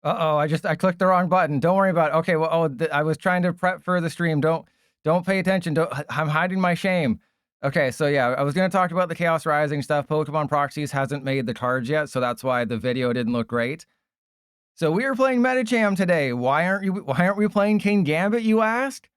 Uh-oh, I clicked the wrong button. Don't worry about it. Okay, well, I was trying to prep for the stream. Don't pay attention. I'm hiding my shame. Okay, so yeah, I was going to talk about the Chaos Rising stuff. Pokemon Proxies hasn't made the cards yet, so that's why the video didn't look great. So we are playing Medicham today. Why aren't we playing King Gambit, you ask?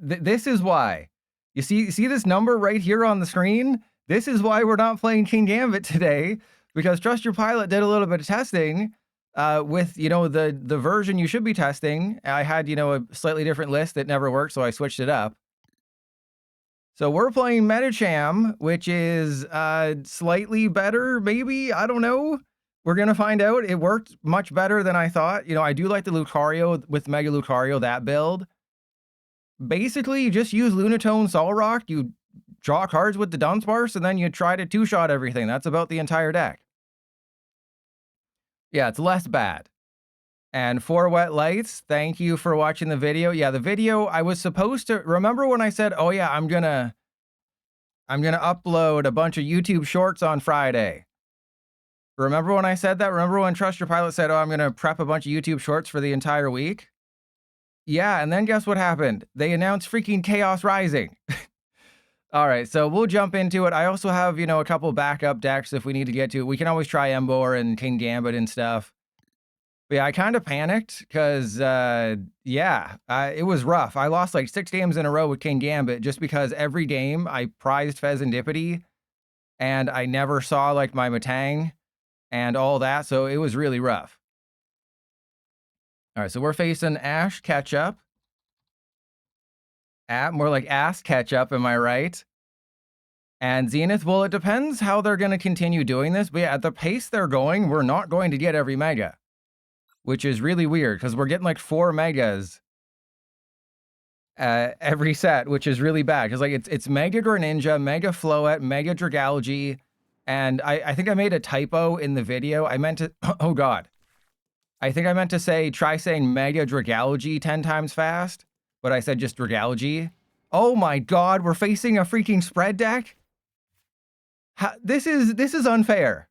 This is why. You see this number right here on the screen? This is why we're not playing King Gambit today, because Trust Your Pilot did a little bit of testing with, the version you should be testing. I had, a slightly different list that never worked, so I switched it up. So we're playing Medicham, which is slightly better, maybe? I don't know. We're going to find out. It worked much better than I thought. I do like the Lucario with Mega Lucario, that build. Basically, you just use Lunatone Solrock, you draw cards with the Dunsparce, and then you try to two-shot everything. That's about the entire deck. Yeah, it's less bad. And 4 Wet Lights, thank you for watching the video. Yeah, the video, I was supposed to... Remember when I said, oh yeah, I'm gonna upload a bunch of YouTube shorts on Friday? Remember when I said that? Remember when Trust Your Pilot said, oh, I'm gonna prep a bunch of YouTube shorts for the entire week? Yeah, and then guess what happened? They announced freaking Chaos Rising. All right, so we'll jump into it. I also have, a couple backup decks if we need to get to it. We can always try Emboar and King Gambit and stuff. But yeah, I kind of panicked because, it was rough. I lost like 6 games in a row with King Gambit just because every game I prized Fezandipity and I never saw like my Metang and all that. So it was really rough. All right, so we're facing Ash Ketchup. More like Ass Ketchup, am I right? And Zenith, well, it depends how they're going to continue doing this. But yeah, at the pace they're going, we're not going to get every Mega. Which is really weird, because we're getting like 4 Megas every set, which is really bad. Because like it's Mega Greninja, Mega Floette, Mega Dragalge, and I think I made a typo in the video. I meant to... Oh, God. I think I meant to say, try saying Mega Dragalge 10 times fast, but I said just Dragalge. Oh my God, we're facing a freaking spread deck? This is unfair.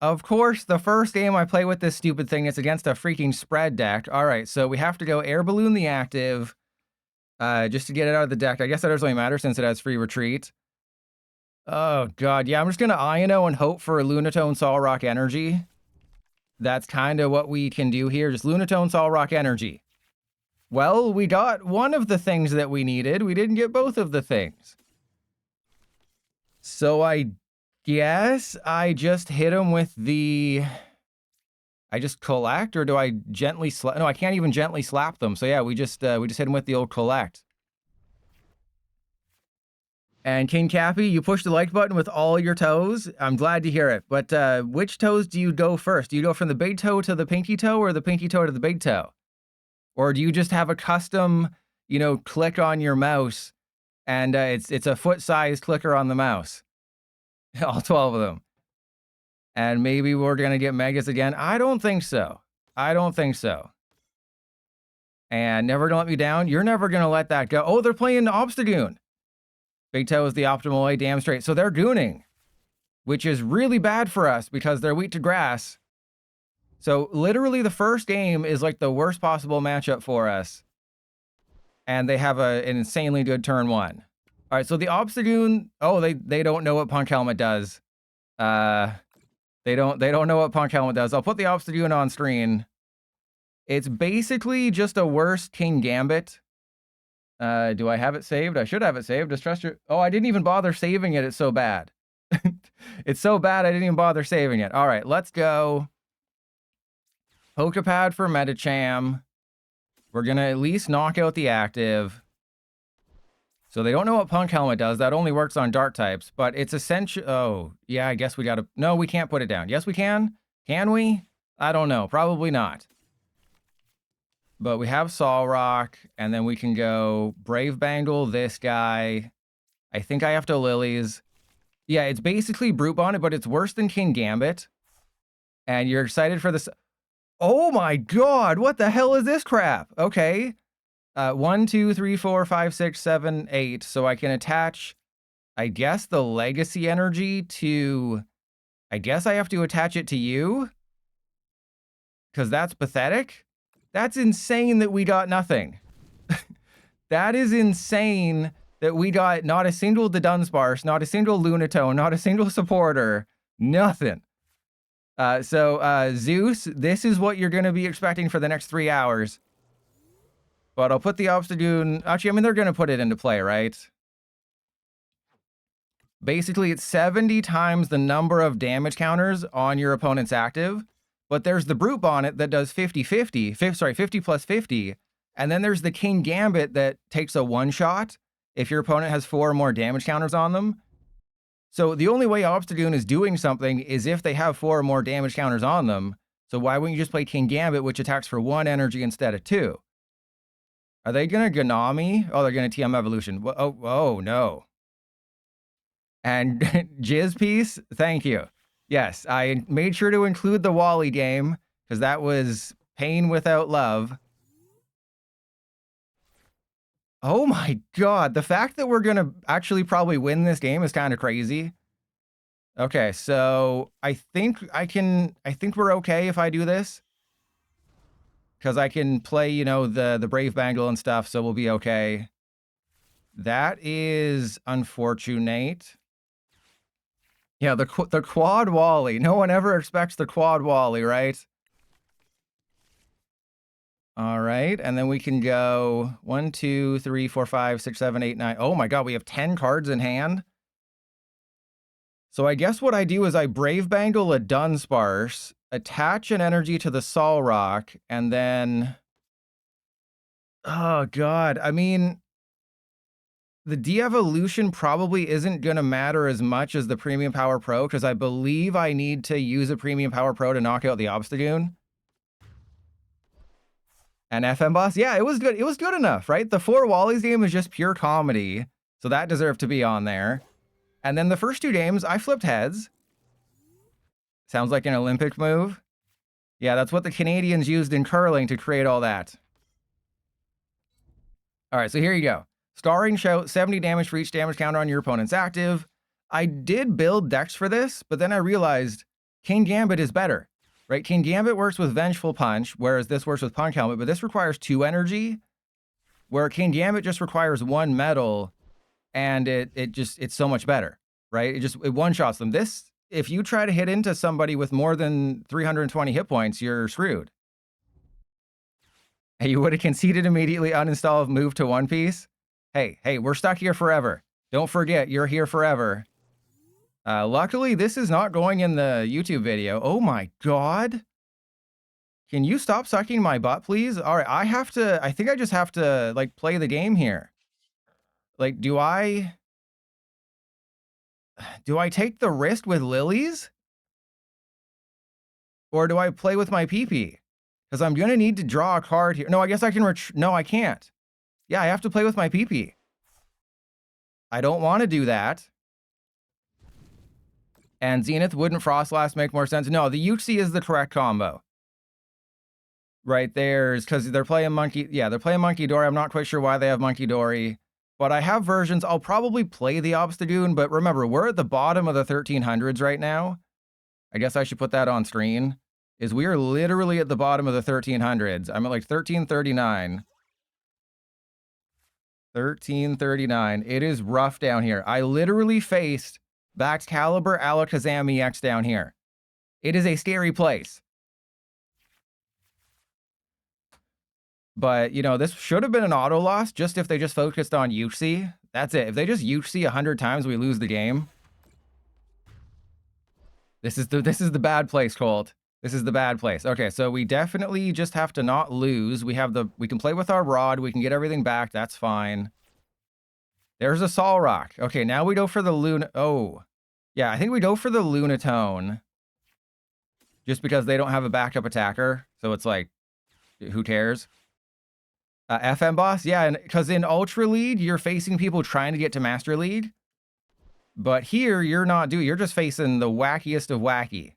Of course, the first game I play with this stupid thing is against a freaking spread deck. All right, so we have to go Air Balloon the active just to get it out of the deck. I guess that doesn't really matter since it has free retreat. Oh, God. Yeah, I'm just going to Iono and hope for Lunatone Solrock Energy. That's kind of what we can do here. Just Lunatone Solrock Energy. Well, we got one of the things that we needed. We didn't get both of the things. So I guess I just hit him with the... I just collect, or do I gently slap? No, I can't even gently slap them. So yeah, we just hit him with the old collect. And King Cappy, you push the like button with all your toes. I'm glad to hear it. But which toes do you go first? Do you go from the big toe to the pinky toe, or the pinky toe to the big toe? Or do you just have a custom, click on your mouse, and it's a foot-sized clicker on the mouse? All 12 of them. And maybe we're going to get Megas again. I don't think so. I don't think so. And Never Gonna Let Me Down. You're never going to let that go. Oh, they're playing Obstagoon. Big Toe is the optimal way. Damn straight. So they're gooning, which is really bad for us because they're weak to grass. So literally the first game is like the worst possible matchup for us. And they have an insanely good turn 1. All right, so the Obstagoon, oh, they don't know what Punk Helmet does. They don't know what Punk Helmet does. I'll put the Obstagoon on screen. It's basically just a worse King Gambit. Do I have it saved? I should have it saved. Just trust your... Oh, I didn't even bother saving it. It's so bad. It's so bad I didn't even bother saving it. All right, let's go. Pokepad for Medicham. We're going to at least knock out the active. So they don't know what Punk Helmet does. That only works on Dark types, but it's essential. Oh, yeah, I guess we got to... No, we can't put it down. Yes, we can. Can we? I don't know. Probably not. But we have Solrock, and then we can go Brave Bangle, this guy. I think I have to Lilies. Yeah, it's basically Brute Bonnet, but it's worse than King Gambit. And you're excited for this... Oh my God, what the hell is this crap? Okay. 1, 2, 3, 4, 5, 6, 7, 8. So I can attach I guess the legacy energy to... I guess I have to attach it to you? Because that's pathetic? That's insane that we got nothing. That is insane that we got not a single Dunsparce, not a single Lunatone, not a single supporter, nothing. Zeus, this is what you're going to be expecting for the next 3 hours. But I'll put the Obstagoon... Actually, I mean, they're going to put it into play, right? Basically, it's 70 times the number of damage counters on your opponent's active. But there's the Brute Bonnet that does 50-50. Sorry, 50 plus 50. And then there's the King Gambit that takes a one-shot if your opponent has 4 or more damage counters on them. So the only way Obstagoon is doing something is if they have 4 or more damage counters on them. So why wouldn't you just play King Gambit, which attacks for 1 energy instead of 2? Are they going to Ganami? Oh, they're going to TM Evolution. Oh, no. And Jizz Piece, thank you. Yes, I made sure to include the Wally game, because that was pain without love. Oh my god, the fact that we're going to actually probably win this game is kind of crazy. Okay, so I think we're okay if I do this. Because I can play, you know, the Brave Bangle and stuff, so we'll be okay. That is unfortunate. Yeah, the quad Wally. No one ever expects the quad Wally, right? All right, and then we can go 1, 2, 3, 4, 5, 6, 7, 8, 9. Oh my god, we have 10 cards in hand. So I guess what I do is I Brave Bangle a Dunsparce, attach an energy to the Solrock, and then... Oh god, I mean... The de-evolution probably isn't going to matter as much as the Premium Power Pro, because I believe I need to use a Premium Power Pro to knock out the Obstagoon. And FM Boss, yeah, it was good. It was good enough, right? The 4 Wallies game is just pure comedy, so that deserved to be on there. And then the first 2 games, I flipped heads. Sounds like an Olympic move. Yeah, that's what the Canadians used in curling to create all that. All right, so here you go. Starring Shout, 70 damage for each damage counter on your opponent's active. I did build decks for this, but then I realized King Gambit is better, right? King Gambit works with Vengeful Punch, whereas this works with Punk Helmet, but this requires 2 energy, where King Gambit just requires 1 metal, and it's so much better, right? It one-shots them. This, if you try to hit into somebody with more than 320 hit points, you're screwed. Hey, you would have conceded immediately, uninstall, move to One Piece. Hey, we're stuck here forever. Don't forget, you're here forever. Luckily, this is not going in the YouTube video. Oh my god. Can you stop sucking my butt, please? All right, I think I just have to, like, play the game here. Like, do I take the risk with lilies? Or do I play with my PP? Because I'm going to need to draw a card here. No, I guess I can no, I can't. Yeah, I have to play with my PP. I don't want to do that. And Zenith, wouldn't Frostlass make more sense? No, the Uxie is the correct combo. Right, because they're playing Monkey... Yeah, they're playing Monkey Dory. I'm not quite sure why they have Monkey Dory. But I have versions. I'll probably play the Obstagoon, but remember, we're at the bottom of the 1300s right now. I guess I should put that on screen. We are literally at the bottom of the 1300s. I'm at like 1339. 1339. It is rough down here. I literally faced Baxcalibur Alakazam EX down here. It is a scary place. But, you know, this should have been an auto loss just if they just focused on Uxie. That's it. If they just Uxie 100 times, we lose the game. This is the bad place, Colt. This is the bad place. Okay, so we definitely just have to not lose. We can play with our rod. We can get everything back. That's fine. There's a Solrock. Okay, now we go for the Luna. Oh, yeah, I think we go for the Lunatone. Just because they don't have a backup attacker. So it's like, who cares? FM Boss? Yeah, and because in Ultra League, you're facing people trying to get to Master League. But here, you're just facing the wackiest of wacky.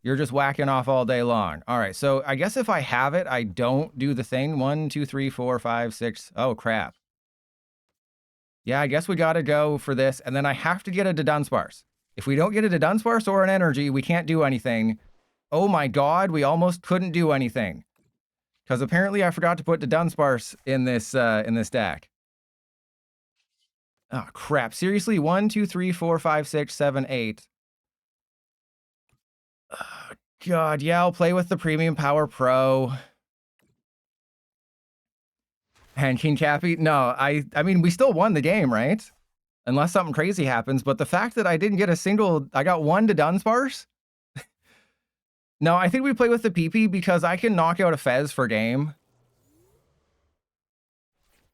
You're just whacking off all day long. All right, so I guess if I have it, I don't do the thing. 1, 2, 3, 4, 5, 6. Oh, crap. Yeah, I guess we gotta go for this, and then I have to get a Dunsparce. If we don't get a Dunsparce or an energy, we can't do anything. Oh my god, we almost couldn't do anything. Because apparently I forgot to put the Dunsparce in this deck. Oh crap, seriously? 1, 2, 3, 4, 5, 6, 7, 8. Oh, god, yeah, I'll play with the Premium Power Pro. And King Cappy? No, I mean, we still won the game, right? Unless something crazy happens, but the fact that I didn't get a single... I got one to Dunsparce? No, I think we play with the PP because I can knock out a Fez for game.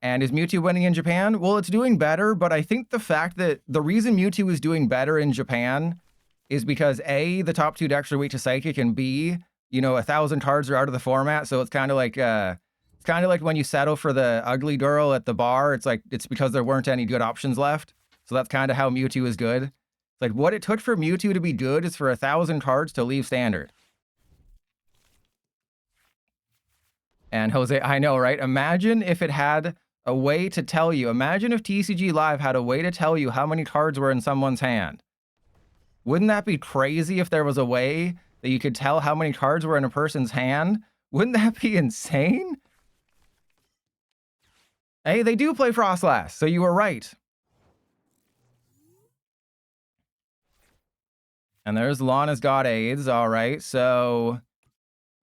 And is Mewtwo winning in Japan? Well, it's doing better, but I think the fact that... The reason Mewtwo is doing better in Japan is because A, the top 2 decks are weak to Psychic, and B, you know, 1,000 cards are out of the format, so it's kind of like... It's kind of like when you settle for the ugly girl at the bar. It's like, it's because there weren't any good options left. So that's kind of how Mewtwo is good. It's like, what it took for Mewtwo to be good is for 1,000 cards to leave standard. And Jose, I know, right? Imagine if it had a way to tell you. Imagine if TCG Live had a way to tell you how many cards were in someone's hand. Wouldn't that be crazy if there was a way that you could tell how many cards were in a person's hand? Wouldn't that be insane? Hey, they do play Frostlass, so you were right. And there's Lana's got AIDS, all right, so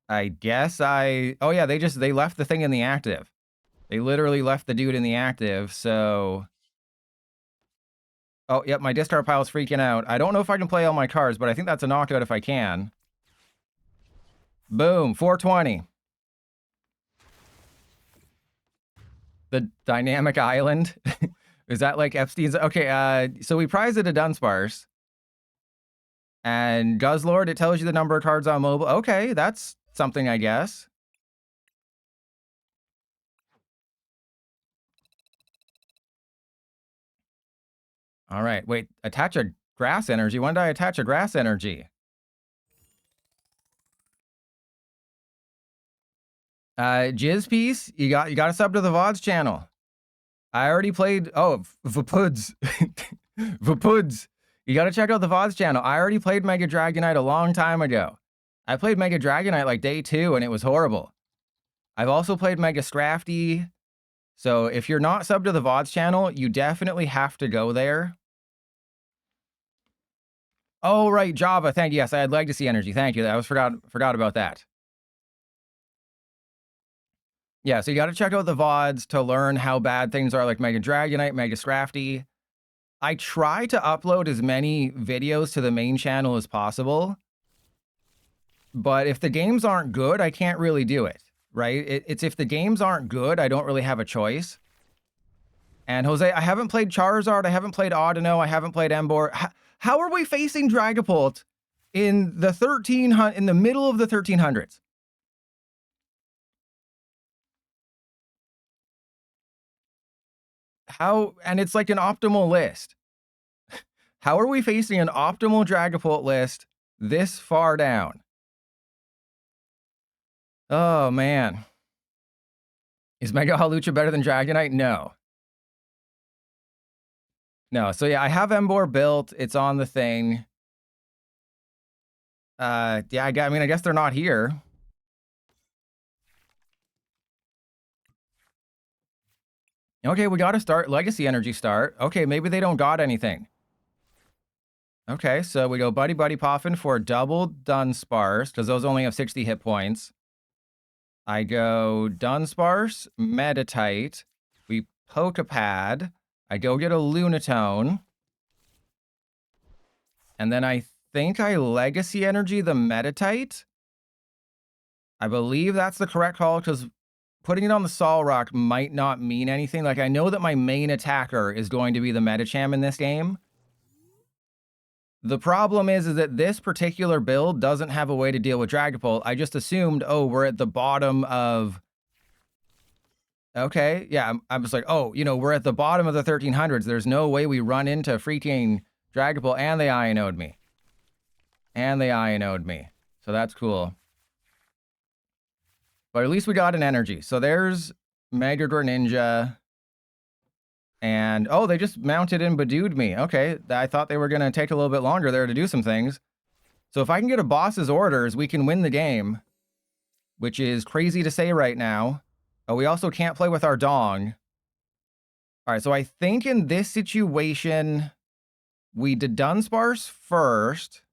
I guess oh yeah, they left the thing in the active. They literally left the dude in the active, so... Oh, yep, my discard pile's freaking out. I don't know if I can play all my cards, but I think that's a knockout if I can. Boom, 420. The Dynamic Island. Is that like Epstein's? Okay, so we prized it a Dunsparce. And Guzzlord, it tells you the number of cards on mobile. Okay, that's something, I guess. All right, wait, attach a grass energy. When did I attach a grass energy? Jizz Piece, you got to sub to the VODs channel. I already played. Oh, Vapuds. Vapuds. You got to check out the VODs channel. I already played Mega Dragonite a long time ago. I played Mega Dragonite like day 2, and it was horrible. I've also played Mega Scrafty. So if you're not subbed to the VODs channel, you definitely have to go there. Oh, right, Java. Thank you. Yes, I had Legacy Energy. Thank you. I forgot about that. Yeah, so you got to check out the VODs to learn how bad things are like Mega Dragonite, Mega Scrafty. I try to upload as many videos to the main channel as possible. But if the games aren't good, I can't really do it, right? It's if the games aren't good, I don't really have a choice. And Jose, I haven't played Charizard, I haven't played Audino, I haven't played Emboar. How are we facing Dragapult in the middle of the 1300s? How, and it's like an optimal list. How are we facing an optimal Dragapult list this far down? Oh, man. Is Mega Hawlucha better than Dragonite? No. No, so yeah, I have Emboar built. It's on the thing. Yeah, I mean, I guess they're not here. Okay, we got to start Legacy Energy start. Okay, maybe they don't got anything. Okay, so we go Buddy Buddy Poffin for double Dunsparce, because those only have 60 hit points. I go Dunsparce, Meditite. We Pokepad. I go get a Lunatone. And then I think I Legacy Energy the Meditite. I believe that's the correct call, because putting it on the Solrock might not mean anything. Like, I know that my main attacker is going to be the Medicham in this game. The problem is that this particular build doesn't have a way to deal with Dragapult. I just assumed, oh, we're at the bottom of... Okay, yeah, I'm just like, oh, you know, we're at the bottom of the 1300s. There's no way we run into freaking Dragapult, and they Ionode me. And they Ionode me. So that's cool. But at least we got an energy. So there's Mega Greninja. And, oh, they just mounted and bedewed me. Okay, I thought they were going to take a little bit longer there to do some things. So if I can get a boss's orders, we can win the game, which is crazy to say right now. Oh, we also can't play with our dong. All right, so I think in this situation, we did Dunsparce first.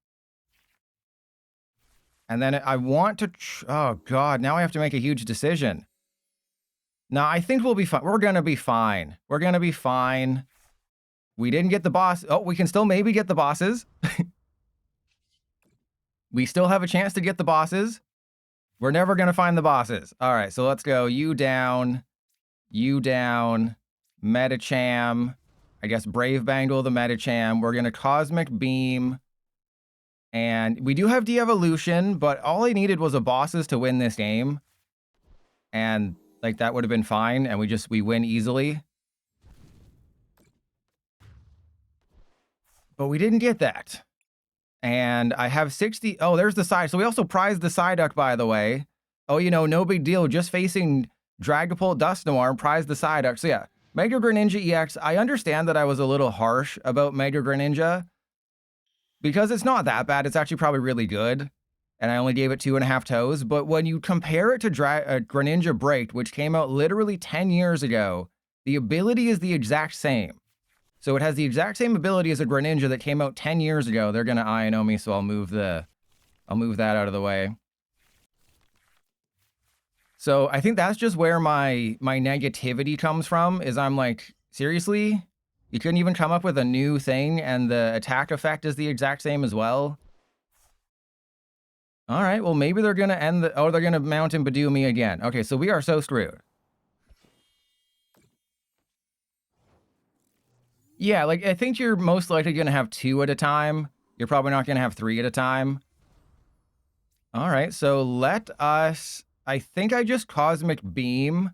And then I want to... oh, God, now I have to make a huge decision. No, I think we'll be fine. We're going to be fine. We're going to be fine. We didn't get the boss. Oh, we can still maybe get the bosses. We still have a chance to get the bosses. We're never going to find the bosses. All right, so let's go. You down. Medicham. I guess Brave Bangle the Medicham. We're going to Cosmic Beam. And we do have de-evolution, but all I needed was a bosses to win this game. And like that would have been fine, and we win easily. But we didn't get that. And I have 60... oh, there's the side. So we also prized the Psyduck, by the way. Oh, you know, no big deal. Just facing Dragapult, Dusknoir, prized the Psyduck. So yeah, Mega Greninja EX. I understand that I was a little harsh about Mega Greninja, because it's not that bad. It's actually probably really good. And I only gave it 2.5 toes. But when you compare it to Greninja Break, which came out literally 10 years ago, the ability is the exact same. So it has the exact same ability as a Greninja that came out 10 years ago. They're going to INO me, so I'll move that out of the way. So I think that's just where my negativity comes from, is I'm like, seriously? You couldn't even come up with a new thing, and the attack effect is the exact same as well? All right, well, maybe they're going to end the... oh, they're going to mount and bedew me again. Okay, so we are so screwed. Yeah, like, I think you're most likely going to have 2 at a time. You're probably not going to have 3 at a time. All right, so let us... I think I just Cosmic Beam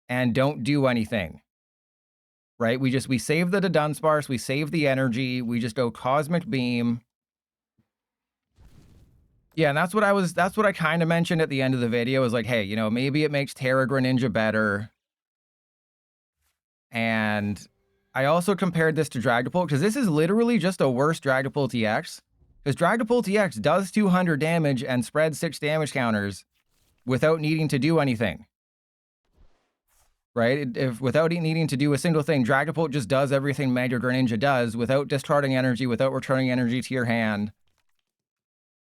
and don't do anything. Right? We save the Dunsparce, we save the energy, we just go Cosmic Beam. Yeah, and that's what I kind of mentioned at the end of the video, is like, hey, you know, maybe it makes Terra Greninja better. And I also compared this to Dragapult, because this is literally just a worse Dragapult EX. Because Dragapult EX does 200 damage and spreads 6 damage counters without needing to do anything. Right? Without needing to do a single thing, Dragapult just does everything Mega Greninja does without discarding energy, without returning energy to your hand.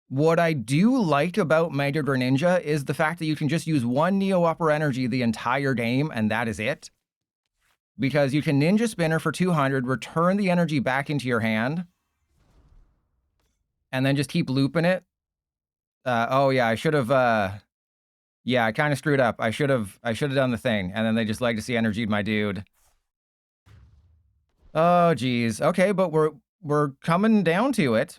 What I do like about Mega Greninja is the fact that you can just use 1 Neo Upper Energy the entire game, and that is it. Because you can Ninja Spinner for 200, return the energy back into your hand, and then just keep looping it. Oh yeah, I should have... yeah, I kind of screwed up. I should have done the thing, and then they just Legacy Energied my dude. Oh, geez. Okay, but we're coming down to it.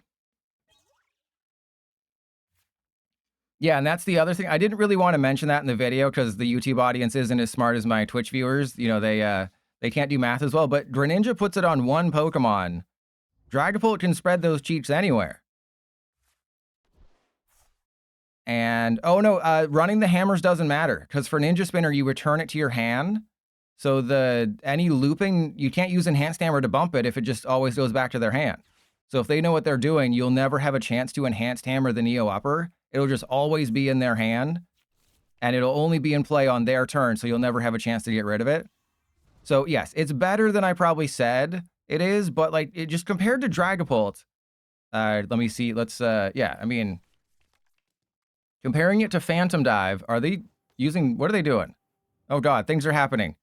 Yeah, and that's the other thing. I didn't really want to mention that in the video because the YouTube audience isn't as smart as my Twitch viewers. You know, they can't do math as well. But Greninja puts it on 1 Pokemon. Dragapult can spread those cheeks anywhere. And, oh no, running the hammers doesn't matter, because for Ninja Spinner, you return it to your hand. So any looping, you can't use Enhanced Hammer to bump it if it just always goes back to their hand. So if they know what they're doing, you'll never have a chance to Enhanced Hammer the Neo Upper. It'll just always be in their hand, and it'll only be in play on their turn, so you'll never have a chance to get rid of it. So yes, it's better than I probably said it is, but like, it just compared to Dragapult, let me see, let's, yeah, I mean, comparing it to Phantom Dive, are they using, what are they doing? Oh god, things are happening.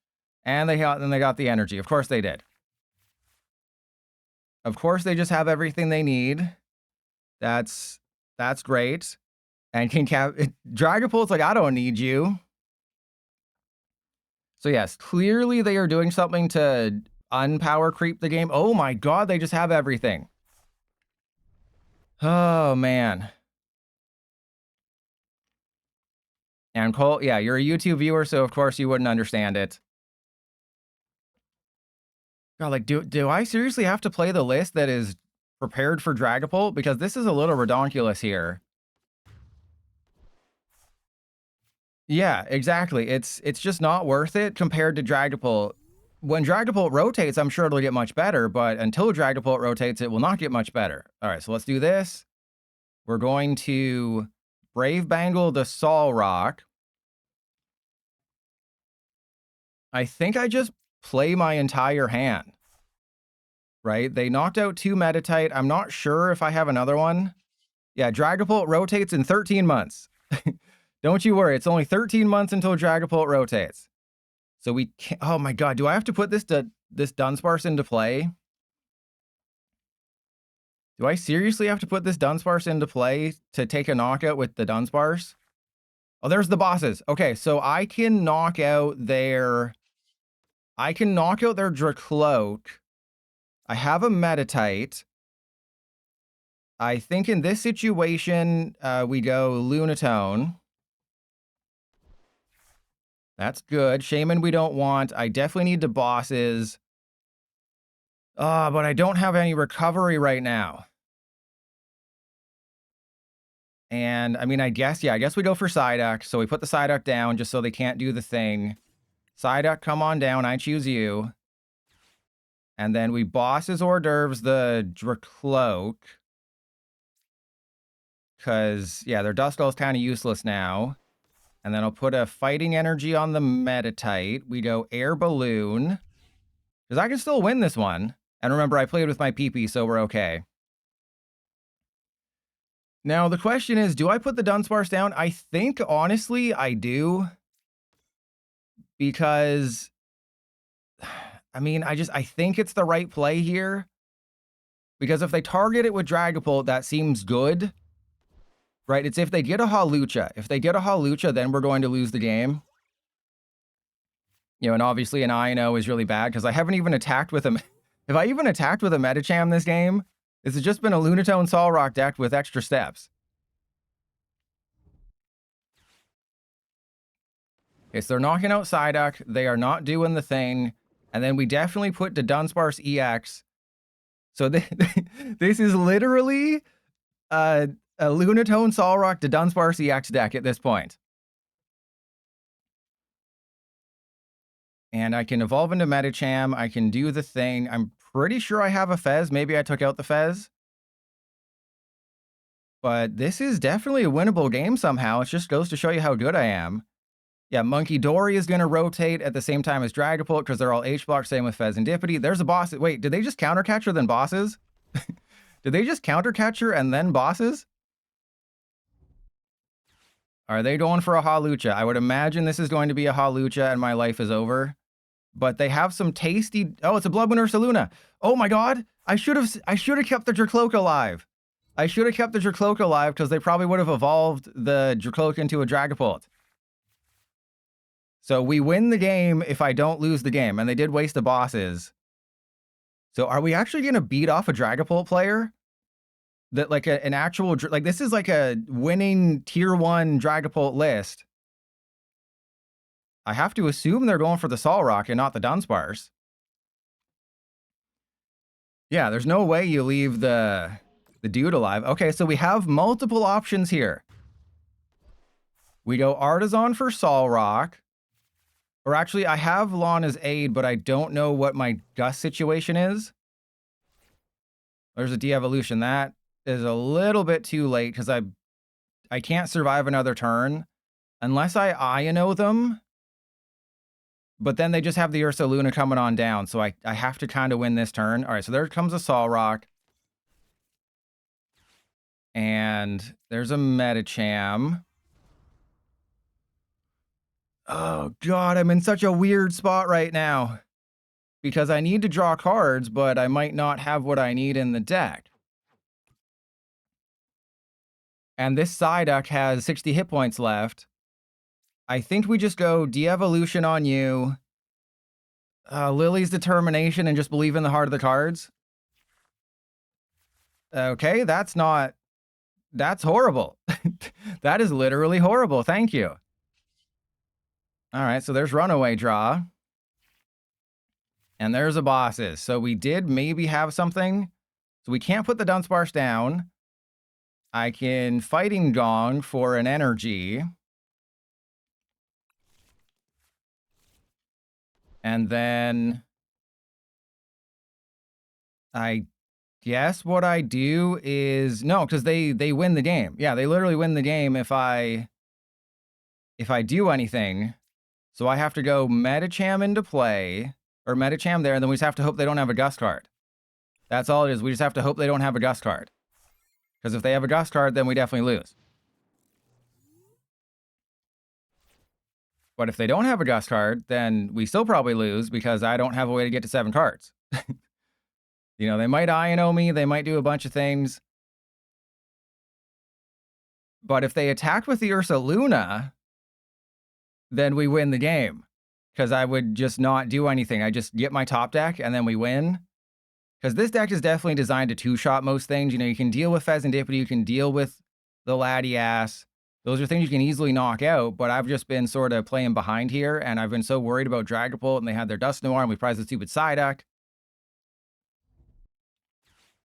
And they got the energy. Of course they did. Of course they just have everything they need. That's great. And Dragapult's like, I don't need you. So yes, clearly they are doing something to unpower creep the game. Oh my god, they just have everything. Oh man. And Cole, yeah, you're a YouTube viewer, so of course you wouldn't understand it. God, like, do I seriously have to play the list that is prepared for Dragapult? Because this is a little redonkulous here. Yeah, exactly. It's just not worth it compared to Dragapult. when Dragapult rotates, I'm sure it'll get much better, but until Dragapult rotates, it will not get much better. All right, so let's do this. We're going to Brave Bangle the Solrock. I think I just play my entire hand, right? They knocked out 2 Meditite. I'm not sure if I have another one. Yeah, Dragapult rotates in 13 months. Don't you worry, it's only 13 months until Dragapult rotates. So we can't, oh my god, do I have to put this Dunsparce into play? Do I seriously have to put this Dunsparce into play to take a knockout with the Dunsparce? Oh, there's the bosses. Okay, so I can knock out their Dracloak. I have a Meditite. I think in this situation, we go Lunatone. That's good. Shaman we don't want. I definitely need the bosses. But I don't have any recovery right now. And, I mean, I guess we go for Psyduck. So we put the Psyduck down just so they can't do the thing. Psyduck, come on down. I choose you. And then we bosses hors d'oeuvres the Dracloak. Because, yeah, their Duskull's kind of useless now. And then I'll put a Fighting Energy on the Meditite. We go Air Balloon. Because I can still win this one. And remember, I played with my PP, so we're okay. Now, the question is, do I put the Dunsparce down? I think, honestly, I do. Because, I mean, I think it's the right play here. Because if they target it with Dragapult, that seems good. Right? It's if they get a Hawlucha. If they get a Hawlucha, then we're going to lose the game. You know, and obviously an INO is really bad because I haven't even attacked with him. If I even attacked with a Medicham this game, this has just been a Lunatone Solrock deck with extra steps. Okay, so they're knocking out Psyduck. They are not doing the thing. And then we definitely put the Dunsparce EX. So this is literally a Lunatone Solrock to Dunsparce EX deck at this point. And I can evolve into Medicham. I can do the thing. I'm pretty sure I have a Fez. Maybe I took out the Fez. But this is definitely a winnable game somehow. It just goes to show you how good I am. Yeah, Monkey Dory is going to rotate at the same time as Dragapult because they're all H-block, same with Fez and Dippity. There's a boss. Wait, did they just counter catcher then bosses? Did they just counter catcher and then bosses? Are they going for a Hawlucha? I would imagine this is going to be a Hawlucha and my life is over. But they have some tasty... Oh, it's a Bloodwind Ursaluna. Oh my god! I should have kept the Dracloak alive. I should have kept the Dracloak alive because they probably would have evolved the Dracloak into a Dragapult. So we win the game if I don't lose the game. And they did waste the bosses. So are we actually going to beat off a Dragapult player? That like an actual... Like this is like a winning tier 1 Dragapult list. I have to assume they're going for the Solrock and not the Dunsparce. Yeah, there's no way you leave the dude alive. Okay, so we have multiple options here. We go Artisan for Solrock. Or actually, I have Lana's Aid, but I don't know what my Gust situation is. There's a de-evolution. That is a little bit too late because I can't survive another turn unless I INO them. But then they just have the Ursaluna coming on down, so I have to kind of win this turn. All right, so there comes a Solrock. And there's a Medicham. Oh, God, I'm in such a weird spot right now. Because I need to draw cards, but I might not have what I need in the deck. And this Psyduck has 60 hit points left. I think we just go de-evolution on you. Lily's Determination and just believe in the heart of the cards. Okay, that's horrible. That is literally horrible. Thank you. All right, so there's Runaway Draw. And there's a bosses. So we did maybe have something. So we can't put the Dunsparce down. I can Fighting Gong for an energy. And then I guess what I do is no, because they win the game. Yeah, they literally win the game if I do anything. So I have to go Medicham into play, or Medicham there, and then we just have to hope they don't have a Gust card. That's all it is. We just have to hope they don't have a Gust card. Because if they have a Gust card, then we definitely lose. But if they don't have a Gust card, then we still probably lose because I don't have a way to get to 7 cards. You know, they might INO me, they might do a bunch of things. But if they attack with the Ursa Luna, then we win the game. Because I would just not do anything. I just get my top deck and then we win. Because this deck is definitely designed to two-shot most things. You know, you can deal with Pheasantipity, you can deal with the Latias. Those are things you can easily knock out, but I've just been sort of playing behind here, and I've been so worried about Dragapult, and they had their Dust Noir, and we prized the stupid Psyduck.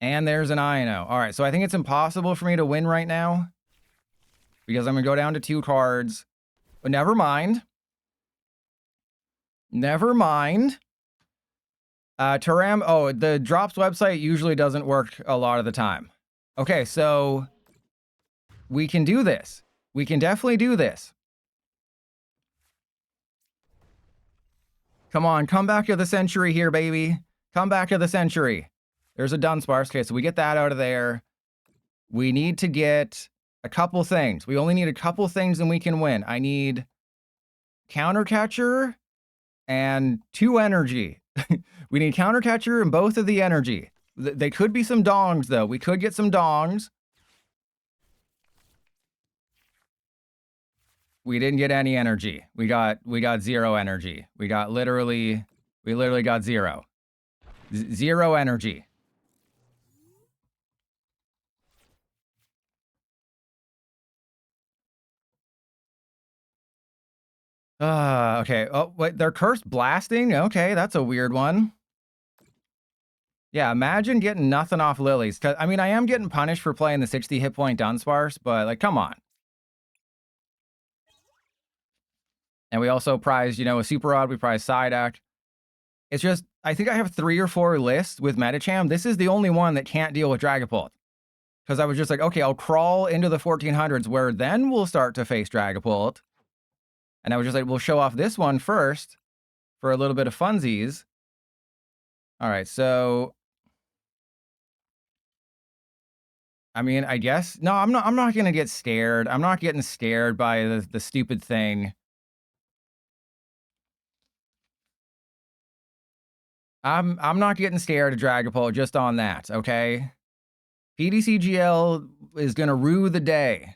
And there's an INO. All right, so I think it's impossible for me to win right now because I'm going to go down to 2 cards. But never mind. Never mind. Taram, oh, the Drops website usually doesn't work a lot of the time. Okay, so we can do this. We can definitely do this. Come on, come back to the century here, baby. Come back to the century. There's a Dunsparce. Okay, so we get that out of there. We need to get a couple things. We only need a couple things and we can win. I need Counter Catcher and 2 energy. We need Counter Catcher and both of the energy. They could be some dongs, though. We could get some dongs. We didn't get any energy. We got 0 energy. We literally got 0. 0 energy. Okay. Oh, wait, they're Cursed Blasting? Okay, that's a weird one. Yeah, imagine getting nothing off Lilies. I mean, I am getting punished for playing the 60 hit point Dunsparce, but, like, come on. And we also prized, you know, a Super Rod. We prized Psyduck. It's just, I think I have 3 or 4 lists with Medicham. This is the only one that can't deal with Dragapult. Because I was just like, okay, I'll crawl into the 1400s where then we'll start to face Dragapult. And I was just like, we'll show off this one first for a little bit of funsies. All right, so I mean, I guess no, I'm not gonna get scared. I'm not getting scared by the stupid thing. I'm not getting scared of Dragapult just on that, okay? PDCGL is gonna rue the day.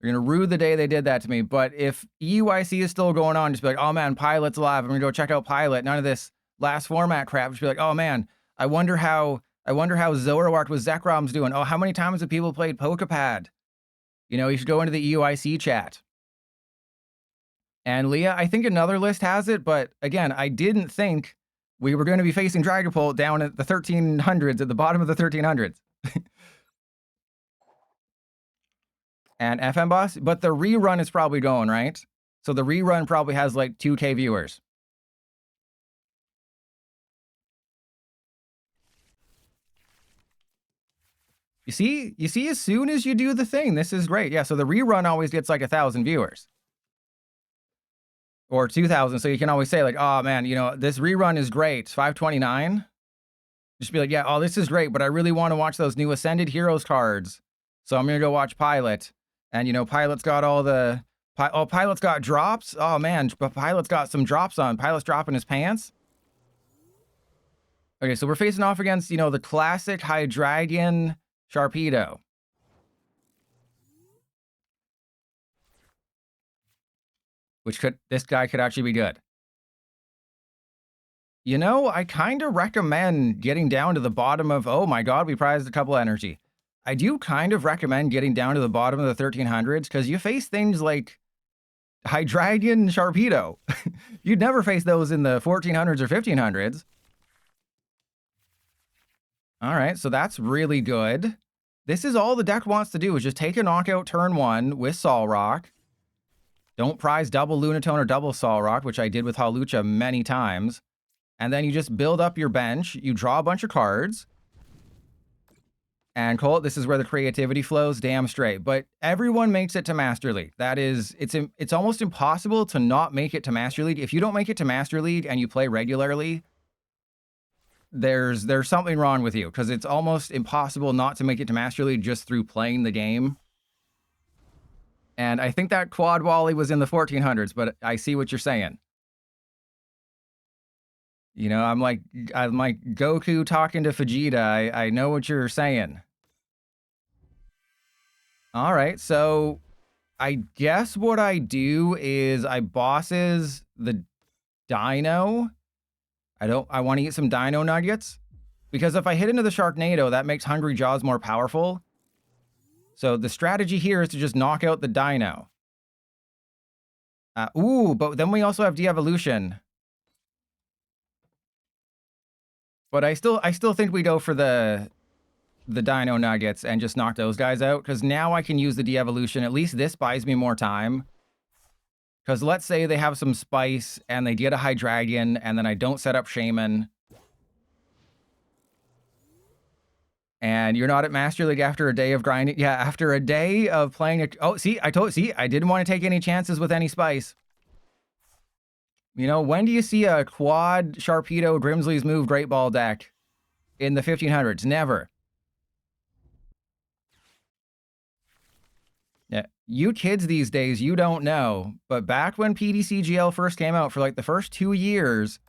They're gonna rue the day they did that to me. But if EUIC is still going on, just be like, oh man, Pilot's alive. I'm gonna go check out Pilot. None of this last format crap. Just be like, oh man, I wonder how Zoroark with Zekrom's doing. Oh, how many times have people played Pokepad? You know, you should go into the EUIC chat. And Leah, I think another list has it, but again, I didn't think we were going to be facing Dragapult down at the 1300s, at the bottom of the 1300s. And FM Boss, but the rerun is probably going, right? So the rerun probably has like 2K viewers. You see, as soon as you do the thing, this is great. Yeah, so the rerun always gets like 1,000 viewers. Or 2,000, so you can always say like, oh man, you know, this rerun is great. 529. Just be like, yeah, oh, this is great, but I really want to watch those new Ascended Heroes cards. So I'm going to go watch Pilot. And, you know, Pilot's got all the... Oh, Pilot's got drops? Oh, man, but Pilot's got some drops on. Pilot's dropping his pants? Okay, so we're facing off against, you know, the classic Hydreigon Sharpedo. This guy could actually be good. You know, I kind of recommend getting down to the bottom of... Oh my god, we prized a couple energy. I do kind of recommend getting down to the bottom of the 1300s because you face things like Hydreigon Sharpedo. You'd never face those in the 1400s or 1500s. All right, so that's really good. This is all the deck wants to do is just take a knockout turn 1 with Solrock. Don't prize double Lunatone or double Solrock, which I did with Hawlucha many times. And then you just build up your bench. You draw a bunch of cards. And Colt, this is where the creativity flows, damn straight. But everyone makes it to Master League. That is, it's almost impossible to not make it to Master League. If you don't make it to Master League and you play regularly, there's something wrong with you, because it's almost impossible not to make it to Master League just through playing the game. And I think that quad volley was in the 1400s, but I see what you're saying. You know, I'm like Goku talking to Vegeta. I know what you're saying. All right, so I guess what I do is I bosses the dino. I want to eat some dino nuggets, because if I hit into the Sharknado, that makes Hungry Jaws more powerful. So the strategy here is to just knock out the dino. Ooh, but then we also have de-evolution. But I still think we go for the dino nuggets and just knock those guys out, because now I can use the de-evolution. At least this buys me more time. Because let's say they have some spice and they get a high dragon, and then I don't set up shaman. And you're not at Master League after a day of grinding. Yeah, after a day of playing. Oh, see, I didn't want to take any chances with any spice. You know, when do you see a quad Sharpedo Grimsley's Move Great Ball deck in the 1500s? Never. Yeah, you kids these days, you don't know. But back when PDCGL first came out, for like the first 2 years,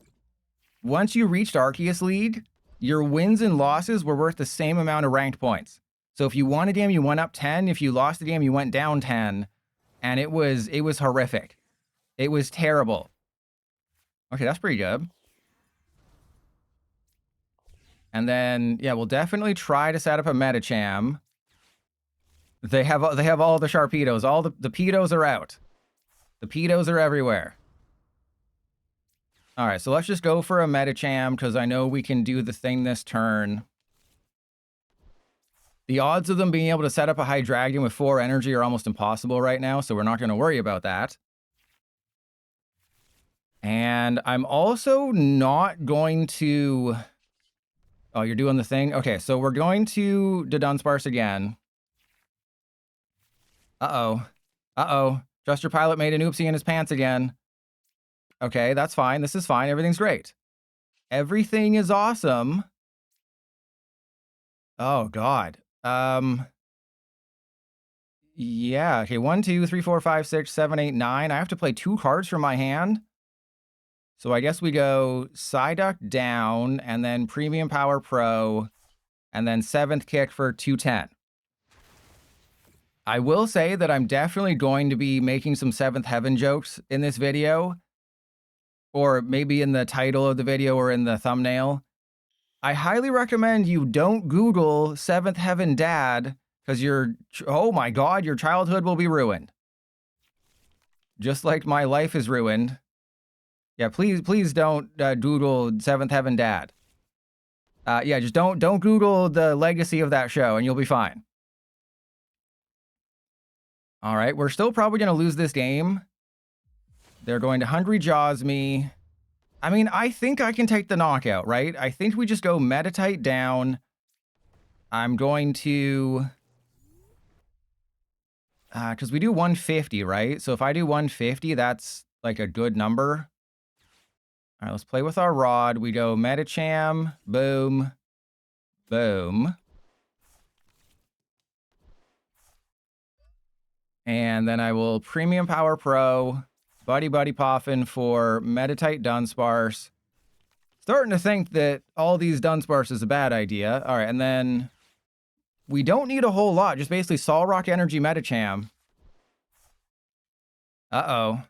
once you reached Arceus League, your wins and losses were worth the same amount of ranked points. So if you won a game, you went up 10. If you lost a game, you went down 10. And it was horrific. It was terrible. Okay, that's pretty good. And then, yeah, we'll definitely try to set up a Medicham. They have all the Sharpedos. All the pedos are out. The pedos are everywhere. All right, so let's just go for a Medicham, because I know we can do the thing this turn. The odds of them being able to set up a high dragon with 4 energy are almost impossible right now, so we're not going to worry about that. And I'm also not going to... Oh, you're doing the thing? Okay, so we're going to Dunsparce again. Uh-oh. Uh-oh. Just Your Pilot made an oopsie in his pants again. Okay, that's fine. This is fine. Everything's great. Everything is awesome. Oh, God. Yeah, okay. 1, 2, 3, 4, 5, 6, 7, 8, 9. I have to play 2 cards from my hand. So I guess we go Psyduck down, and then Premium Power Pro, and then 7th kick for 210. I will say that I'm definitely going to be making some 7th Heaven jokes in this video, or maybe in the title of the video or in the thumbnail. I highly recommend you don't Google 7th Heaven Dad, because oh my God, your childhood will be ruined. Just like my life is ruined. Yeah, please don't Google 7th Heaven Dad. Yeah, just don't Google the legacy of that show, and you'll be fine. All right, we're still probably going to lose this game. They're going to Hungry Jaws me. I mean, I think I can take the knockout, right? I think we just go Meditite down. I'm going to... because we do 150, right? So if I do 150, that's like a good number. All right, let's play with our rod. We go Medicham, boom, boom. And then I will Premium Power Pro, Buddy Poffin for Meditite Dunsparce. Starting to think that all these Dunsparce is a bad idea. All right, and then we don't need a whole lot. Just basically Solrock Energy Medicham. Uh-oh.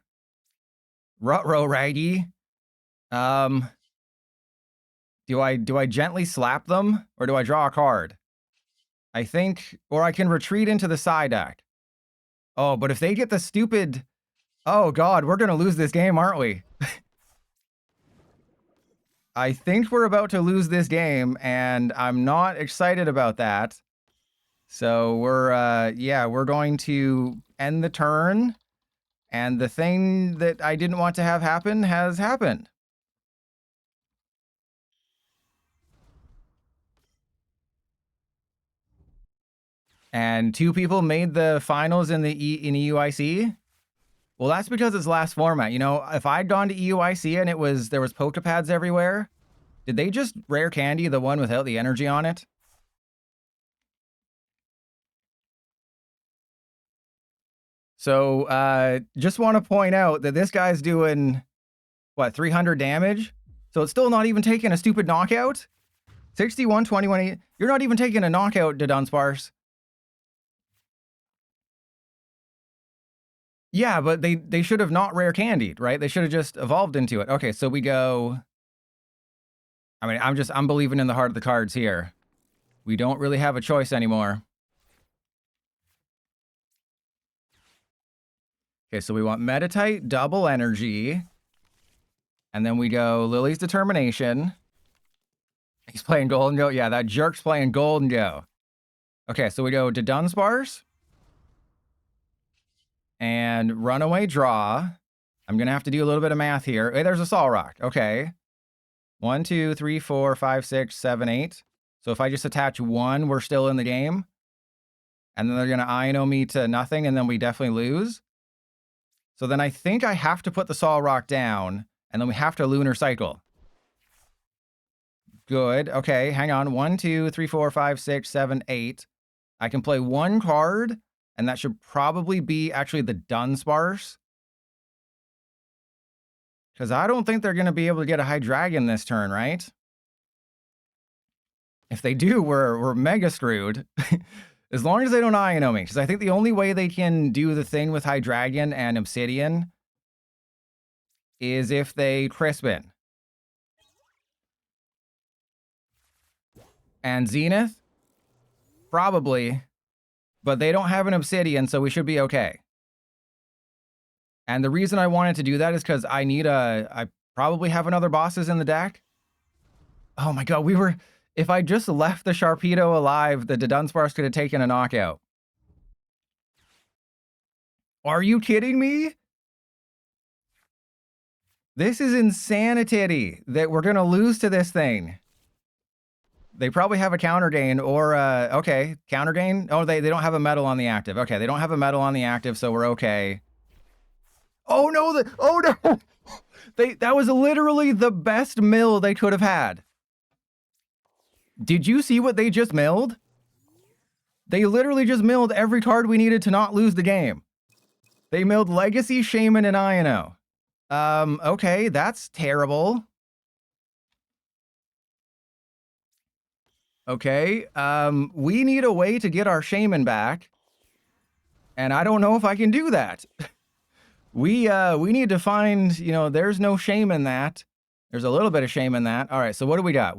Ruh-roh, Raggy. Do I gently slap them, or do I draw a card? I think, or I can retreat into the side deck. Oh, but if they get the stupid... Oh, God, we're going to lose this game, aren't we? I think we're about to lose this game, and I'm not excited about that. So we're going to end the turn, and the thing that I didn't want to have happen has happened. And 2 people made the finals in the in EUIC. Well, that's because it's last format. You know, if I'd gone to EUIC and there was Pokepads everywhere, did they just rare candy the one without the energy on it? So, just want to point out that this guy's doing, what, 300 damage? So it's still not even taking a stupid knockout? 61, 21, you're not even taking a knockout, Dunsparce. Yeah, but they should have not rare candied, right? They should have just evolved into it. Okay, so we go... I mean, I'm believing in the heart of the cards here. We don't really have a choice anymore. Okay, so we want Meditite, double energy. And then we go Lily's Determination. He's playing Golden Go. Yeah, that jerk's playing Golden Go. Okay, so we go to Dunsparce. And Runaway Draw. I'm going to have to do a little bit of math here. Hey, there's a Solrock. Okay. 1, 2, 3, 4, 5, 6, 7, 8. So if I just attach 1, we're still in the game. And then they're going to Ino me to nothing, and then we definitely lose. So then I think I have to put the Solrock down, and then we have to Lunar Cycle. Good. Okay, hang on. 1, 2, 3, 4, 5, 6, 7, 8. I can play 1 card, and that should probably be actually the Dunsparce. Because I don't think they're going to be able to get a Hydreigon this turn, right? If they do, we're mega screwed. As long as they don't Ino me. Because I think the only way they can do the thing with Hydreigon and Obsidian is if they Crispin. And Zenith? Probably. But they don't have an Obsidian, so we should be okay. And the reason I wanted to do that is because I probably have another bosses in the deck. Oh my god, if I just left the Sharpedo alive, the Dunsparce could have taken a knockout. Are you kidding me? This is insanity that we're going to lose to this thing. They probably have a counter gain or, okay, counter gain? Oh, they don't have a metal on the active. Okay, they don't have a metal on the active, so we're okay. Oh no, oh no! That was literally the best mill they could have had. Did you see what they just milled? They literally just milled every card we needed to not lose the game. They milled Legacy, Shaman, and Ino. Okay, that's terrible. Okay, we need a way to get our Shaman back. And I don't know if I can do that. We need to find, you know, there's no shame in that. There's a little bit of shame in that. All right, so what do we got?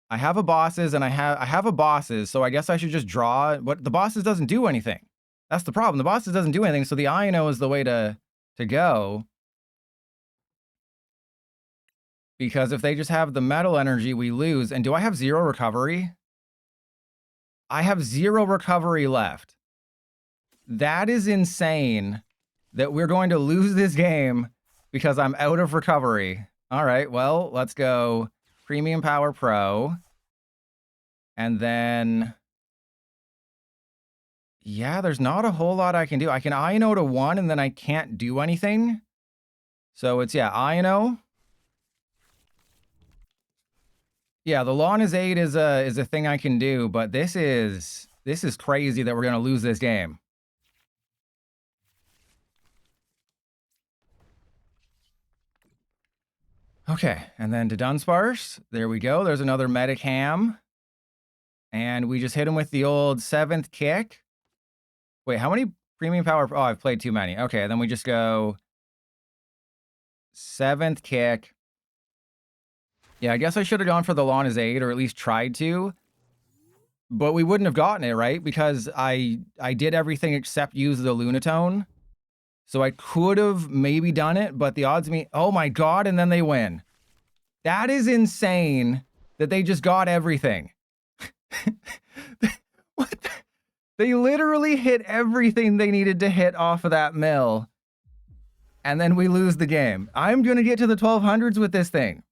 I have a bosses and I have a bosses, so I guess I should just draw. What the bosses doesn't do anything. That's the problem. The bosses doesn't do anything, so the Ino is the way to go. Because if they just have the metal energy, we lose. And do I have 0 recovery? I have 0 recovery left. That is insane that we're going to lose this game because I'm out of recovery. All right, well, let's go Premium Power Pro. And then... yeah, there's not a whole lot I can do. I can Ino to 1 and then I can't do anything. So it's, yeah, Ino. Yeah, the Lawn is 8 is a thing I can do, but this is crazy that we're going to lose this game. Okay, and then to Dunsparce. There we go. There's another Medicham. And we just hit him with the old 7th kick. Wait, how many Premium Power? Oh, I've played too many. Okay, then we just go 7th kick. Yeah, I guess I should have gone for the Lawn is 8, or at least tried to. But we wouldn't have gotten it, right? Because I did everything except use the Lunatone. So I could have maybe done it, but the odds me... oh my god, and then they win. That is insane that they just got everything. What the... they literally hit everything they needed to hit off of that mill. And then we lose the game. I'm going to get to the 1200s with this thing.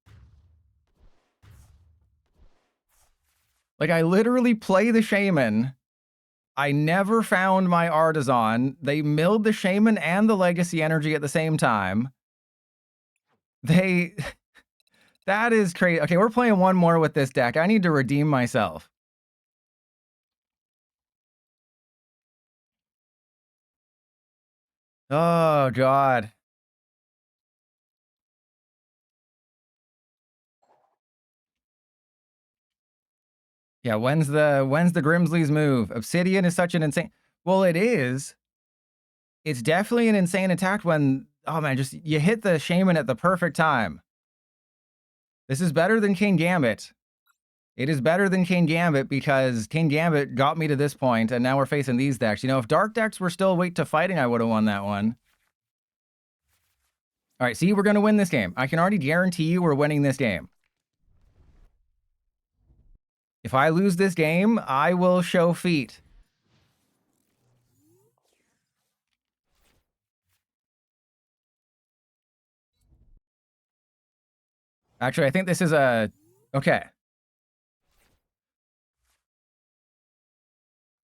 Like, I literally play the Shaman. I never found my Artisan. They milled the Shaman and the Legacy Energy at the same time. They... That is crazy. Okay, we're playing one more with this deck. I need to redeem myself. Oh, God. Yeah, when's the Grimsley's move? Obsidian is such an insane... Well, it is. It's definitely an insane attack when... Oh, man, just... You hit the Shaman at the perfect time. This is better than King Gambit. It is better than King Gambit because King Gambit got me to this point, and now we're facing these decks. You know, if Dark decks were still Wait to Fighting, I would have won that one. All right, see, we're going to win this game. I can already guarantee you we're winning this game. If I lose this game, I will show feet. Actually, I think this is a... Okay.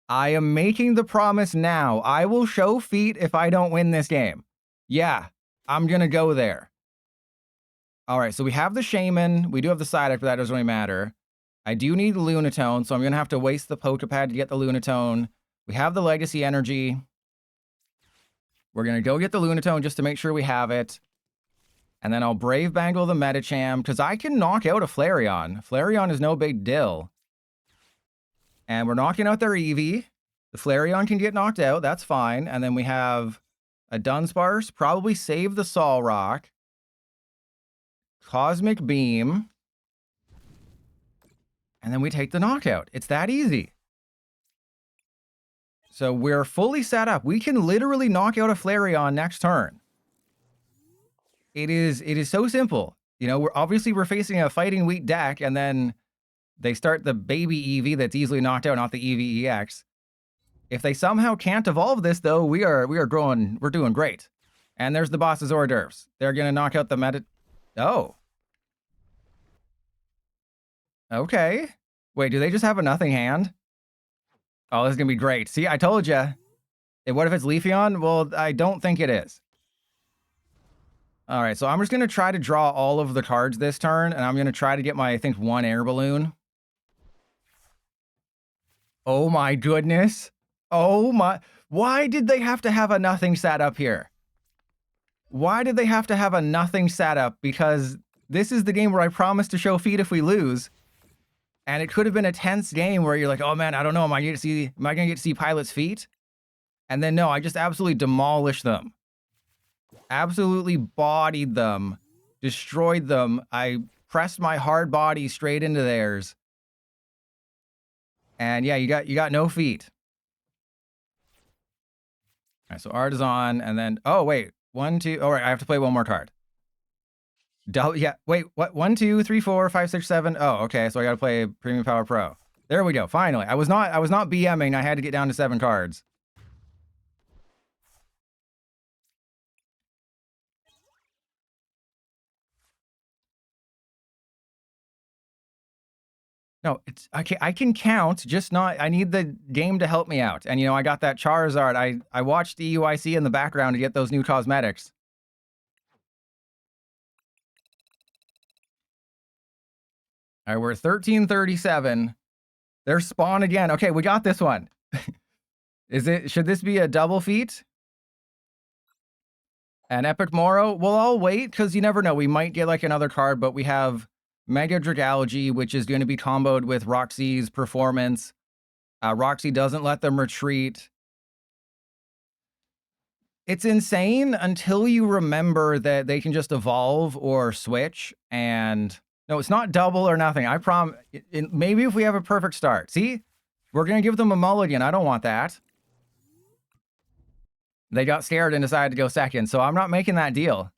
I am making the promise now. I will show feet if I don't win this game. Yeah, I'm going to go there. All right, so we have the Shaman. We do have the side after that. Doesn't really matter. I do need the Lunatone, so I'm going to have to waste the Pokepad to get the Lunatone. We have the Legacy Energy. We're going to go get the Lunatone just to make sure we have it. And then I'll Brave Bangle the Medicham, because I can knock out a Flareon. Flareon is no big deal. And we're knocking out their Eevee. The Flareon can get knocked out. That's fine. And then we have a Dunsparce. Probably save the Solrock. Cosmic Beam. And then we take the knockout. It's that easy. So we're fully set up. We can literally knock out a Flareon next turn. It is so simple. You know, we're facing a Fighting Wheat deck, and then they start the baby Eevee that's easily knocked out, not the Eevee EX. If they somehow can't evolve this, though, we're doing great. And there's the boss's hors d'oeuvres. They're gonna knock out the meta. Oh. Okay. Wait, do they just have a nothing hand? Oh, this is gonna be great. See, I told you. What if it's Leafeon? Well, I don't think it is. All right, so I'm just gonna try to draw all of the cards this turn, and I'm gonna try to get my, I think, one air balloon. Oh my goodness. Oh my... Why did they have to have a nothing set up here? Why did they have to have a nothing set up? Because this is the game where I promised to show feet if we lose. And it could have been a tense game where you're like, oh man, I don't know, am I going to get to see Pilot's feet? And then no, I just absolutely demolished them. Absolutely bodied them. Destroyed them. I pressed my hard body straight into theirs. And yeah, you got no feet. All right, so Artisan, and then... Oh, wait. 1, 2... All right, I have to play one more card. Yeah, wait, what? 1, 2, 3, 4, 5, 6, 7. Oh, okay, so I gotta play Premium Power Pro. There we go, finally. I was not BMing, I had to get down to 7 cards. No, it's... Okay, I can count, just not... I need the game to help me out. And, you know, I got that Charizard. I watched the EUIC in the background to get those new cosmetics. All right, we're 1337. There's Spawn again. Okay, we got this one. Should this be a double feat? An Epic Moro? Well, I'll wait, because you never know. We might get like another card, but we have Mega Dragalogy, which is going to be comboed with Roxy's Performance. Roxy doesn't let them retreat. It's insane until you remember that they can just evolve or switch, and... No, it's not double or nothing. I promise. Maybe if we have a perfect start. See? We're going to give them a mulligan. I don't want that. They got scared and decided to go second, so I'm not making that deal.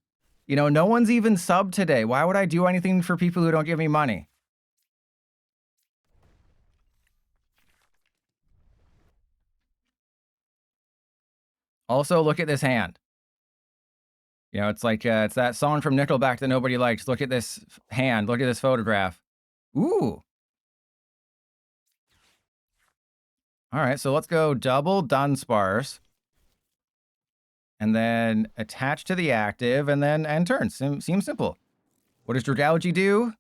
You know, no one's even subbed today. Why would I do anything for people who don't give me money? Also, look at this hand. You know, it's like, it's that song from Nickelback that nobody likes. Look at this hand. Look at this photograph. Ooh. All right, so let's go double Dunsparce. And then attach to the active, and then end turn. Seems simple. What does Dragalge do?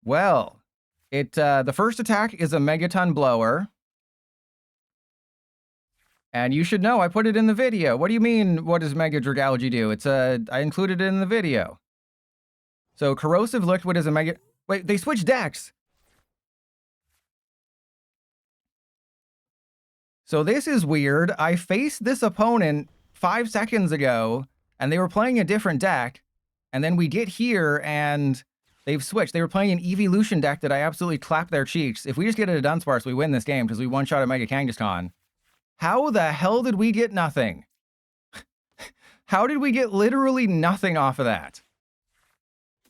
Well, the first attack is a Megaton Blower. And you should know, I put it in the video. What do you mean, what does Mega Dragalge do? I included it in the video. So Corrosive Liquid is a Mega... Wait, they switched decks! So this is weird. I faced this opponent 5 seconds ago, and they were playing a different deck, and then we get here, and they've switched. They were playing an Evolution deck that I absolutely clapped their cheeks. If we just get it a Dunsparce, we win this game, because we one-shot a Mega Kangaskhan. How the hell did we get nothing? How did we get literally nothing off of that?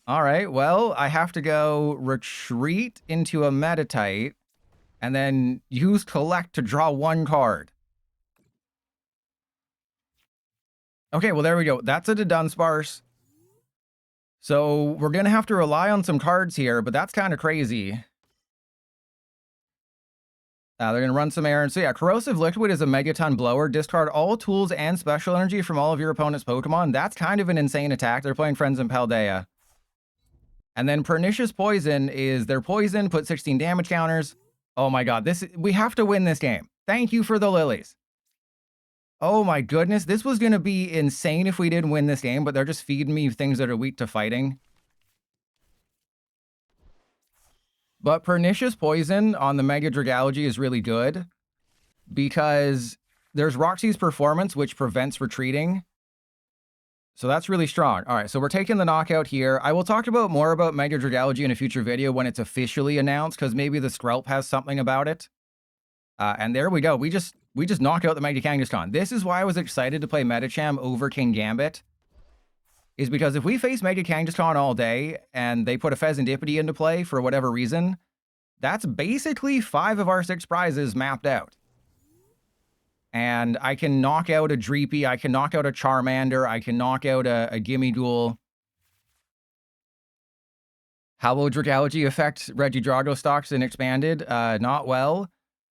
All right, well, I have to go retreat into a Meditite, and then use Collect to draw 1 card. Okay, well, there we go. That's a Dunsparce. So we're going to have to rely on some cards here, but that's kind of crazy. They're going to run some errands. So yeah, Corrosive Liquid is a Megaton Blower. Discard all tools and special energy from all of your opponent's Pokemon. That's kind of an insane attack. They're playing Friends in Paldea. And then Pernicious Poison is their poison, put 16 damage counters. Oh my god, we have to win this game. Thank you for the lilies. Oh my goodness, this was going to be insane if we didn't win this game, but they're just feeding me things that are weak to fighting. But Pernicious Poison on the Mega Dragalge is really good because there's Roxy's Performance, which prevents retreating. So that's really strong. All right, so we're taking the knockout here. I will talk about more about Mega Dragalge in a future video when it's officially announced, because maybe the Skrelp has something about it. And there we go. We just knock out the Mega Kangaskhan. This is why I was excited to play Medicham over King Gambit. Is because if we face Mega Kangaskhan all day, and they put a Pheasantipity into play for whatever reason, that's basically 5 of our 6 prizes mapped out. And I can knock out a Dreepy, I can knock out a Charmander, I can knock out a Gimme Duel. How will Dragalge affect Regidrago stocks in Expanded? Not well.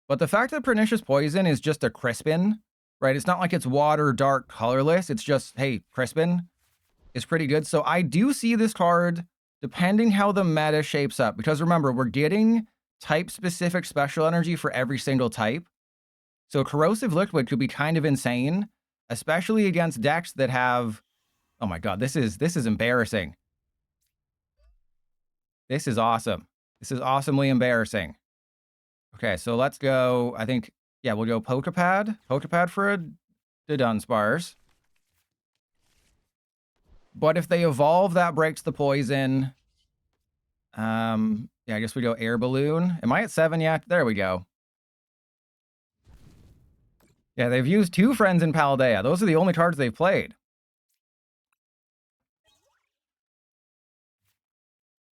But the fact that Pernicious Poison is just a Crispin, right? It's not like it's water, dark, colorless. It's just, hey, Crispin is pretty good. So I do see this card, depending how the meta shapes up. Because remember, we're getting type-specific special energy for every single type. So Corrosive Liquid could be kind of insane, especially against decks that have... Oh my god, this is embarrassing. This is awesome. This is awesomely embarrassing. Okay, so let's go, I think, yeah, we'll go Pokepad. Pokepad for a Dunsparce. But if they evolve, that breaks the poison. Yeah, I guess we go Air Balloon. Am I at 7 yet? There we go. Yeah, they've used 2 Friends in Paldea. Those are the only cards they've played.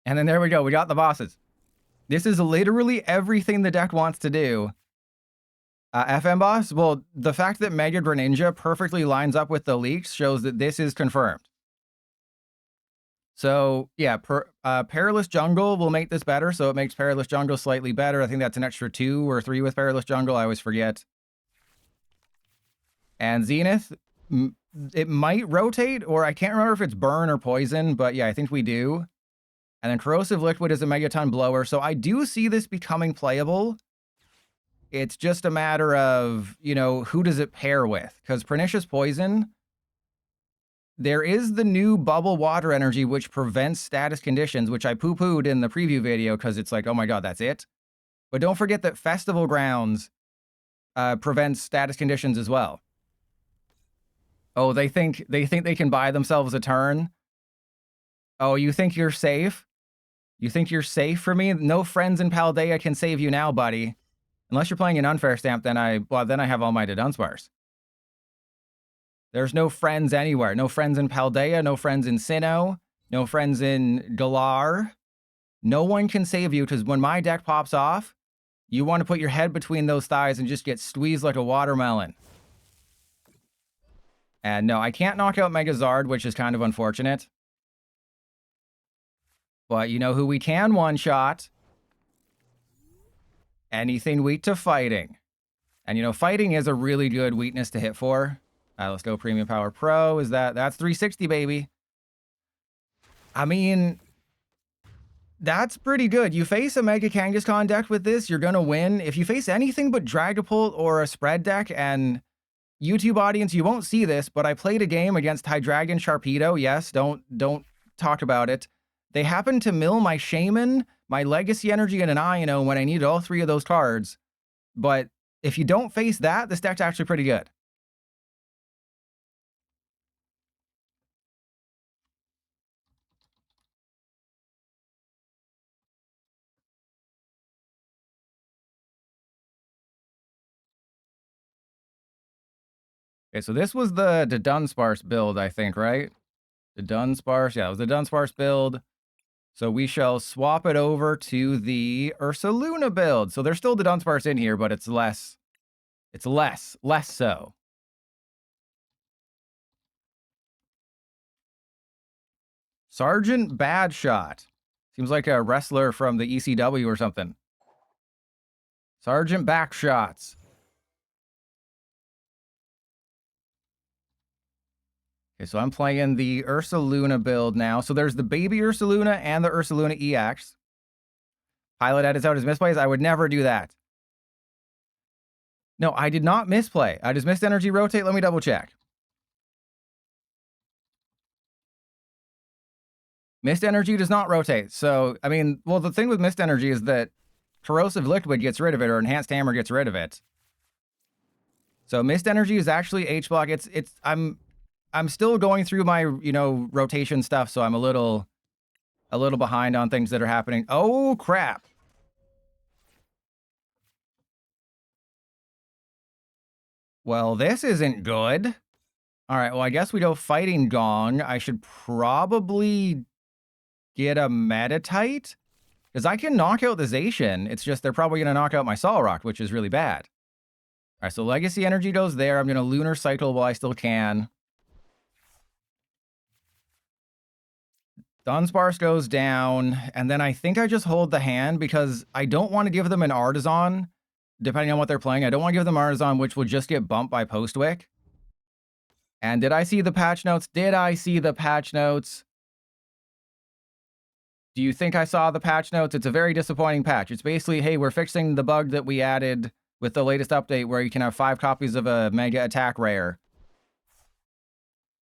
And then there we go. We got the bosses. This is literally everything the deck wants to do. FM boss? Well, the fact that Mega Greninja perfectly lines up with the leaks shows that this is confirmed. So, yeah, Perilous Jungle will make this better, so it makes Perilous Jungle slightly better. I think that's an extra 2 or 3 with Perilous Jungle. I always forget. And Zenith, it might rotate, or I can't remember if it's Burn or Poison, but yeah, I think we do. And then Corrosive Liquid is a Megaton Blower, so I do see this becoming playable. It's just a matter of, you know, who does it pair with? Because Pernicious Poison, there is the new Bubble Water Energy, which prevents status conditions, which I poo-pooed in the preview video because it's like, oh my god, that's it. But don't forget that Festival Grounds prevents status conditions as well. Oh, they think they can buy themselves a turn? Oh, you think you're safe? You think you're safe for me? No Friends in Paldea can save you now, buddy. Unless you're playing an unfair stamp, then I have all my Dunsparce. There's no friends anywhere. No friends in Paldea, no friends in Sinnoh, no friends in Galar. No one can save you, because when my deck pops off, you want to put your head between those thighs and just get squeezed like a watermelon. And no, I can't knock out Megazard, which is kind of unfortunate. But you know who we can one-shot? Anything weak to fighting. And, you know, fighting is a really good weakness to hit for. Let's go Premium Power Pro. That's 360, baby. I mean, that's pretty good. You face a Mega Kangaskhan deck with this, you're going to win. If you face anything but Dragapult or a spread deck, and YouTube audience, you won't see this, but I played a game against Hydreigon Sharpedo. Yes, don't talk about it. They happened to mill my Shaman, my Legacy Energy, and an Ino when I needed all 3 of those cards. But if you don't face that, this deck's actually pretty good. Okay, so this was the Dunsparce build, I think, right? The Dunsparce, yeah, it was the Dunsparce build. So we shall swap it over to the Ursaluna build. So there's still the Dunsparce in here, but it's less so. Sergeant Badshot. Seems like a wrestler from the ECW or something. Sergeant Backshots. Okay, so I'm playing the Ursaluna build now. So there's the baby Ursaluna and the Ursaluna EX. Pilot edits out his misplays. I would never do that. No, I did not misplay. I just missed energy rotate. Let me double check. Mist energy does not rotate. So, I mean, well, the thing with mist energy is that corrosive liquid gets rid of it, or enhanced hammer gets rid of it. So mist energy is actually H block. I'm still going through my, you know, rotation stuff, so I'm a little behind on things that are happening. Oh, crap. Well, this isn't good. All right, well, I guess we go Fighting Gong. I should probably get a Meditite, because I can knock out the Zacian. It's just they're probably going to knock out my Solrock, which is really bad. All right, so Legacy Energy goes there. I'm going to Lunar Cycle while I still can. Dunsparce goes down, and then I think I just hold the hand because I don't want to give them an Artisan, depending on what they're playing. I don't want to give them Artisan, which will just get bumped by Postwick. And did I see the patch notes? Did I see the patch notes? Do you think I saw the patch notes? It's a very disappointing patch. It's basically, hey, we're fixing the bug that we added with the latest update where you can have 5 copies of a Mega Attack Rare.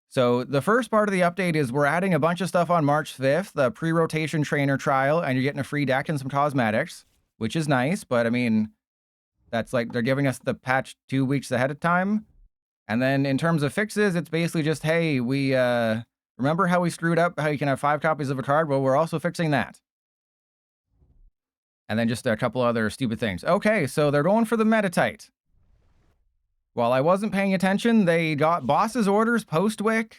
So the first part of the update is we're adding a bunch of stuff on March 5th, the pre-rotation trainer trial, and you're getting a free deck and some cosmetics, which is nice, but I mean, that's like they're giving us the patch 2 weeks ahead of time. And then in terms of fixes, it's basically just, hey, we remember how we screwed up how you can have 5 copies of a card? Well, we're also fixing that. And then just a couple other stupid things. Okay, so they're going for the Meditite. While I wasn't paying attention, they got Boss's Orders, Postwick,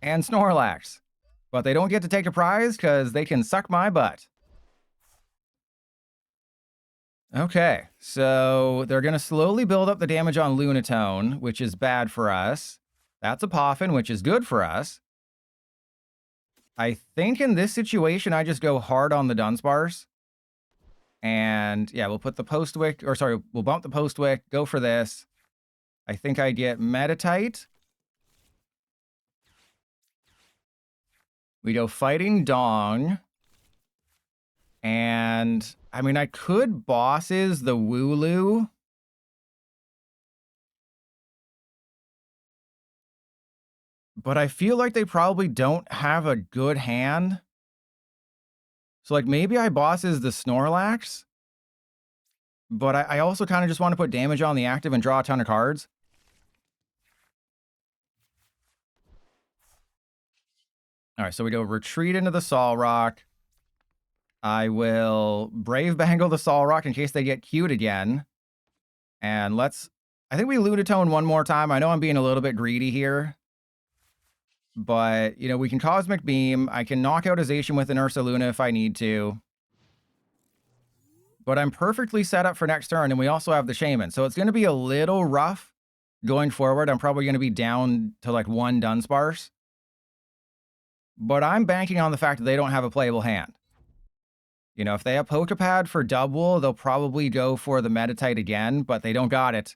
and Snorlax. But they don't get to take a prize because they can suck my butt. Okay, so they're going to slowly build up the damage on Lunatone, which is bad for us. That's a Poffin, which is good for us. I think in this situation, I just go hard on the Dunsparce. And yeah, we'll put the Postwick, or sorry, we'll bump the Postwick, go for this. I think I get Meditite. We go Fighting Dong. And, I mean, I could Bosses the Wooloo. But I feel like they probably don't have a good hand. So, like, maybe I Bosses the Snorlax. But I also kind of just want to put damage on the active and draw a ton of cards. All right, so we go Retreat into the Solrock. I will Brave Bangle the Solrock in case they get queued again. And I think we Lunatone one more time. I know I'm being a little bit greedy here. But, you know, we can Cosmic Beam. I can knock out a Zacian with an Ursaluna if I need to. But I'm perfectly set up for next turn, and we also have the Shaman. So it's going to be a little rough going forward. I'm probably going to be down to like 1 Dunsparce. But I'm banking on the fact that they don't have a playable hand. You know, if they have Pokepad for double, they'll probably go for the Meditite again, but they don't got it.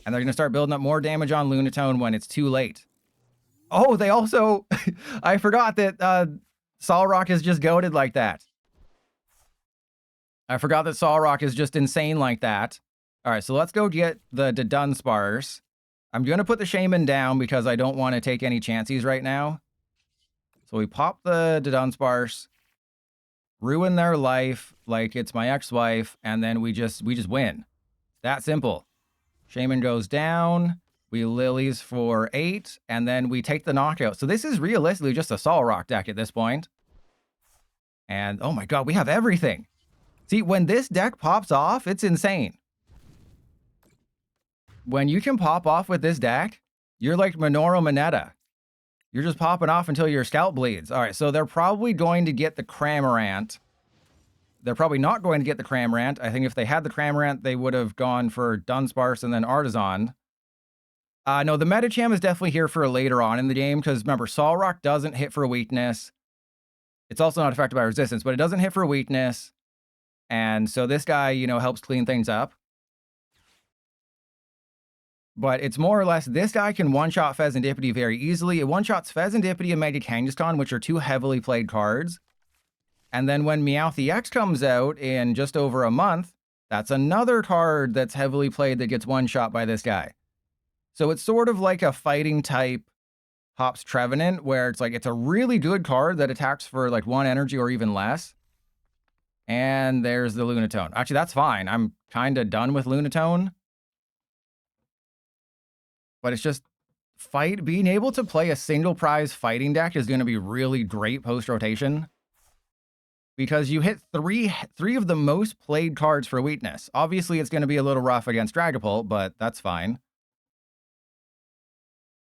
And they're going to start building up more damage on Lunatone when it's too late. Oh, they also... I forgot that Solrock is just goated like that. I forgot that Solrock is just insane like that. All right, so let's go get the Dunsparce. I'm going to put the Shaman down because I don't want to take any chances right now. So we pop the Dunsparce, ruin their life like it's my ex-wife, and then we just win. That simple. Shaman goes down. We Lilies for 8, and then we take the knockout. So this is realistically just a Solrock deck at this point. And oh my god, we have everything. See, when this deck pops off, it's insane. When you can pop off with this deck, you're like Minoru Mineta. You're just popping off until your scalp bleeds. All right, so they're probably going to get the Cramorant. They're probably not going to get the Cramorant. I think if they had the Cramorant, they would have gone for Dunsparce and then Artisan. No, the Medicham is definitely here for later on in the game, because remember, Solrock doesn't hit for weakness. It's also not affected by resistance, but it doesn't hit for weakness. And so this guy, you know, helps clean things up. But it's more or less, this guy can one-shot Fezandipity very easily. It one-shots Fezandipity and Mega Kangaskhan, which are two heavily played cards. And then when Meowth EX comes out in just over a month, that's another card that's heavily played that gets one-shot by this guy. So it's sort of like a fighting type Hops Trevenant, where it's like, it's a really good card that attacks for like 1 energy or even less. And there's the Lunatone. Actually, that's fine. I'm kind of done with Lunatone. But it's just being able to play a single prize fighting deck is going to be really great post-rotation. Because you hit three of the most played cards for weakness. Obviously, it's going to be a little rough against Dragapult, but that's fine.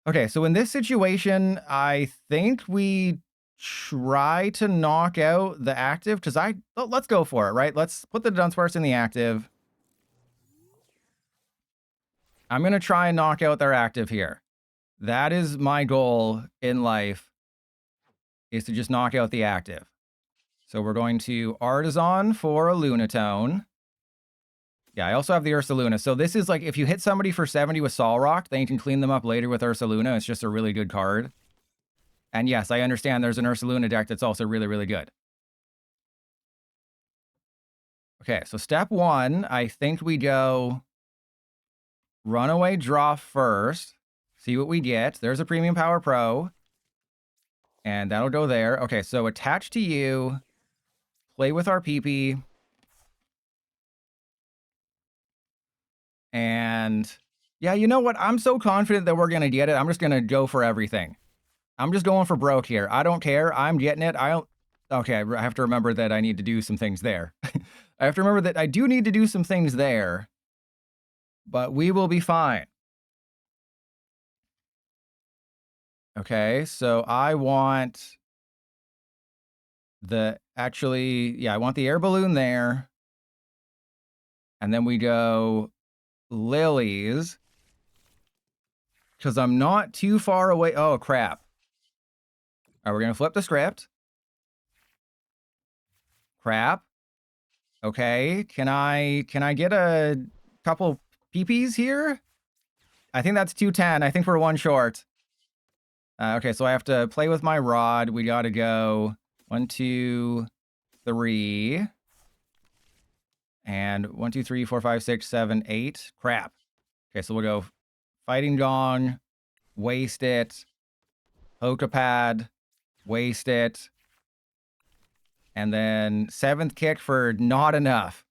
Okay, so in this situation, I think we try to knock out the active, because let's go for it, right? Let's put the Dunsparce in the active. I'm going to try and knock out their active here. That is my goal in life, is to just knock out the active. So we're going to Artisan for a Lunatone. Yeah, I also have the Ursaluna. So this is like, if you hit somebody for 70 with Solrock, then you can clean them up later with Ursaluna. It's just a really good card. And yes, I understand there's an Ursaluna deck that's also really, really good. Okay, so step 1, I think we go Runaway Draw first. See what we get. There's a Premium Power Pro. And that'll go there. Okay, so attach to you. Play with our PP. And yeah, you know what? I'm so confident that we're going to get it. I'm just going to go for everything. I'm just going for broke here. I don't care. I'm getting it. Okay, I have to remember that I need to do some things there. I have to remember that I do need to do some things there. But we will be fine. Okay, so I want I want the air balloon there. And then we go Lilies. Because I'm not too far away. Oh, crap. All right, we're going to flip the script. Crap. Okay, can I get a couple PPs here? I think that's 210. I think we're 1 short. Okay, so I have to play with my rod. We got to go 1, 2, 3. And 1, 2, 3, 4, 5, 6, 7, 8. Crap. Okay, so we'll go Fighting Gong, waste it, Pokapad, waste it, and then 7th kick for not enough.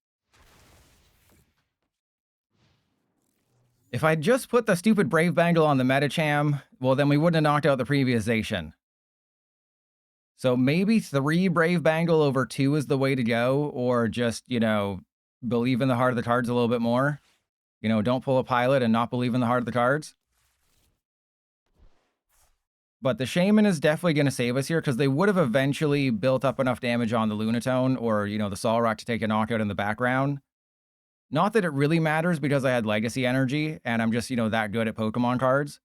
If I just put the stupid Brave Bangle on the Medicham, well, then we wouldn't have knocked out the previous Zacian. So maybe 3 Brave Bangle over 2 is the way to go, or just, you know, believe in the heart of the cards a little bit more. You know, don't pull a pilot and not believe in the heart of the cards. But the Shaman is definitely going to save us here, because they would have eventually built up enough damage on the Lunatone or, you know, the Solrock to take a knockout in the background. Not that it really matters, because I had Legacy Energy, and I'm just, you know, that good at Pokemon cards.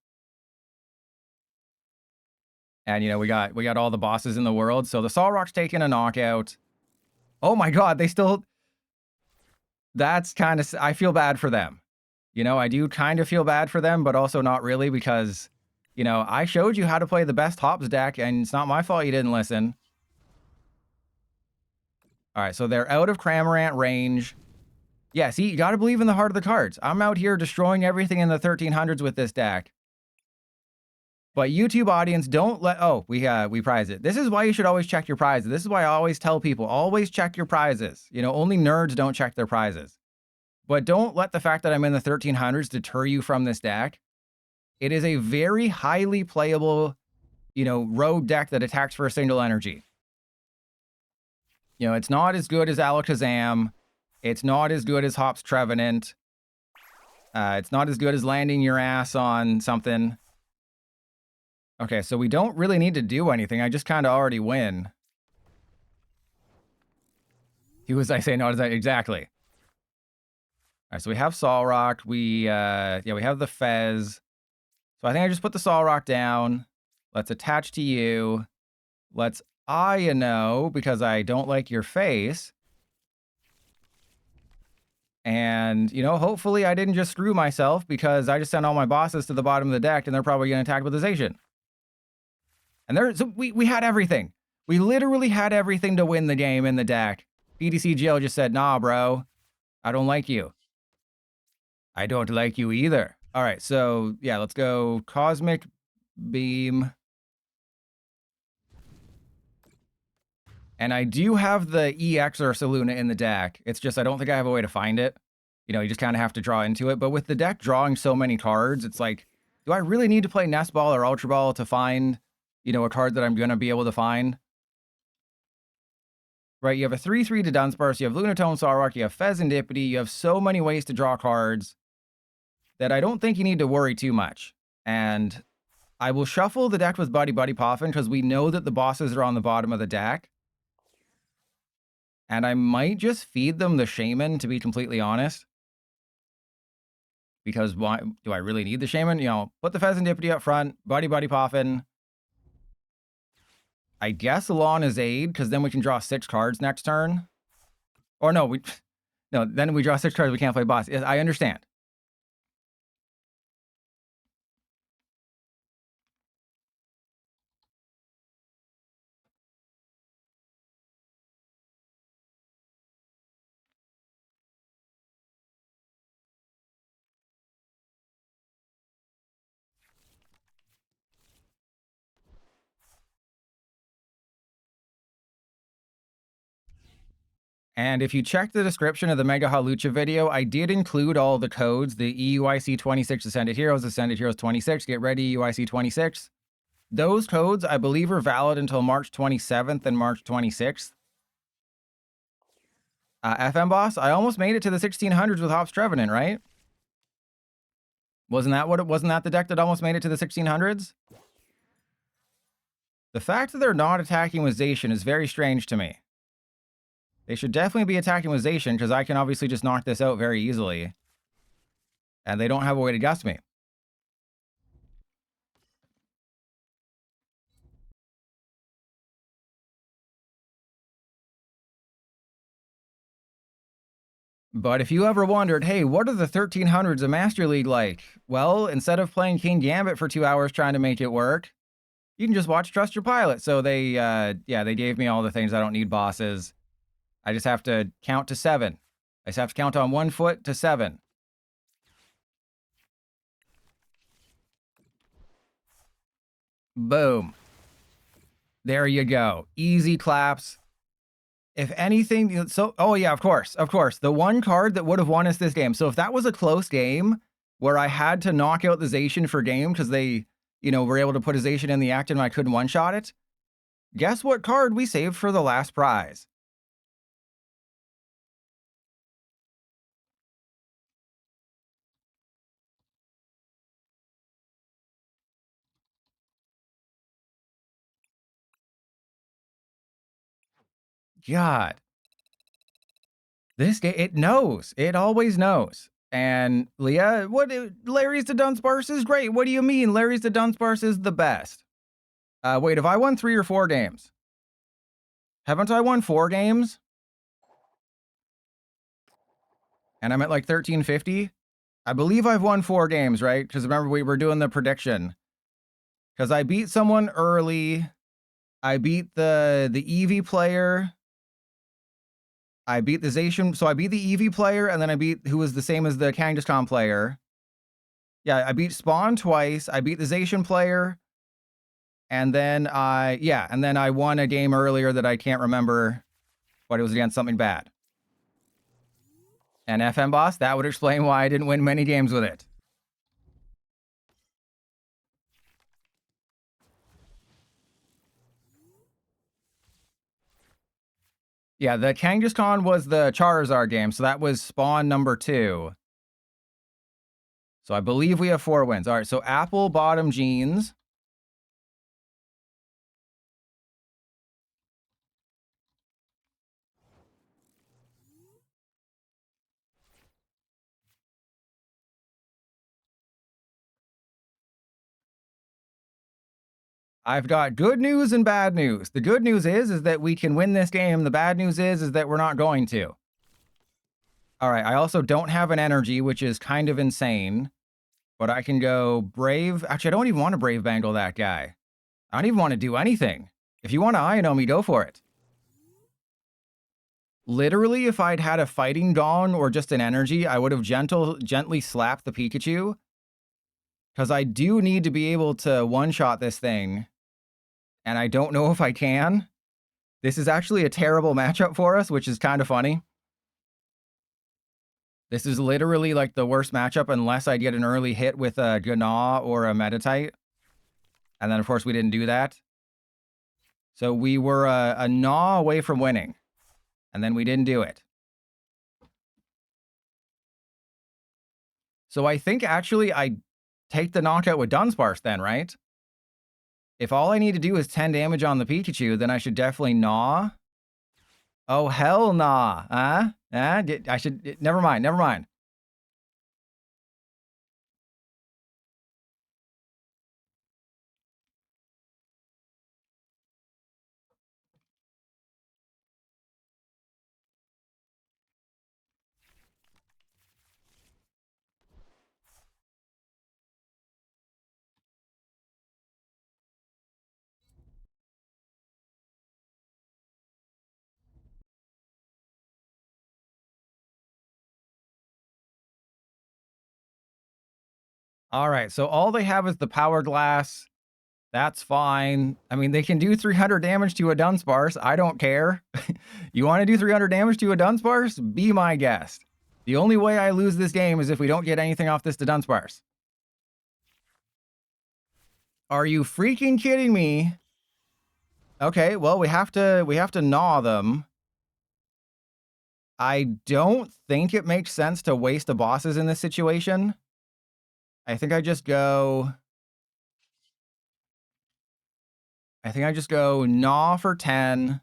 And, you know, we got all the bosses in the world. So the Solrock's taking a knockout. Oh my god, they still... That's kind of... I feel bad for them. You know, I do kind of feel bad for them, but also not really because, you know, I showed you how to play the best hops deck, and it's not my fault you didn't listen. All right, so they're out of Cramorant range. Yeah, see, you got to believe in the heart of the cards. I'm out here destroying everything in the 1300s with this deck. But YouTube audience, don't let... Oh, we prize it. This is why you should always check your prizes. This is why I always tell people, always check your prizes. You know, only nerds don't check their prizes. But don't let the fact that I'm in the 1300s deter you from this deck. It is a very highly playable, you know, road deck that attacks for a single energy. You know, it's not as good as Alakazam. It's not as good as Hops Trevenant. It's not as good as landing your ass on something. Okay, so we don't really need to do anything. I just kind of already win. I say no to that? Exactly. All right, so we have Solrock. We have the Fez. So I think I just put the Solrock down. Let's attach to you. Let's Io, because I don't like your face. And, you know, hopefully I didn't just screw myself because I just sent all my bosses to the bottom of the deck and they're probably going to attack with Zation. And so we had everything. We literally had everything to win the game in the deck. PDCGL just said, nah, bro, I don't like you. I don't like you either. All right, so yeah, let's go Cosmic Beam. And I do have the EX or Saluna in the deck. It's just I don't think I have a way to find it. You know, you just kind of have to draw into it. But with the deck drawing so many cards, it's like, do I really need to play Nest Ball or Ultra Ball to find, you know, a card that I'm going to be able to find? Right, you have a 3/3 to Dunsparce, you have Lunatone Solrock, you have Pheasantipity, you have so many ways to draw cards that I don't think you need to worry too much. And I will shuffle the deck with Buddy Poffin because we know that the bosses are on the bottom of the deck. And I might just feed them the Shaman, to be completely honest. Because why do I really need the Shaman? You know, put the Pheasantipity up front, Buddy Poffin. I guess Lana's Aid, because then we can draw 6 cards next turn. Or no, then we draw 6 cards, we can't play boss. I understand. And if you check the description of the Mega Halucha video, I did include all the codes, the EUIC 26 Ascended Heroes 26, get ready EUIC 26. Those codes, I believe, are valid until March 27th and March 26th. FM Boss, I almost made it to the 1600s with Hops Trevenant, right? Wasn't that the deck that almost made it to the 1600s? The fact that they're not attacking with Zacian is very strange to me. They should definitely be attacking with Zacian, because I can obviously just knock this out very easily. And they don't have a way to gust me. But if you ever wondered, hey, what are the 1300s of Master League like? Well, instead of playing King Gambit for 2 hours trying to make it work, you can just watch Trust Your Pilot. So they gave me all the things. I don't need bosses. I just have to count to 7. I just have to count on 1 foot to 7. Boom. There you go. Easy claps. If anything, oh yeah, of course. The one card that would have won us this game. So if that was a close game where I had to knock out the Zacian for game because they, you know, were able to put a Zacian in the act and I couldn't one-shot it, guess what card we saved for the last prize? God. This game, it knows. It always knows. And Leah, Larry's the Dunsparce is great. What do you mean Larry's the Dunsparce is the best? Wait, have I won 3 or 4 games? Haven't I won 4 games? And I'm at like 1350? I believe I've won 4 games, right? Because remember, we were doing the prediction. Because I beat someone early. I beat the Eevee player. I beat the Zacian. So I beat the Eevee player, and then I beat who was the same as the Kangaskhan player. Yeah, I beat Spawn twice. I beat the Zacian player. And then I won a game earlier that I can't remember, but it was against something bad. And FM Boss, that would explain why I didn't win many games with it. Yeah, the Kangaskhan was the Charizard game, so that was Spawn number 2. So I believe we have 4 wins. All right, so Apple Bottom Jeans. I've got good news and bad news. The good news is that we can win this game. The bad news is that we're not going to. All right, I also don't have an energy, which is kind of insane. But I can go Brave. Actually, I don't even want to Brave Bangle that guy. I don't even want to do anything. If you want to Ino me, go for it. Literally, if I'd had a Fighting Gong or just an energy, I would have gently slapped the Pikachu. Because I do need to be able to one-shot this thing. And I don't know if I can. This is actually a terrible matchup for us, which is kind of funny. This is literally like the worst matchup unless I get an early hit with a Gnaw or a Meditite. And then, of course, we didn't do that. So we were a Gnaw away from winning. And then we didn't do it. So I think actually I take the knockout with Dunsparce then, right? If all I need to do is 10 damage on the Pikachu, then I should definitely Gnaw. Oh, hell nah. Huh? I should... Never mind. All right, so all they have is the Power Glass. That's fine. I mean, they can do 300 damage to a Dunsparce. I don't care. You want to do 300 damage to a Dunsparce? Be my guest. The only way I lose this game is if we don't get anything off this to Dunsparce. Are you freaking kidding me? Okay, well, we have to gnaw them. I don't think it makes sense to waste the bosses in this situation. I think I just go gnaw for 10.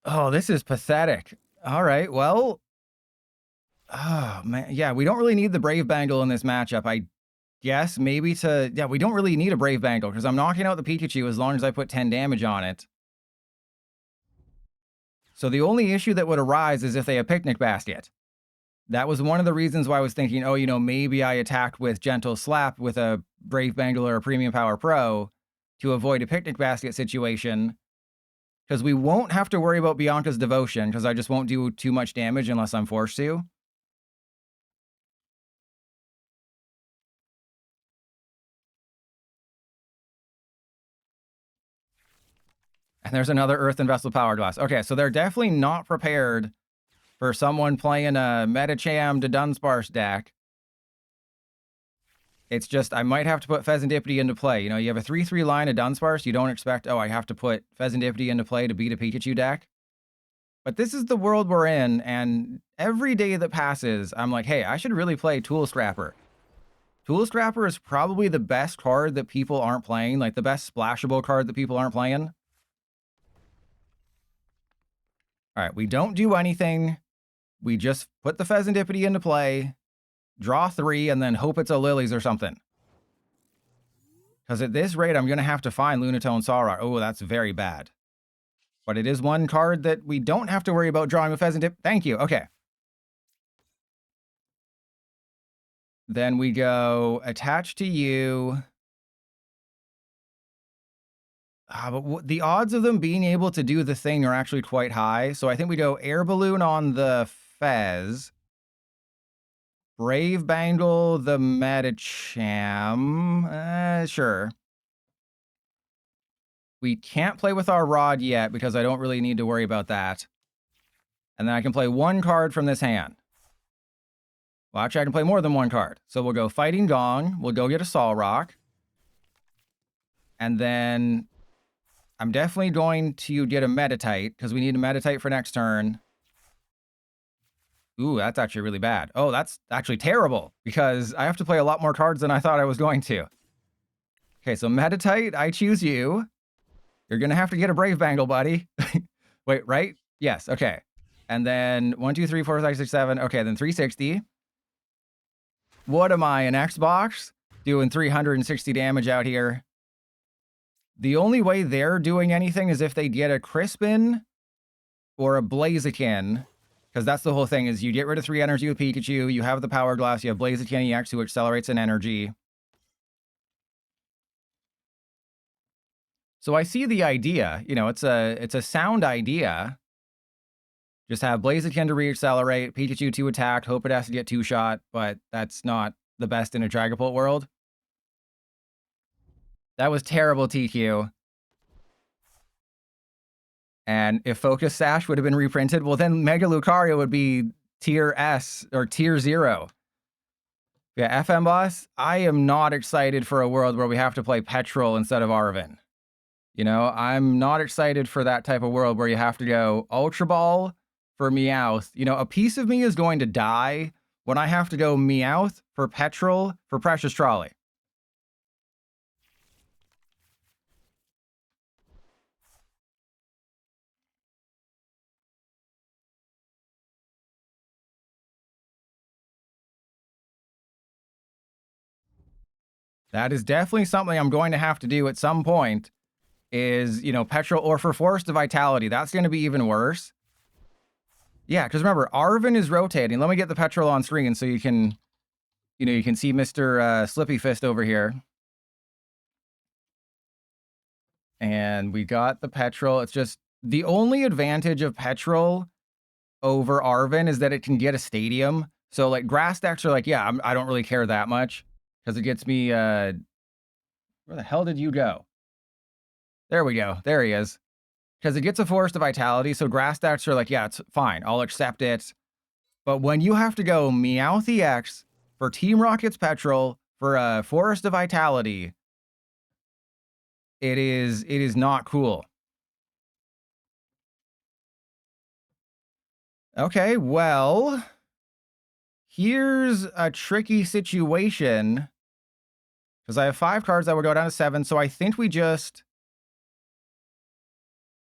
Oh, this is pathetic. All right, well. Oh, man. Yeah, we don't really need the Brave Bangle in this matchup. I guess maybe to... Yeah, we don't really need a Brave Bangle because I'm knocking out the Pikachu as long as I put 10 damage on it. So the only issue that would arise is if they have Picnic Basket. That was one of the reasons why I was thinking, oh, maybe I attacked with Gentle Slap with a Brave Bangle or a Premium Power Pro to avoid a Picnic Basket situation. Because we won't have to worry about Bianca's Devotion because I just won't do too much damage unless I'm forced to. And there's another Earth and Vessel Power Glass. Okay, so they're definitely not prepared for someone playing a Medicham to Dunsparce deck. It's just, I might have to put Pheasantipity into play. You have a 3-3 line of Dunsparce. You don't expect, oh, I have to put Pheasantipity into play to beat a Pikachu deck. But this is the world we're in, and every day that passes, I'm like, hey, I should really play Tool Scrapper. Tool Scrapper is probably the best card that people aren't playing, like the best splashable card that people aren't playing. All right, we don't do anything. We just put the Pheasantipity into play, draw 3, and then hope it's a Lilies or something. Because at this rate, I'm going to have to find Lunatone Saura. Oh, that's very bad. But it is one card that we don't have to worry about drawing with Pheasantip. Thank you. Okay. Then we go attach to you. But the odds of them being able to do the thing are actually quite high. So I think we go air balloon on the Fez. Brave Bangle the Medicham. Sure. We can't play with our rod yet because I don't really need to worry about that. And then I can play one card from this hand. Well, actually, I can play more than one card. So we'll go Fighting Gong. We'll go get a Solrock. And then I'm definitely going to get a Meditite because we need a Meditite for next turn. Ooh, that's actually really bad. Oh, that's actually terrible because I have to play a lot more cards than I thought I was going to. Okay, so Meditite, I choose you. You're going to have to get a Brave Bangle, buddy. Wait, right? Yes, okay. And then 1, 2, 3, 4, 5, 6, 7. Okay, then 360. What am I, an Xbox? Doing 360 damage out here. The only way they're doing anything is if they get a Crispin or a Blaziken. Because that's the whole thing, is you get rid of 3 energy with Pikachu, you have the Power Glass, you have Blaziken EX, who accelerates in energy. So I see the idea. You know, it's a sound idea. Just have Blaziken to re-accelerate, Pikachu to attack, hope it has to get 2-shot, but that's not the best in a Dragapult world. That was terrible, TQ. And if Focus Sash would have been reprinted, well, then Mega Lucario would be tier S or tier 0. Yeah, FM Boss, I am not excited for a world where we have to play Petrol instead of Arven. You know, I'm not excited for that type of world where you have to go Ultra Ball for Meowth. You know, a piece of me is going to die when I have to go Meowth for Petrol for Precious Trolley. That is definitely something I'm going to have to do at some point, is, you know, Petrol or for Forest of Vitality. That's going to be even worse. Yeah, because remember, Arven is rotating. Let me get the Petrol on screen so you can, you know, you can see Mr. Slippy Fist over here. And we got the Petrol. It's just the only advantage of Petrol over Arven is that it can get a stadium. So like grass decks are like, yeah, I don't really care that much because it gets me, where the hell did you go? There we go. There he is. Because it gets a Forest of Vitality. So grass decks are like, yeah, it's fine. I'll accept it. But when you have to go Meowth EX for Team Rocket's Petrol for a Forest of Vitality, it is not cool. Okay, well, here's a tricky situation. Because I have 5 cards that would go down to 7, so I think we just...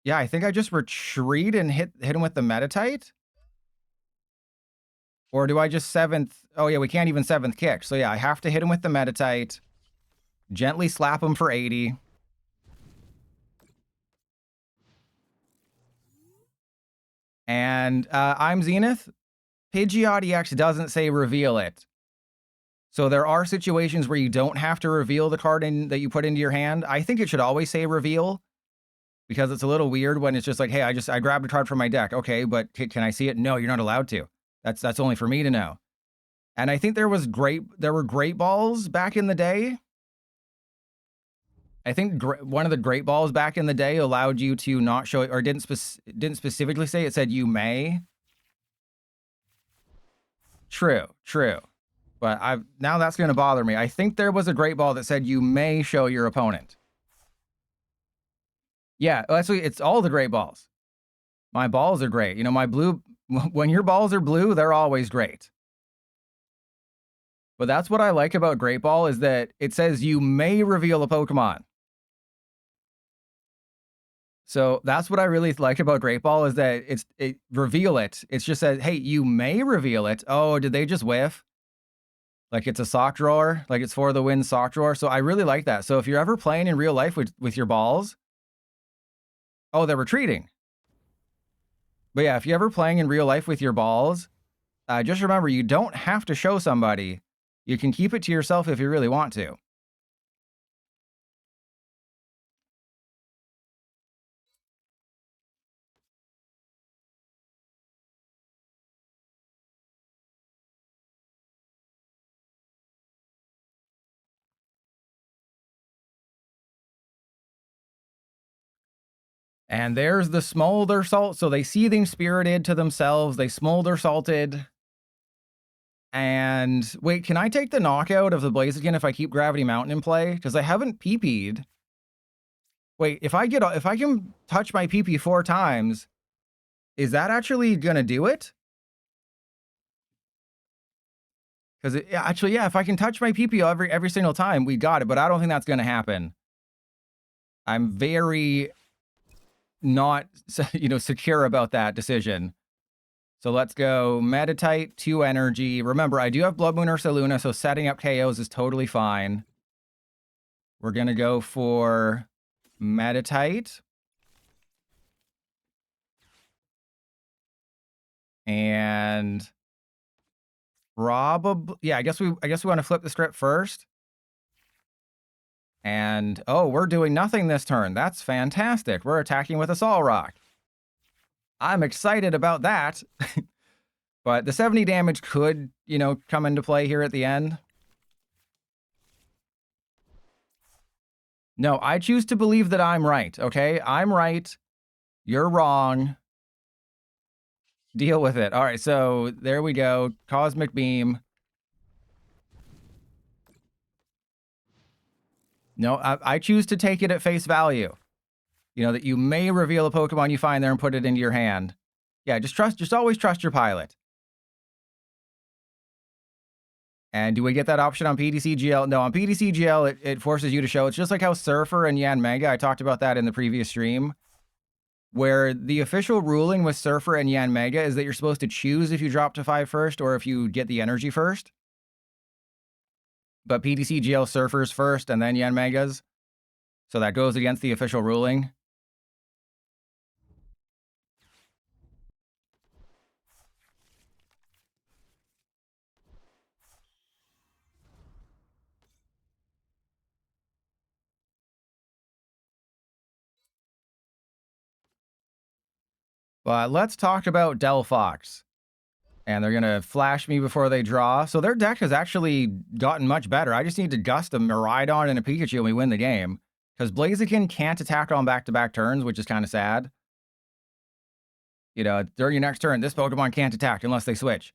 Yeah, I think I just retreat and hit him with the Meditite? Or do I just 7th... Oh yeah, we can't even 7th kick. So yeah, I have to hit him with the Meditite. Gently slap him for 80. And I'm Zenith. Pidgeot EX doesn't say reveal it. So there are situations where you don't have to reveal the card that you put into your hand. I think it should always say reveal, because it's a little weird when it's just like, hey, I grabbed a card from my deck. Okay, but can I see it? No, you're not allowed to. That's only for me to know. And I think there were great balls back in the day. I think one of the great balls back in the day allowed you to not show it, or didn't specifically say, it said you may. True. But now that's going to bother me. I think there was a great ball that said you may show your opponent. Yeah, actually, it's all the great balls. My balls are great. You know, my blue, when your balls are blue, they're always great. But that's what I like about Great Ball, is that it says you may reveal a Pokemon. So that's what I really like about Great Ball, is that it reveal it. It's just said, hey, you may reveal it. Oh, did they just whiff? Like it's a sock drawer, like it's for the win sock drawer. So I really like that. So if you're ever playing in real life with your balls, oh, they're retreating. But yeah, if you're ever playing in real life with your balls, just remember, you don't have to show somebody. You can keep it to yourself if you really want to. And there's the smolder salt. So they seething spirited to themselves. They smolder salted. And wait, can I take the knockout of the Blaziken if I keep Gravity Mountain in play? Because I haven't PP'd. Wait, if I can touch my PP 4 times, is that actually gonna do it? Because actually, yeah, if I can touch my PP every single time, we got it. But I don't think that's gonna happen. I'm very not, secure about that decision. So let's go Meditite, 2 energy. Remember, I do have Blood Moon Ursa Luna, so setting up KOs is totally fine. We're gonna go for Meditite. And probably, yeah, I guess we want to flip the script first. And oh, we're doing nothing this turn. That's fantastic. We're attacking with a Sol Rock. I'm excited about that. But the 70 damage could, come into play here at the end. No, I choose to believe that I'm right, okay? I'm right. You're wrong. Deal with it. All right, so there we go. Cosmic Beam. No, I choose to take it at face value. That you may reveal a Pokemon you find there and put it into your hand. Yeah, just always trust your pilot. And do we get that option on PTCGL? No, on PTCGL, it forces you to show. It's just like how Surfer and Yanmega, I talked about that in the previous stream, where the official ruling with Surfer and Yanmega is that you're supposed to choose if you drop to 5 first or if you get the energy first. But PTCGL Surfers first and then Yanmegas. So that goes against the official ruling. But let's talk about Delphox. And they're going to flash me before they draw. So their deck has actually gotten much better. I just need to gust a Miraidon and a Pikachu and we win the game. Because Blaziken can't attack on back-to-back turns, which is kind of sad. During your next turn, this Pokemon can't attack unless they switch.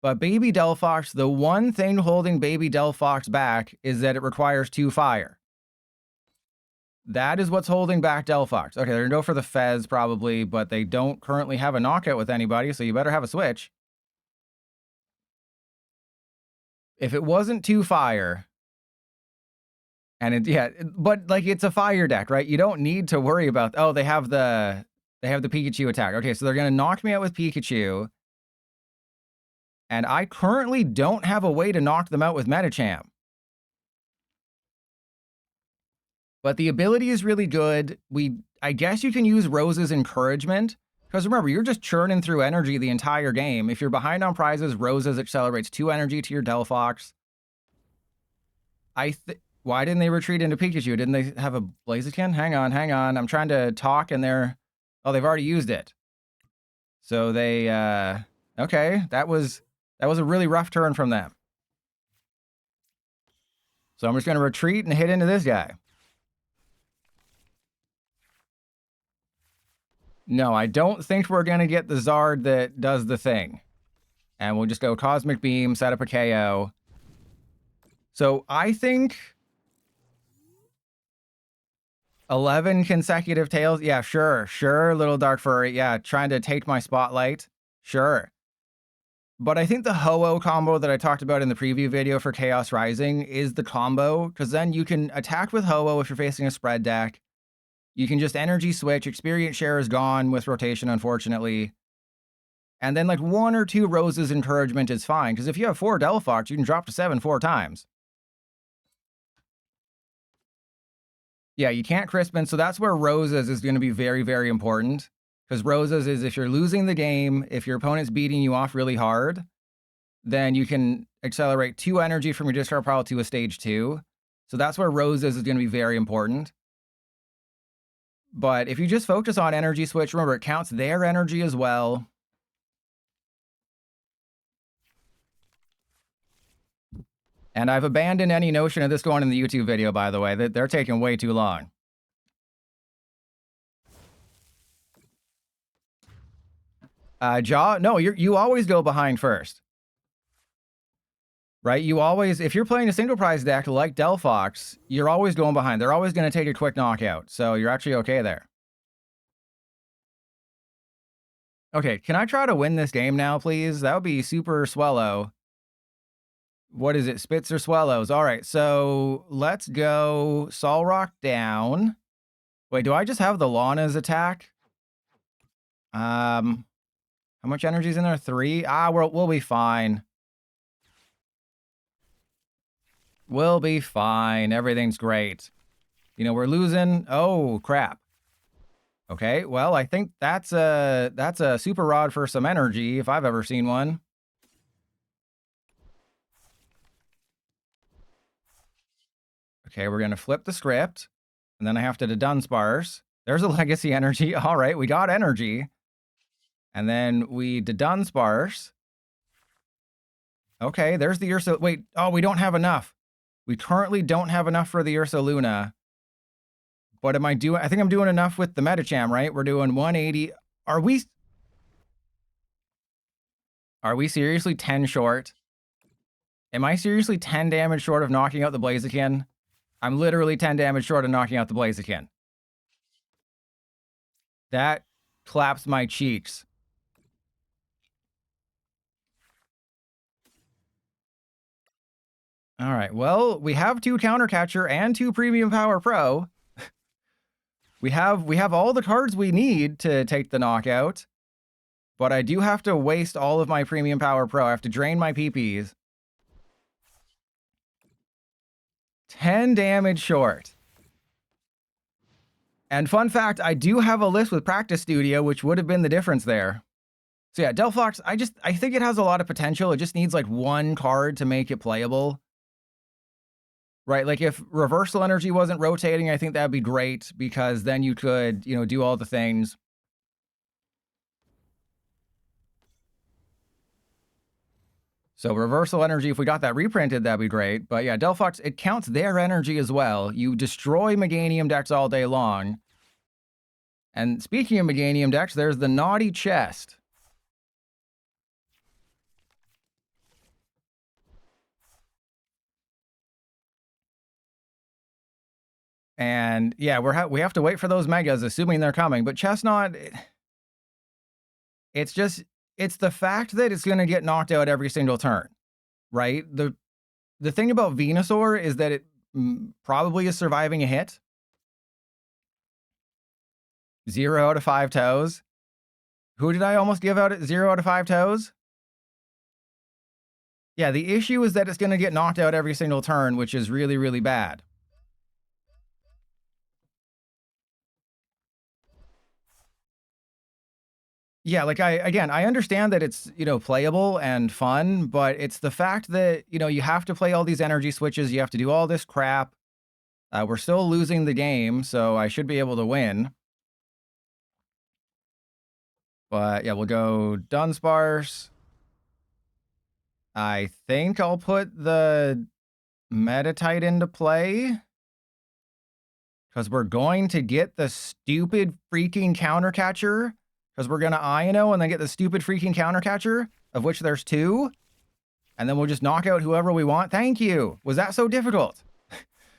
But Baby Delphox, the one thing holding Baby Delphox back is that it requires 2 fire. That is what's holding back Delphox. Okay, they're going to go for the Fez probably, but they don't currently have a knockout with anybody, so you better have a switch. If it wasn't 2 fire, and but like it's a fire deck, right? You don't need to worry about, oh, they have the Pikachu attack. Okay, so they're going to knock me out with Pikachu. And I currently don't have a way to knock them out with Medicham. But the ability is really good. I guess you can use Rose's encouragement. Because remember, you're just churning through energy the entire game. If you're behind on prizes, Rose's accelerates 2 energy to your Delphox. Why didn't they retreat into Pikachu? Didn't they have a Blaziken? Hang on. I'm trying to talk and oh, they've already used it. So they, okay, that was a really rough turn from them. So I'm just going to retreat and hit into this guy. No, I don't think we're going to get the Zard that does the thing. And we'll just go Cosmic Beam, set up a KO. So I think 11 consecutive tails. Yeah, sure, little Dark Furry. Yeah, trying to take my spotlight. Sure. But I think the Ho-Oh combo that I talked about in the preview video for Chaos Rising is the combo, because then you can attack with Ho-Oh if you're facing a spread deck. You can just energy switch. Experience share is gone with rotation, unfortunately. And then like 1 or 2 Roses encouragement is fine, because if you have 4 Delphox, you can drop to 7 4 times. Yeah, you can't Crispin, so that's where Roses is going to be very, very important. Because Roses is if you're losing the game, if your opponent's beating you off really hard, then you can accelerate 2 energy from your discard pile to a stage 2. So that's where Roses is going to be very important. But if you just focus on energy switch, remember it counts their energy as well. And I've abandoned any notion of this going in the YouTube video, by the way. They're taking way too long. Jaw, no, you always go behind first. Right? You always, if you're playing a single prize deck like Delphox, you're always going behind. They're always going to take a quick knockout. So you're actually okay there. Okay, can I try to win this game now, please? That would be super swellow. What is it? Spits or swallows? All right, so let's go Solrock down. Wait, do I just have the Lana's attack? How much energy is in there? 3? We'll be fine. We'll be fine. Everything's great. You know, we're losing. Oh, crap. Okay, well, I think that's a super rod for some energy if I've ever seen one. Okay, we're going to flip the script, and then I have to Dunsparce. There's a legacy energy. All right, we got energy. And then we Dunsparce. Okay, there's the Ursa. Wait, oh, we don't have enough. We currently don't have enough for the Ursa Luna. What am I doing? I think I'm doing enough with the Medicham, right? We're doing 180. Are we seriously 10 short? Am I seriously 10 damage short of knocking out the Blaziken? I'm literally 10 damage short of knocking out the Blaziken. That claps my cheeks. All right, well, we have 2 Countercatcher and 2 Premium Power Pro. We have all the cards we need to take the knockout, but I do have to waste all of my Premium Power Pro. I have to drain my PPs. 10 damage short. And fun fact, I do have a list with Practice Studio, which would have been the difference there. So yeah, Delphox, I think it has a lot of potential. It just needs like 1 card to make it playable. Right, like if Reversal Energy wasn't rotating, I think that'd be great because then you could, you know, do all the things. So Reversal Energy, if we got that reprinted, that'd be great. But yeah, Delphox, it counts their energy as well. You destroy Meganium decks all day long. And speaking of Meganium decks, there's the Naughty Chest. And yeah, we have to wait for those megas, assuming they're coming. But Chestnut, it's the fact that it's going to get knocked out every single turn, right? The thing about Venusaur is that it probably is surviving a hit. 0 out of 5 toes. Who did I almost give out at 0 out of 5 toes? Yeah, the issue is that it's going to get knocked out every single turn, which is really, really bad. Yeah, like I understand that it's, you know, playable and fun, but it's the fact that, you know, you have to play all these energy switches, you have to do all this crap. We're still losing the game, so I should be able to win. But yeah, we'll go Dunsparce. I think I'll put the Meditite into play. Because we're going to get the stupid freaking Countercatcher. Because we're going to Iono and then get the stupid freaking Countercatcher, of which there's 2. And then we'll just knock out whoever we want. Thank you. Was that so difficult?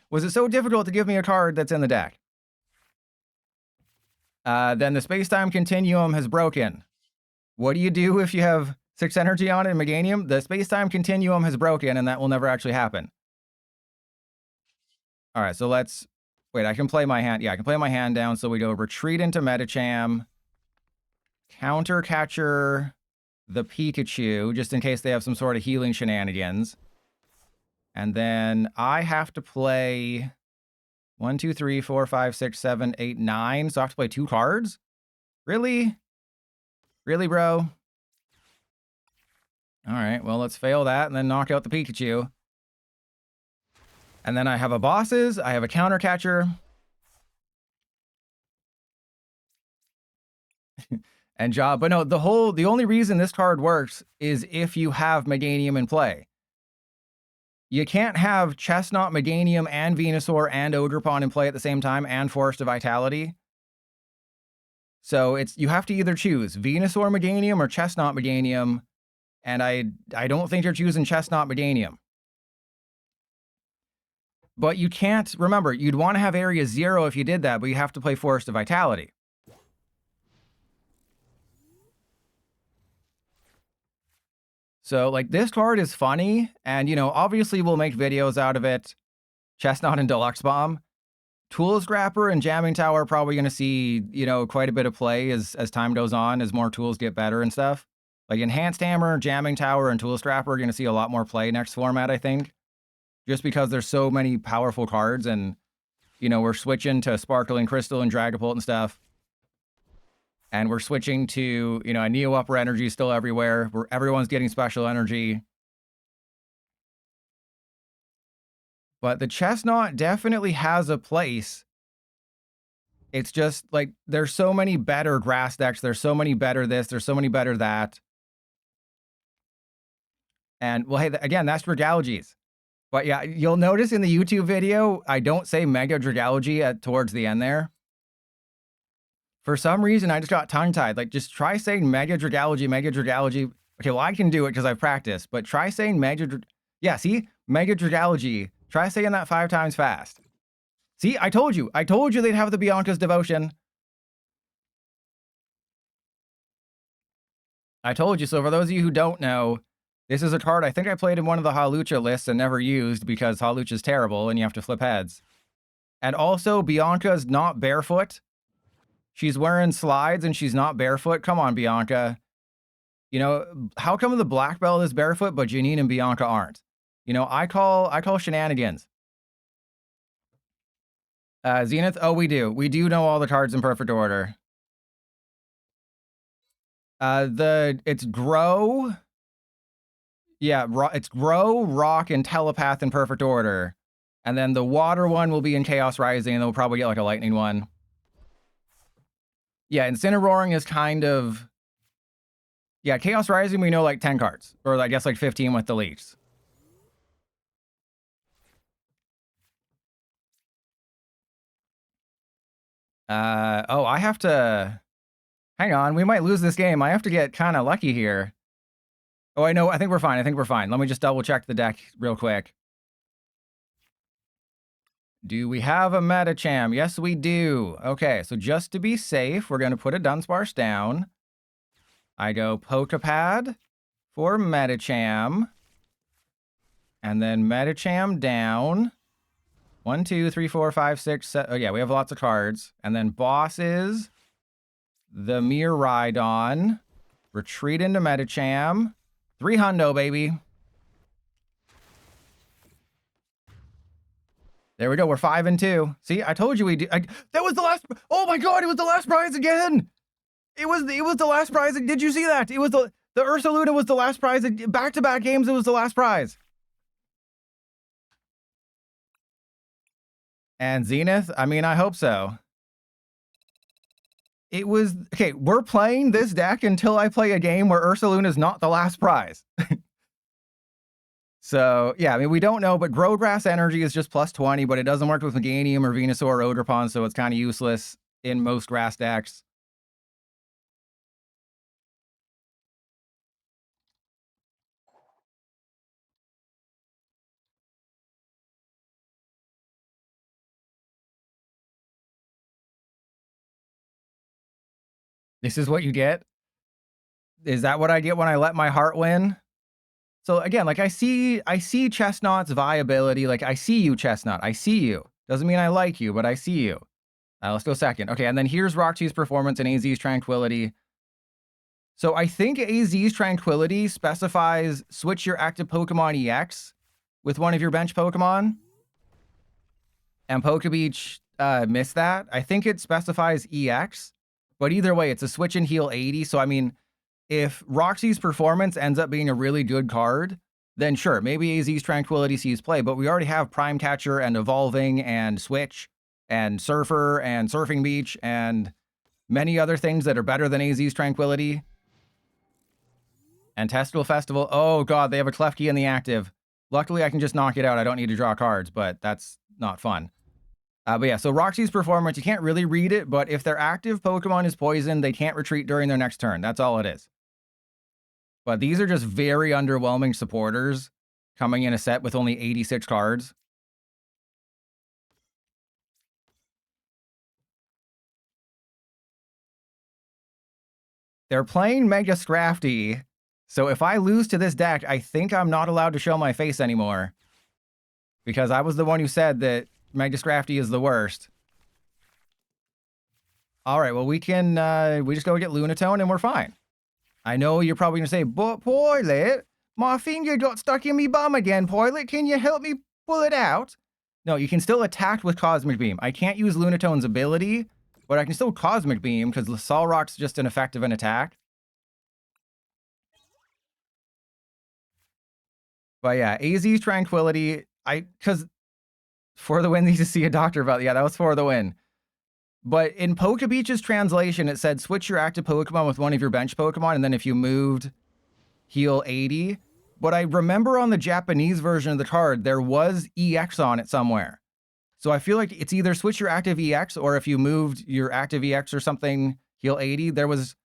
Was it so difficult to give me a card that's in the deck? Then the Space-Time Continuum has broken. What do you do if you have 6 energy on it in Meganium? The Space-Time Continuum has broken, and that will never actually happen. All right, so let's... Wait, I can play my hand. Yeah, I can play my hand down. So we go Retreat into Medicham. Countercatcher the Pikachu, just in case they have some sort of healing shenanigans. And then I have to play 1, 2, 3, 4, 5, 6, 7, 8, 9. So I have to play 2 cards? Really? Really, bro? All right, well, let's fail that and then knock out the Pikachu. And then I have a bosses, I have a counter catcher. And job. But no, the only reason this card works is if you have Meganium in play. You can't have Chestnut, Meganium, and Venusaur and Ogerpon in play at the same time and Forest of Vitality. So you have to either choose Venusaur Meganium or Chestnut Meganium. And I don't think you're choosing Chestnut Meganium. But you can't, remember, you'd want to have Area 0 if you did that, but you have to play Forest of Vitality. So, like, this card is funny, and, you know, obviously we'll make videos out of it. Chestnut and Deluxe Bomb. Tool Scrapper and Jamming Tower are probably going to see, you know, quite a bit of play as time goes on, as more tools get better and stuff. Like, Enhanced Hammer, Jamming Tower, and Tool Scrapper are going to see a lot more play next format, I think. Just because there's so many powerful cards, and, you know, we're switching to Sparkling Crystal and Dragapult and stuff. And we're switching to, you know, a Neo Upper Energy still everywhere, where everyone's getting special energy. But the Chestnut definitely has a place. It's just, like, there's so many better grass decks, there's so many better this, there's so many better that. And, well, hey, again, that's Dragalges. But yeah, you'll notice in the YouTube video, I don't say Mega Dragalge towards the end there. For some reason, I just got tongue-tied. Like, just try saying Mega Dragalge, Mega Dragalge. Okay, well, I can do it because I've practiced. But try saying yeah, see? Mega Dragalge. Try saying that 5 times fast. See? I told you. I told you they'd have the Bianca's Devotion. I told you. So for those of you who don't know, this is a card I think I played in one of the Hawlucha lists and never used because Hawlucha's terrible and you have to flip heads. And also, Bianca's not barefoot. She's wearing slides and she's not barefoot. Come on, Bianca. You know, how come the black belt is barefoot, but Janine and Bianca aren't? You know, I call shenanigans. Zenith, oh, we do. We do know all the cards in perfect order. It's Grow. Yeah, it's Grow, Rock, and Telepath in perfect order. And then the water one will be in Chaos Rising, and then we'll probably get like a lightning one. Yeah, Incineroaring is kind of... Yeah, Chaos Rising, we know like 10 cards. Or I guess like 15 with the leaks. Oh, I have to... Hang on, we might lose this game. I have to get kind of lucky here. Oh, I know. I think we're fine. I think we're fine. Let me just double check the deck real quick. Do we have a Medicham? Yes, we do. Okay, so just to be safe, we're going to put a Dunsparce down. I go Pokepad for Medicham. And then Medicham down. 1, 2, 3, 4, 5, 6, 7. Oh, yeah, we have lots of cards. And then bosses. The Miraidon. Retreat into Medicham. 3 hundo, baby. There we go. We're 5 and 2. See, I told you we do. That was the last. Oh my God! It was the last prize again. It was the last prize. Did you see that? It was the Ursaluna was the last prize. Back-to-back games, it was the last prize. And Zenith. I mean, I hope so. It was okay. We're playing this deck until I play a game where Ursaluna is not the last prize. So, yeah, I mean, we don't know, but Growgrass Energy is just plus 20, but it doesn't work with Meganium or Venusaur or Ogerpon, so it's kind of useless in most grass decks. This is what you get? Is that what I get when I let my heart win? So again, like I see Chestnut's viability. Like I see you, Chestnut. I see you. Doesn't mean I like you, but I see you. Let's go second. Okay, and then here's Roxy's Performance and AZ's Tranquility. So I think AZ's Tranquility specifies switch your active Pokemon EX with one of your bench Pokemon. And Pokebeach missed that. I think it specifies EX. But either way, it's a switch and heal 80. So, I mean, if Roxy's Performance ends up being a really good card, then sure, maybe AZ's Tranquility sees play, but we already have Prime Catcher and Evolving and Switch and Surfer and Surfing Beach and many other things that are better than AZ's Tranquility. And Testicle Festival. Oh god, they have a Klefki in the active. Luckily, I can just knock it out. I don't need to draw cards, but that's not fun. But yeah, so Roxy's Performance, you can't really read it, but if their active Pokemon is poisoned, they can't retreat during their next turn. That's all it is. But these are just very underwhelming supporters coming in a set with only 86 cards. They're playing Mega Scrafty, so if I lose to this deck, I think I'm not allowed to show my face anymore. Because I was the one who said that Mega Scrafty is the worst. Alright, well we can, we just go get Lunatone and we're fine. I know you're probably going to say, but Poilet, my finger got stuck in me bum again, Poilet. Can you help me pull it out? No, you can still attack with Cosmic Beam. I can't use Lunatone's ability, but I can still Cosmic Beam because Solrock's just an effective an attack. But yeah, AZ's Tranquility, because for the win, needs to see a doctor about it. Yeah, that was for the win. But in Pokebeach's translation, it said switch your active Pokemon with one of your bench Pokemon, and then if you moved, heal 80. But I remember on the Japanese version of the card, there was EX on it somewhere. So I feel like it's either switch your active EX, or if you moved your active EX or something, heal 80. There was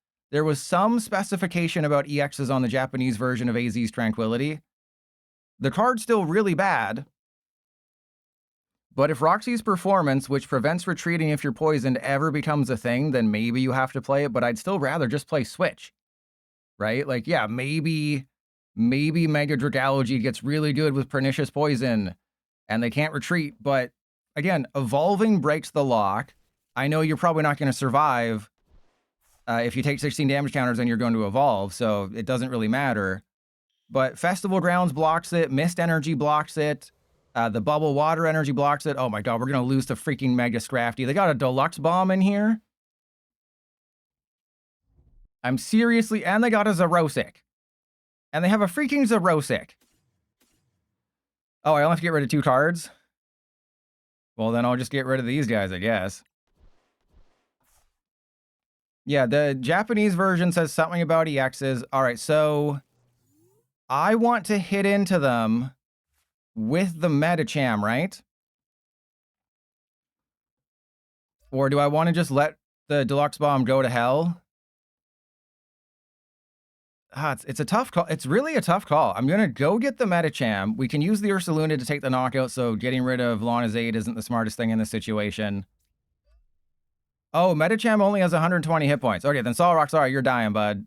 some specification about EXs on the Japanese version of AZ's Tranquility. The card's still really bad. But if Roxy's Performance, which prevents retreating if you're poisoned, ever becomes a thing, then maybe you have to play it, but I'd still rather just play Switch. Right? Like, yeah, maybe Mega Dragalogy gets really good with Pernicious Poison, and they can't retreat, but again, Evolving breaks the lock. I know you're probably not going to survive if you take 16 damage counters and you're going to evolve, so it doesn't really matter. But Festival Grounds blocks it, Mist Energy blocks it, the Bubble Water Energy blocks it. Oh my god, we're going to lose to freaking Mega Scrafty. They got a Deluxe Bomb in here? I'm seriously... And they got a Xerosic. And they have a freaking Xerosic. Oh, I only have to get rid of 2 cards? Well, then I'll just get rid of these guys, I guess. Yeah, the Japanese version says something about EXs. Alright, so... I want to hit into them with the Medicham, right? Or do I want to just let the Deluxe Bomb go to hell? It's a tough call. It's really a tough call. I'm going to go get the Medicham. We can use the Ursaluna to take the knockout, so getting rid of Lana's Aid isn't the smartest thing in this situation. Oh, Medicham only has 120 hit points. Okay, then Solrock, sorry, you're dying, bud.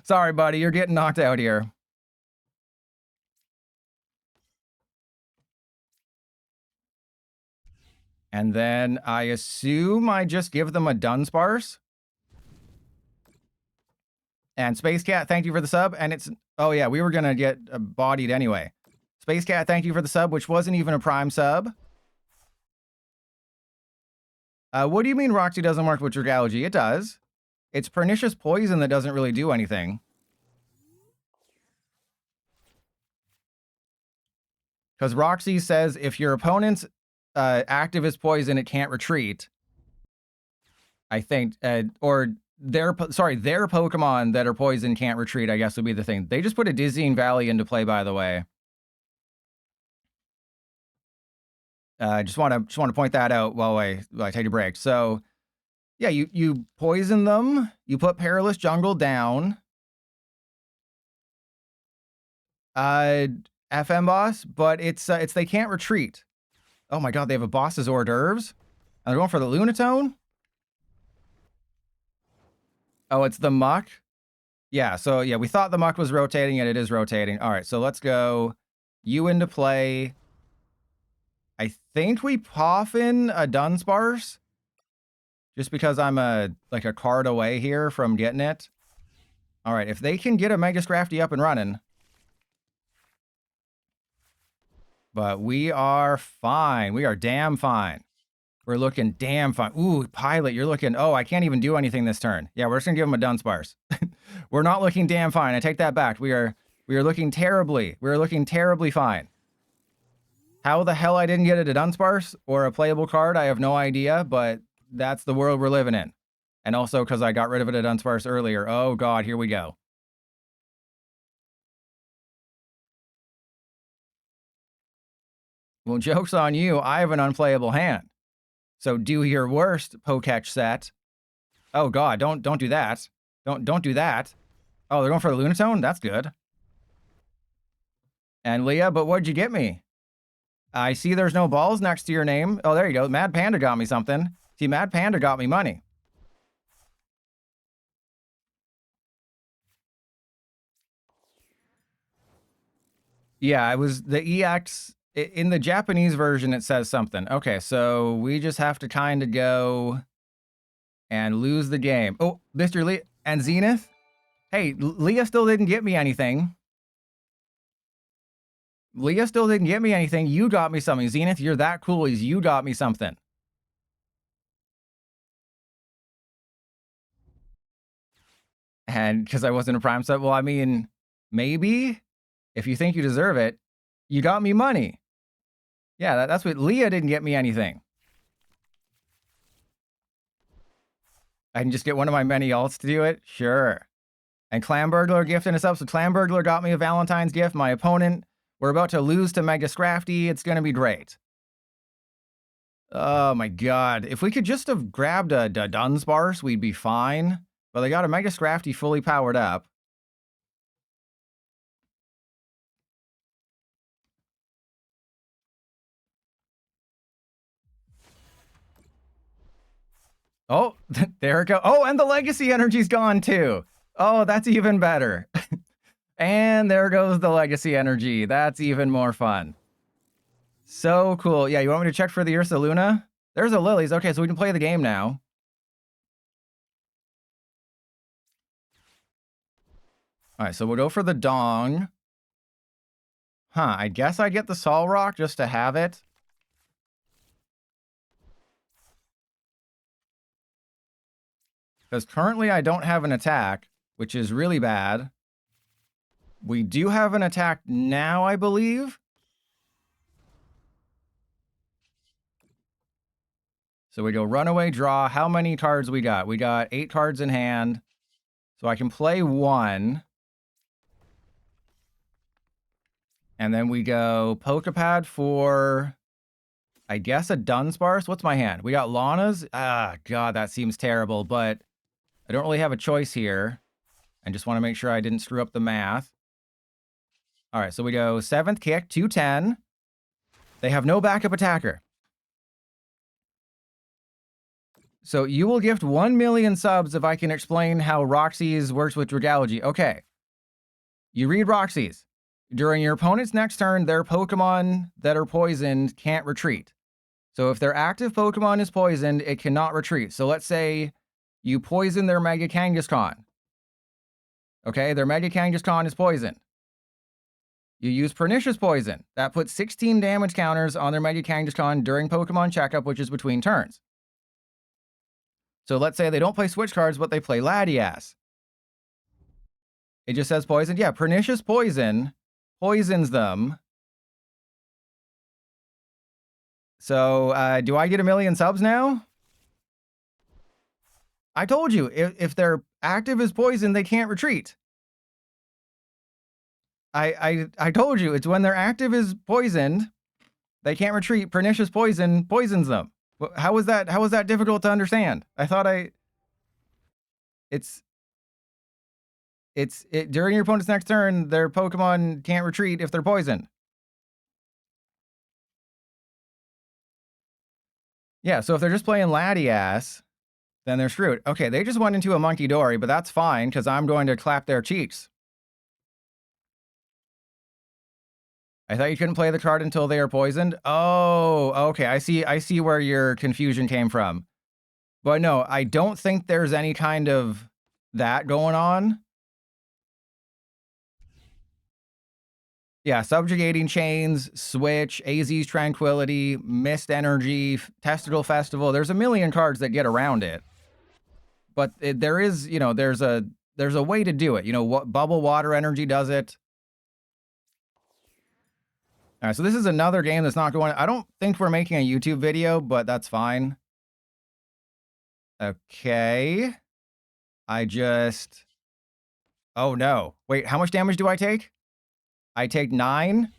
Sorry, buddy, you're getting knocked out here. And then I assume I just give them a Dunsparce. And Space Cat, thank you for the sub. And it's... Oh, yeah, we were going to get bodied anyway. Space Cat, thank you for the sub, which wasn't even a Prime sub. What do you mean Roxy doesn't work with Dragalogy? It does. It's Pernicious Poison that doesn't really do anything. Because Roxy says if your opponent's active is poison, it can't retreat. I think, or their Pokemon that are poison can't retreat, I guess would be the thing. They just put a Dizzying Valley into play, by the way. Just want to point that out while I take a break. So, yeah, you poison them. You put Perilous Jungle down. FM boss, but it's they can't retreat. Oh my god, they have a boss's hors d'oeuvres. And they're going for the Lunatone. Oh, it's the Muck. Yeah, so yeah, we thought the Muck was rotating, and it is rotating. All right, so let's go you into play. I think we Poffin a Dunsparce, just because I'm like a card away here from getting it. All right, if they can get a Mega Scrafty up and running. But we are fine. We are damn fine. We're looking damn fine. Ooh, Pilot, you're looking... Oh, I can't even do anything this turn. Yeah, we're just going to give him a Dunsparce. We're not looking damn fine. I take that back. We are looking terribly. We are looking terribly fine. How the hell I didn't get it a Dunsparce or a playable card, I have no idea, but that's the world we're living in. And also because I got rid of it at Dunsparce earlier. Oh, God, here we go. Well, joke's on you. I have an unplayable hand. So do your worst, Poketch set. Oh, God, don't do that. Don't do that. Oh, they're going for the Lunatone? That's good. And Leah, but what'd you get me? I see there's no balls next to your name. Oh, there you go. Mad Panda got me something. See, Mad Panda got me money. Yeah, it was the EX. In the Japanese version, it says something. Okay, so we just have to kind of go and lose the game. Oh, Mr. Lee and Zenith? Hey, Leah still didn't get me anything. Leah still didn't get me anything. You got me something. Zenith, you're that cool. You got me something. And because I wasn't a prime set, well, I mean, maybe if you think you deserve it, you got me money. Yeah, that's what... Leah didn't get me anything. I can just get one of my many alts to do it? Sure. And Clam Burglar gifting us up. So Clam Burglar got me a Valentine's gift. My opponent, we're about to lose to Mega Scrafty. It's going to be great. Oh my God. If we could just have grabbed a Dunsparce, we'd be fine. But they got a Mega Scrafty fully powered up. Oh, there it goes. Oh, and the Legacy Energy's gone too. Oh, that's even better. And there goes the Legacy Energy. That's even more fun. So cool. Yeah, you want me to check for the Ursa Luna? There's a Lilies. Okay, so we can play the game now. All right, so we'll go for the Dong. Huh, I guess I get the Sol Rock just to have it. Because currently I don't have an attack, which is really bad. We do have an attack now, I believe. So we go Runaway Draw. How many cards we got? We got 8 cards in hand. So I can play 1. And then we go Pokepad for, I guess, a Dunsparce. What's my hand? We got Lana's. Ah, God, that seems terrible, but I don't really have a choice here. I just want to make sure I didn't screw up the math. All right, so we go 7th kick, 210. They have no backup attacker. So you will gift 1 million subs if I can explain how Roxy's works with Dragology. Okay. You read Roxy's. During your opponent's next turn, their Pokemon that are poisoned can't retreat. So if their active Pokemon is poisoned, it cannot retreat. So let's say you poison their Mega Kangaskhan. Okay, their Mega Kangaskhan is poisoned. You use Pernicious Poison. That puts 16 damage counters on their Mega Kangaskhan during Pokemon Checkup, which is between turns. So let's say they don't play switch cards, but they play Latias. It just says poison. Yeah, Pernicious Poison poisons them. So do I get 1 million subs now? I told you, if their active is poison, they can't retreat. I told you, it's when their active is poisoned, they can't retreat. Pernicious Poison poisons them. How was that difficult to understand? I thought it's during your opponent's next turn, their Pokemon can't retreat if they're poisoned. Yeah, so if they're just playing Latias, then they're screwed. Okay, they just went into a Monkey Dory, but that's fine, because I'm going to clap their cheeks. I thought you couldn't play the card until they are poisoned. Oh, okay, I see where your confusion came from. But no, I don't think there's any kind of that going on. Yeah, Subjugating Chains, Switch, AZ's Tranquility, Mist Energy, Testicle Festival. There's a million cards that get around it. But there is, you know, there's a way to do it. You know, what Bubble Water Energy does it. All right, so this is another game that's not going. I don't think we're making a YouTube video, but that's fine. Okay. Oh no. Wait, how much damage do I take? I take 9.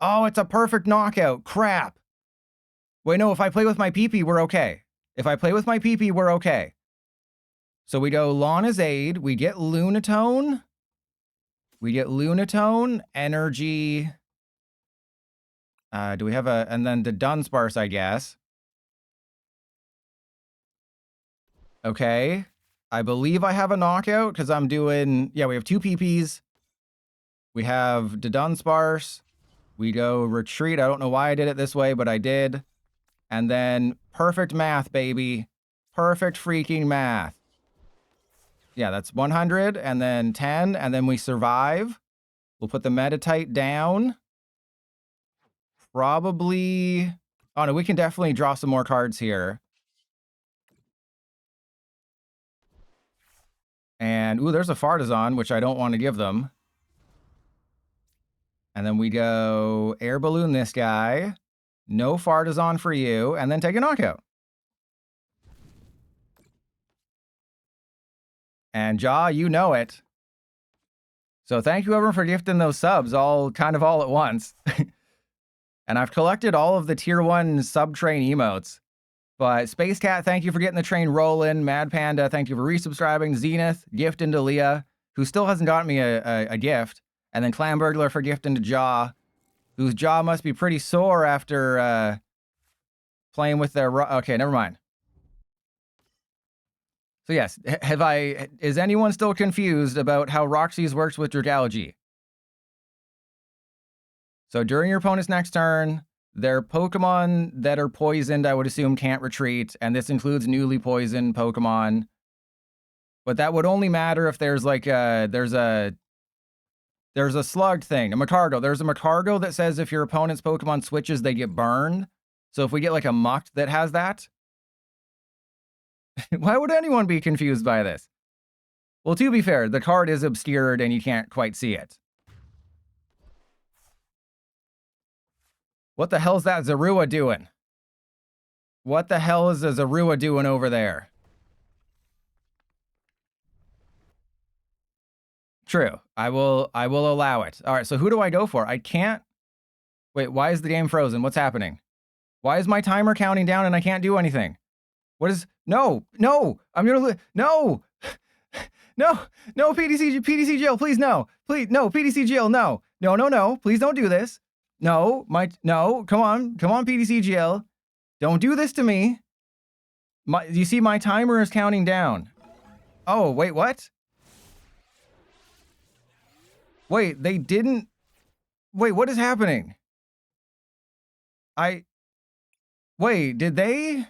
Oh, it's a perfect knockout. Crap. Wait, no, if I play with my PP, we're okay. If I play with my PP, we're okay. So we go Lana's Aid. We get Lunatone. Energy. Do we have and then the Dunsparce, I guess. Okay. I believe I have a knockout because I'm doing, yeah, we have 2 PPs. We have the Dunsparce. We go Retreat. I don't know why I did it this way, but I did. And then perfect math, baby. Perfect freaking math. Yeah, that's 100 and then 10, and then we survive. We'll put the Meditite down. Probably... Oh, no, we can definitely draw some more cards here. And, ooh, there's a Fartazon, which I don't want to give them. And then we go Air Balloon this guy. No Fartazon for you, and then take a knockout. And Jaw, you know it. So thank you everyone for gifting those subs all at once. And I've collected all of the tier 1 sub-train emotes. But Space Cat, thank you for getting the train rolling. Mad Panda, thank you for resubscribing. Zenith, gifting to Leah, who still hasn't gotten me a gift. And then Clam Burglar for gifting to Jaw, whose jaw must be pretty sore after playing with their... Okay, never mind. So yes, is anyone still confused about how Roxy's works with Dragalge? So during your opponent's next turn, their Pokemon that are poisoned, I would assume, can't retreat, and this includes newly poisoned Pokemon. But that would only matter if there's like there's a slug thing, a Macargo. There's a Macargo that says if your opponent's Pokemon switches, they get burned. So if we get like a Mucked that has that, why would anyone be confused by this? Well, to be fair, the card is obscured and you can't quite see it. What the hell's that Zorua doing? What the hell is a Zorua doing over there? True. I will allow it. All right, so who do I go for? I can't... Wait, why is the game frozen? What's happening? Why is my timer counting down and I can't do anything? What is... No! I'm gonna... No! No, PDCGL, please, no. Please, no, PDCGL, no. No. Please don't do this. No, come on, PDCGL. Don't do this to me. You see, my timer is counting down. Oh, wait, what? Wait, they didn't... Wait, what is happening? Wait, did they...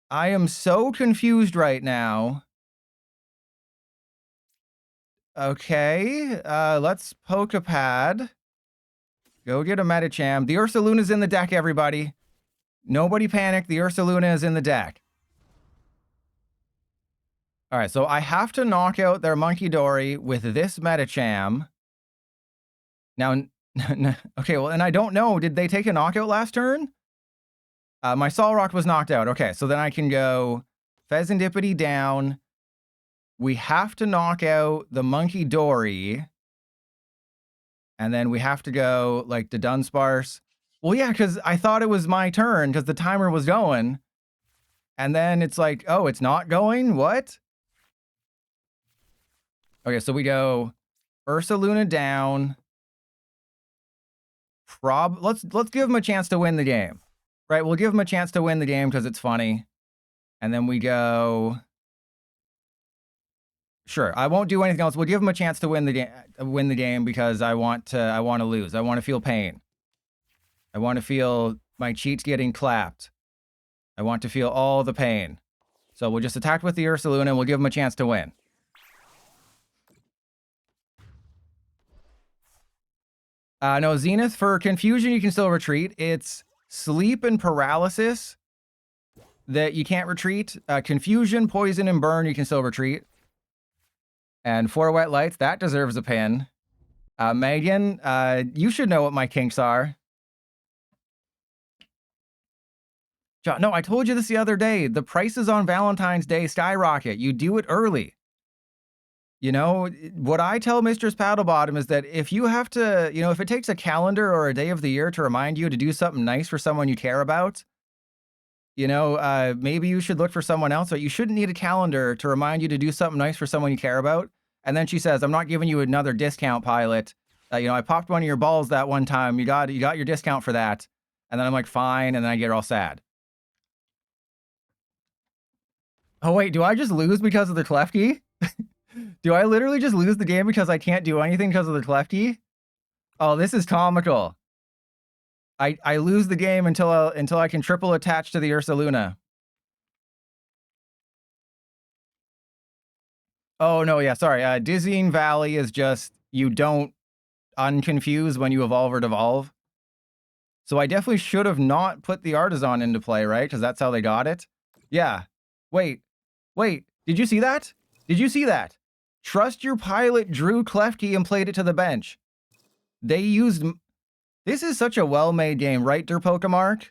I am so confused right now. Okay, let's poke a pad. Go get a Medicham. The Ursaluna's in the deck, everybody. Nobody panic, the Ursaluna is in the deck. Alright, so I have to knock out their Monkey Dory with this Medicham. Now, okay, well, and I don't know, did they take a knockout last turn? My Solrock was knocked out. Okay, so then I can go Pheasantipity down. We have to knock out the Monkey Dory. And then we have to go, like, the Dunsparce. Well, yeah, because I thought it was my turn because the timer was going. And then it's like, oh, it's not going? What? Okay, so we go Ursaluna down. Let's give him a chance to win the game. Right, we'll give him a chance to win the game because it's funny. And then we go... Sure, I won't do anything else. We'll give him a chance to win the game because I want to lose. I want to feel pain. I want to feel my cheeks getting clapped. I want to feel all the pain. So we'll just attack with the Ursaluna and we'll give him a chance to win. No, Zenith, for confusion, you can still retreat. It's sleep and paralysis that you can't retreat. Confusion, poison, and burn, you can still retreat. And 4 wet lights, that deserves a pin. Megan, you should know what my kinks are. John, no, I told you this the other day. The prices on Valentine's Day skyrocket. You do it early. You know, what I tell Mistress Paddlebottom is that if you have to, you know, if it takes a calendar or a day of the year to remind you to do something nice for someone you care about, you know, maybe you should look for someone else, but you shouldn't need a calendar to remind you to do something nice for someone you care about. And then she says, I'm not giving you another discount, pilot. You know, I popped one of your balls that one time. You got your discount for that. And then I'm like, fine. And then I get all sad. Oh, wait, do I just lose because of the clef key? Do I literally just lose the game because I can't do anything because of the clef key? Oh, this is comical. I lose the game until I can triple attach to the Ursa Luna. Oh, no, yeah, sorry. Dizzying Valley is just, you don't unconfuse when you evolve or devolve. So I definitely should have not put the Artisan into play, right? Because that's how they got it. Yeah. Wait. Did you see that? Did you see that? Trust your pilot drew Klefki and played it to the bench. They used... This is such a well-made game, right, Der Pokemark?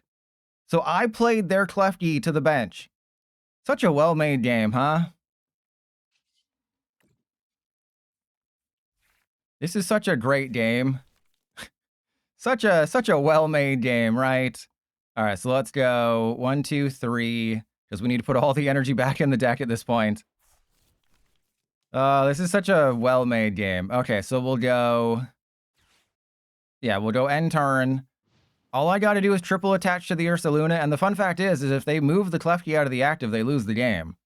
So I played their Klefki to the bench. Such a well-made game, huh? This is such a great game. such a well-made game, right? All right, so let's go 1, 2, 3, because we need to put all the energy back in the deck at this point. This is such a well-made game. Okay, so we'll go... Yeah, we'll go end turn. All I gotta do is triple attach to the Ursa Luna, and the fun fact is if they move the Klefki out of the active, they lose the game.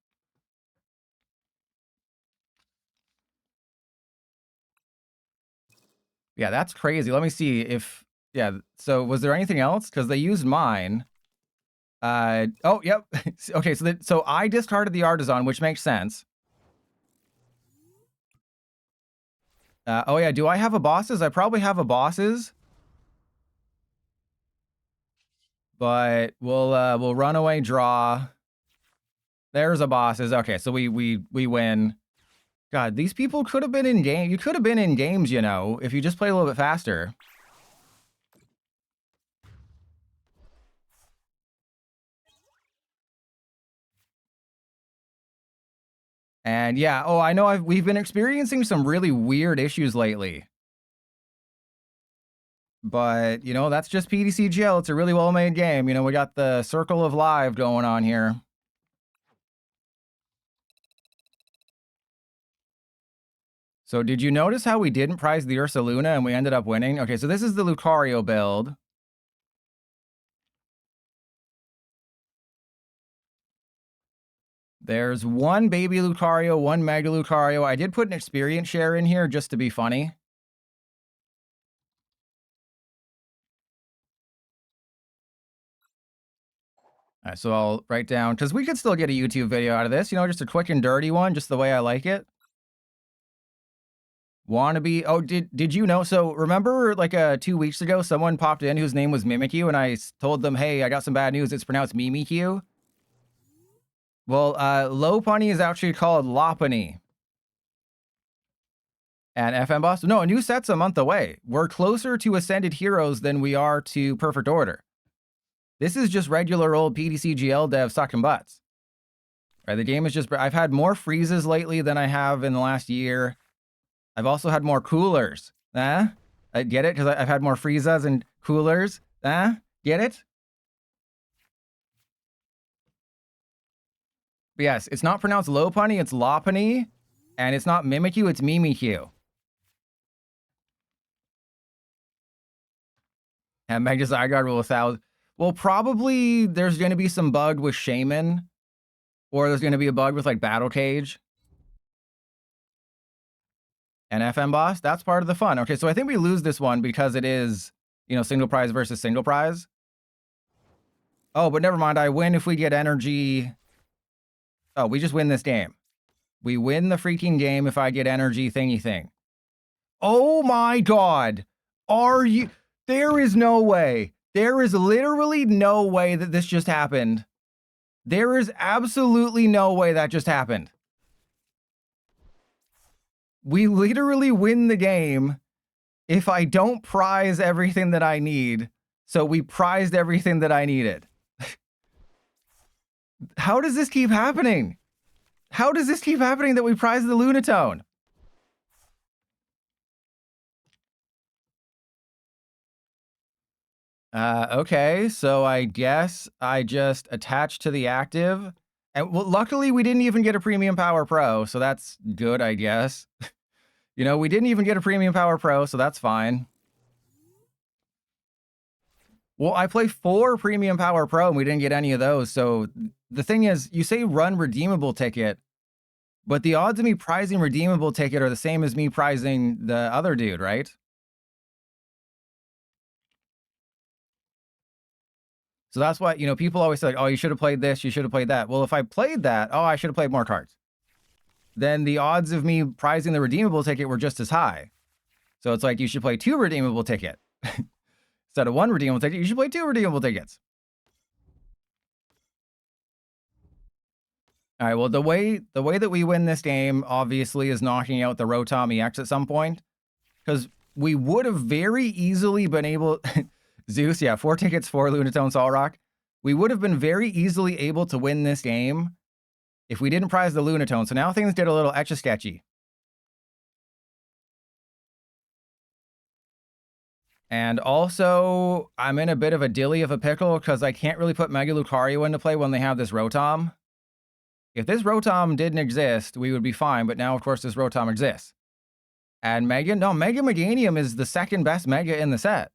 Yeah, that's crazy. Let me see if... Yeah, so was there anything else? Because they used mine. Oh, yep. Okay, so I discarded the Artisan, which makes sense. Oh yeah, do I have a bosses? I probably have a bosses. But we'll run away draw. There's a bosses. Okay, so we win. God, these people could have been in game. You could have been in games, you know, if you just play a little bit faster. And yeah, oh, I know we've been experiencing some really weird issues lately. But, you know, that's just PDCGL. It's a really well-made game. You know, we got the Circle of Live going on here. So did you notice how we didn't prize the Ursa Luna and we ended up winning? Okay, so this is the Lucario build. There's one baby Lucario, one Mega Lucario. I did put an experience share in here just to be funny. All right, so I'll write down, because we could still get a YouTube video out of this, you know, just a quick and dirty one, just the way I like it. Wannabe. Oh, did you know? So remember like 2 weeks ago, someone popped in whose name was Mimikyu, and I told them, hey, I got some bad news. It's pronounced Mimikyu. Well, Lopunny is actually called Lopunny. And FM Boss? No, a new set's a month away. We're closer to Ascended Heroes than we are to Perfect Order. This is just regular old PDCGL dev sucking butts. Right, the game is just... I've had more freezes lately than I have in the last year. I've also had more coolers. I get it? Because I've had more freezes and coolers. Get it? But yes, it's not pronounced Lopunny, it's Lopunny. And it's not Mimikyu, it's Mimikyu. And Magnus Zygarde will 1,000. Well, probably there's going to be some bug with Shaman. Or there's going to be a bug with, like, Battle Cage. And FM Boss, that's part of the fun. Okay, so I think we lose this one because it is, you know, single prize versus single prize. Oh, but never mind. I win if we get energy. Oh, we just win this game. We win the freaking game if I get energy thingy thing. Oh my god. Are you? There is no way. There is literally no way that this just happened. There is absolutely no way that just happened. We literally win the game if I don't prize everything that I need. So we prized everything that I needed. How does this keep happening? How does this keep happening that we prize the Lunatone? Okay, so I guess I just attached to the active. And well, luckily we didn't even get a Premium Power Pro, so that's good, I guess. You know, we didn't even get a Premium Power Pro, so that's fine. Well, I play 4 Premium Power Pro and we didn't get any of those. So the thing is, you say run redeemable ticket, but the odds of me prizing redeemable ticket are the same as me prizing the other dude, right? So that's why, you know, people always say, like, oh, you should have played this, you should have played that. Well, if I played that, oh, I should have played more cards. Then the odds of me prizing the redeemable ticket were just as high. So it's like you should play 2 redeemable ticket. Instead of 1 redeemable ticket, you should play 2 redeemable tickets. All right, well, the way that we win this game, obviously, is knocking out the Rotom EX at some point. Because we would have very easily been able... Zeus, yeah, 4 tickets for Lunatone Solrock. We would have been very easily able to win this game if we didn't prize the Lunatone. So now things get a little etch-a-sketchy. And also, I'm in a bit of a dilly of a pickle because I can't really put Mega Lucario into play when they have this Rotom. If this Rotom didn't exist, we would be fine. But now, of course, this Rotom exists. And Mega Meganium is the second best Mega in the set.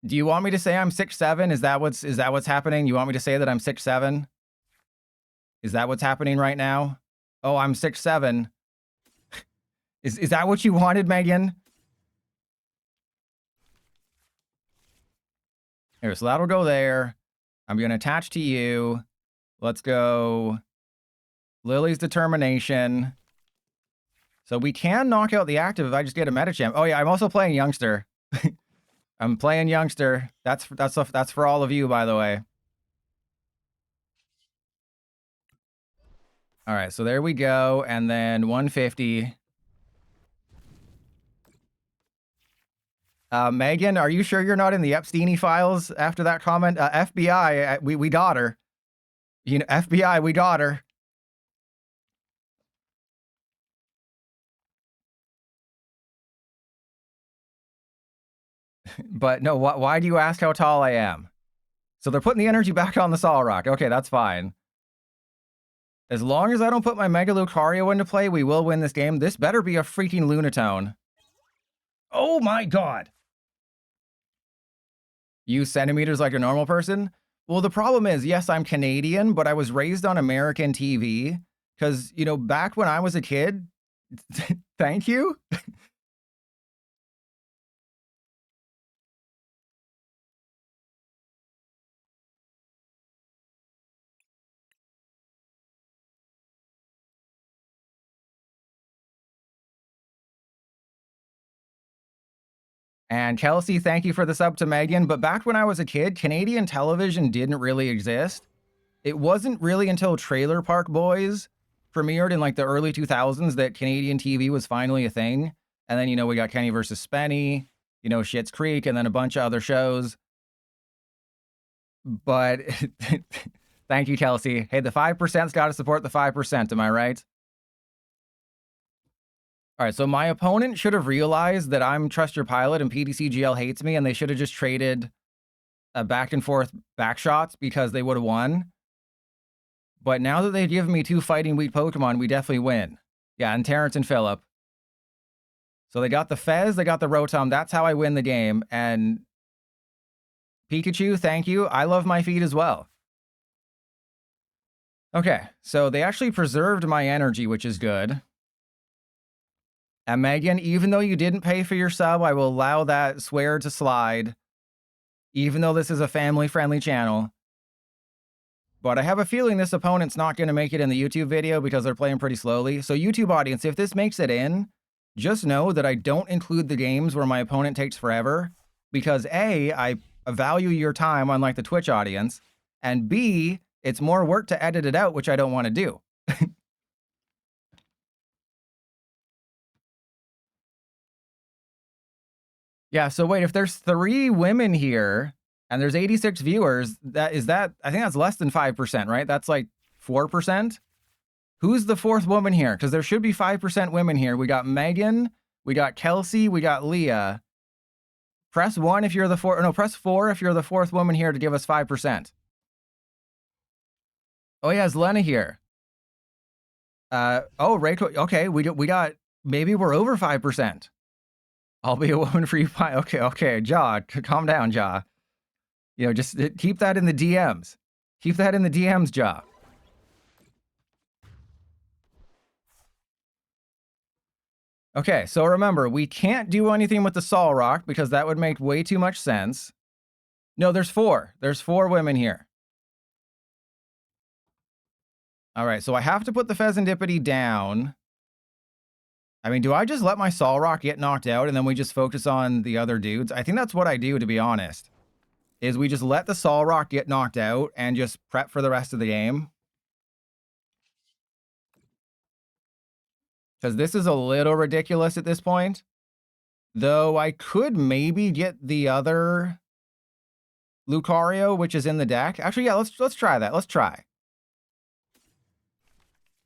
Do you want me to say I'm 6'7"? Is that what's happening? You want me to say that I'm 6'7"? Is that what's happening right now? Oh, I'm 6'7". Is that what you wanted, Megan? Here, so that'll go there. I'm going to attach to you. Let's go Lily's Determination. So we can knock out the active if I just get a Medicham. Oh yeah, I'm also playing Youngster. I'm playing Youngster. That's for all of you, by the way. All right, so there we go. And then 150. Megan, are you sure you're not in the Epstein files after that comment? FBI, we got her. You know, FBI, we got her. But no, why do you ask how tall I am? So they're putting the energy back on the Solrock. Okay, that's fine. As long as I don't put my Mega Lucario into play, we will win this game. This better be a freaking Lunatone. Oh my god! Use centimeters like a normal person? Well, the problem is, yes, I'm Canadian, but I was raised on American TV. Because, you know, back when I was a kid... Thank you? And Kelsey, thank you for the sub to Megan. But back when I was a kid, Canadian television didn't really exist. It wasn't really until Trailer Park Boys premiered in like the early 2000s that Canadian TV was finally a thing. And then, you know, we got Kenny versus Spenny, you know, Schitt's Creek, and then a bunch of other shows. But thank you, Kelsey. Hey, the 5%'s got to support the 5%. Am I right? All right, so my opponent should have realized that I'm Trust Your Pilot and PDCGL hates me, and they should have just traded a back and forth back shots because they would have won. But now that they've given me 2 fighting weak Pokemon, we definitely win. Yeah, and Terrence and Phillip. So they got the Fez, they got the Rotom. That's how I win the game. And Pikachu, thank you. I love my feet as well. Okay, so they actually preserved my energy, which is good. And Megan, even though you didn't pay for your sub, I will allow that swear to slide. Even though this is a family-friendly channel. But I have a feeling this opponent's not going to make it in the YouTube video because they're playing pretty slowly. So YouTube audience, if this makes it in, just know that I don't include the games where my opponent takes forever because A, I value your time unlike the Twitch audience, and B, it's more work to edit it out, which I don't want to do. Yeah, so wait, if there's 3 women here and there's 86 viewers, I think that's less than 5%, right? That's like 4%. Who's the 4th woman here? Because there should be 5% women here. We got Megan, we got Kelsey, we got Leah. Press 1 if you're the 4th. No, press 4 if you're the 4th woman here to give us 5%. Oh yeah, is Lena here? Oh, Rachel. Okay, we got. Maybe we're over 5%. I'll be a woman for you. Okay, Jaw, calm down, Jaw. You know, just keep that in the DMs. Keep that in the DMs, Jaw. Okay, so remember, we can't do anything with the Sol Rock because that would make way too much sense. No, there's 4. There's 4 women here. All right, so I have to put the Pheasantipity down. I mean, do I just let my Sol Rock get knocked out and then we just focus on the other dudes? I think that's what I do, to be honest. Is we just let the Sol Rock get knocked out and just prep for the rest of the game. Because this is a little ridiculous at this point. Though I could maybe get the other Lucario, which is in the deck. Actually, yeah, let's try that. Let's try.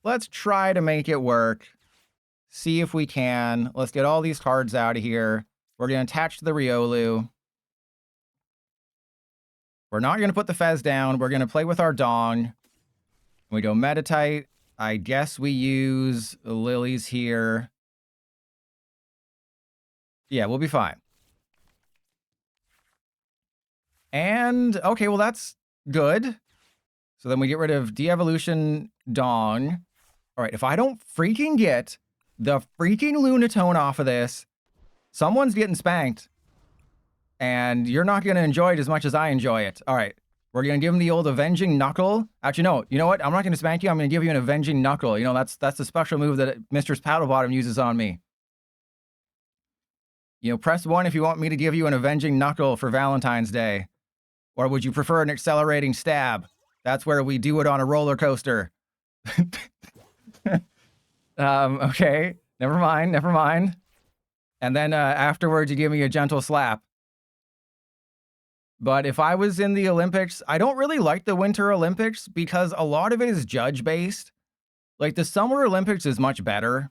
Let's try to make it work. See if we can. Let's get all these cards out of here. We're going to attach to the Riolu. We're not going to put the Fez down. We're going to play with our Dong. We go Meditite. I guess we use Lilies here. Yeah, we'll be fine. And, okay, well, that's good. So then we get rid of De-Evolution Dong. All right, if I don't freaking get the freaking Lunatone off of this, someone's getting spanked. And you're not going to enjoy it as much as I enjoy it. All right, we're going to give him the old Avenging Knuckle. Actually, no, you know what? I'm not going to spank you. I'm going to give you an Avenging Knuckle. You know, that's the special move that Mistress Paddlebottom uses on me. You know, press 1 if you want me to give you an Avenging Knuckle for Valentine's Day. Or would you prefer an Accelerating Stab? That's where we do it on a roller coaster. Okay, never mind. And then afterwards, you give me a gentle slap. But if I was in the Olympics, I don't really like the Winter Olympics because a lot of it is judge-based. Like, the Summer Olympics is much better.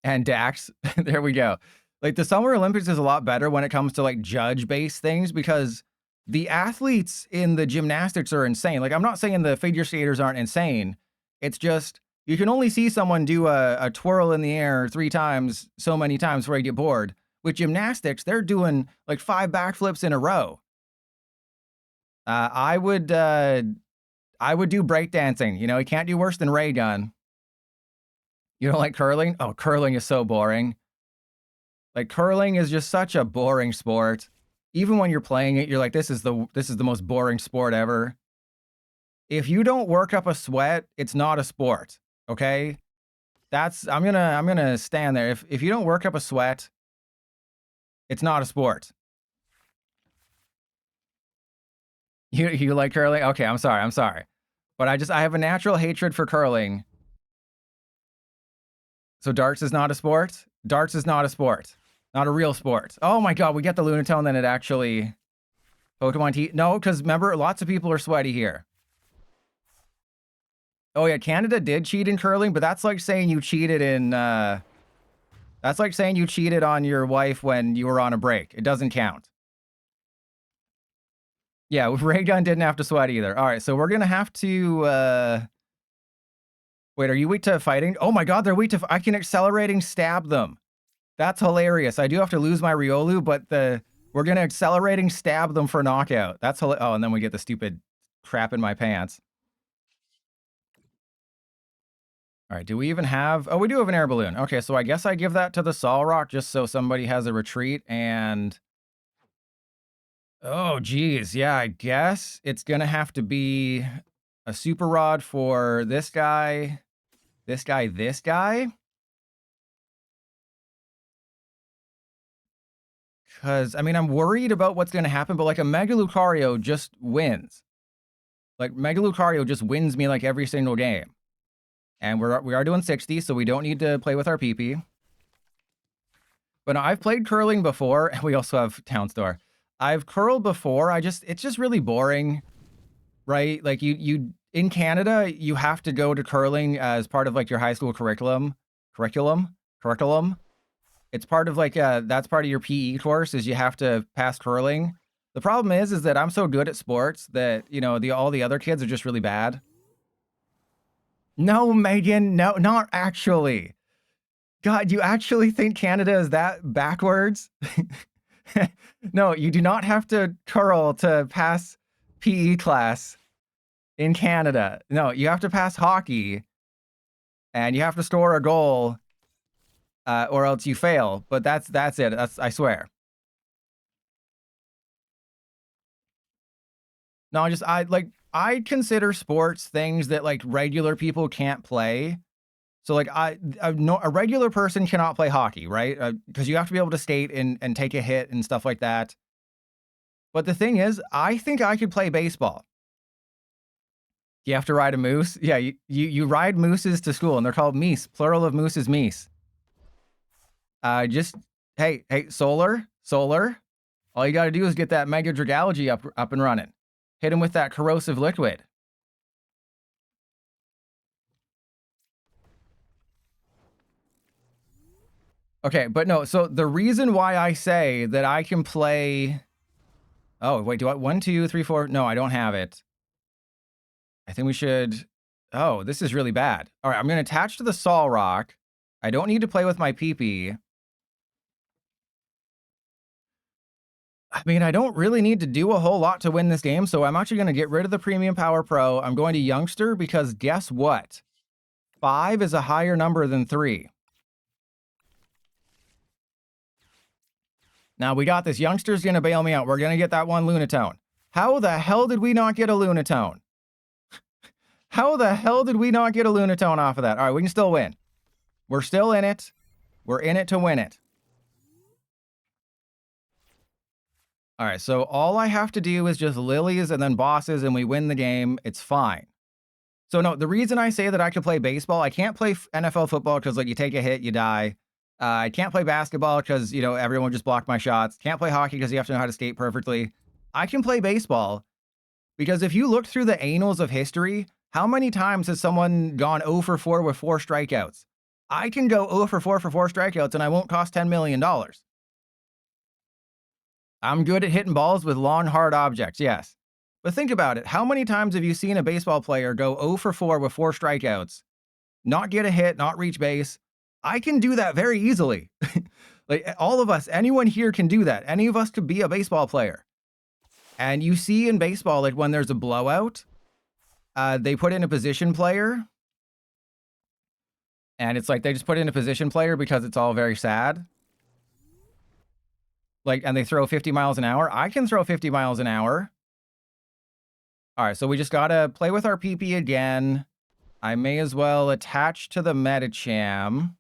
And Dax, there we go. Like, the Summer Olympics is a lot better when it comes to, like, judge-based things because the athletes in the gymnastics are insane. Like, I'm not saying the figure skaters aren't insane. It's just, you can only see someone do a twirl in the air 3 times, so many times before you get bored. With gymnastics, they're doing like 5 backflips in a row. I would do breakdancing. You know, you can't do worse than ray gun. You don't like curling? Oh, curling is so boring. Like, curling is just such a boring sport. Even when you're playing it, you're like, this is the most boring sport ever. If you don't work up a sweat, it's not a sport. Okay? I'm gonna stand there. If you don't work up a sweat, it's not a sport. You like curling? Okay, I'm sorry. But I have a natural hatred for curling. So darts is not a sport? Darts is not a sport. Not a real sport. Oh my god, we get the Lunatone, then it actually... Pokemon T... No, because remember, lots of people are sweaty here. Oh yeah, Canada did cheat in curling, but that's like saying you cheated in... That's like saying you cheated on your wife when you were on a break. It doesn't count. Yeah, Ray Gun didn't have to sweat either. All right, so we're going to have to... Wait, are you weak to fighting? Oh my god, they're weak to... I can accelerating stab them. That's hilarious. I do have to lose my Riolu, but we're going to accelerating stab them for knockout. That's hilarious. Oh, and then we get the stupid crap in my pants. All right, do we even have... Oh, we do have an air balloon. Okay, so I guess I give that to the Sol Rock just so somebody has a retreat, and... Oh, geez. Yeah, I guess it's going to have to be a Super Rod for this guy, this guy, this guy. Because, I mean, I'm worried about what's going to happen, but like a Mega Lucario just wins. Like Mega Lucario just wins me like every single game. And we are doing 60, so we don't need to play with our PP. But no, I've played curling before, and we also have Town Store. I've curled before. It's just really boring, right? Like you in Canada, you have to go to curling as part of like your high school curriculum. It's part of like that's part of your PE course is you have to pass curling. The problem is that I'm so good at sports that, you know, all the other kids are just really bad. No, Megan, no, not actually. God, you actually think Canada is that backwards? No, you do not have to curl to pass PE class in Canada. No, you have to pass hockey and you have to score a goal or else you fail. But that's it. I swear. No, I consider sports things that like regular people can't play. So like a regular person cannot play hockey, right? Because you have to be able to skate and take a hit and stuff like that. But the thing is, I think I could play baseball. You have to ride a moose. Yeah, you ride mooses to school, and they're called meese. Plural of moose is meese. Hey, solar. All you got to do is get that Mega Dragology up and running. Hit him with that corrosive liquid. Okay, but no, so the reason why I say that I can play... Oh, wait, do I... 1, 2, 3, 4... No, I don't have it. I think we should... Oh, this is really bad. All right, I'm going to attach to the Sol Rock. I don't need to play with my PP. I mean, I don't really need to do a whole lot to win this game, so I'm actually going to get rid of the Premium Power Pro. I'm going to Youngster because guess what? 5 is a higher number than 3. Now, we got this. Youngster's going to bail me out. We're going to get that one Lunatone. How the hell did we not get a Lunatone? How the hell did we not get a Lunatone off of that? All right, we can still win. We're still in it. We're in it to win it. All right, so all I have to do is just lilies and then bosses, and we win the game. It's fine. So no, the reason I say that I can play baseball, I can't play NFL football because like you take a hit, you die. I can't play basketball because, you know, everyone just blocked my shots. Can't play hockey because you have to know how to skate perfectly. I can play baseball because if you look through the annals of history, how many times has someone gone 0 for 4 with 4 strikeouts? I can go 0 for 4 strikeouts and I won't cost $10 million. I'm good at hitting balls with long, hard objects, yes. But think about it. How many times have you seen a baseball player go 0 for 4 with 4 strikeouts, not get a hit, not reach base? I can do that very easily. Like all of us, anyone here can do that. Any of us could be a baseball player. And you see in baseball, like when there's a blowout, they put in a position player. And it's like they just put in a position player because it's all very sad. Like, and they throw 50 miles an hour. I can throw 50 miles an hour. All right, so we just got to play with our PP again. I may as well attach to the Medicham.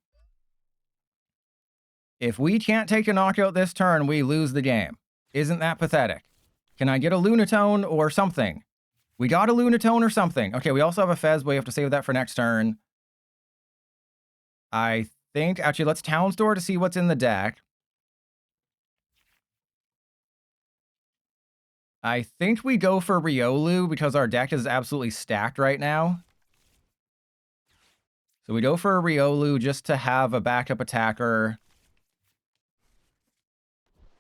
If we can't take a knockout this turn, we lose the game. Isn't that pathetic? Can I get a Lunatone or something? We got a Lunatone or something. Okay, we also have a Fez, but we have to save that for next turn. I think... Actually, let's Town Store to see what's in the deck. I think we go for Riolu because our deck is absolutely stacked right now. So we go for a Riolu just to have a backup attacker.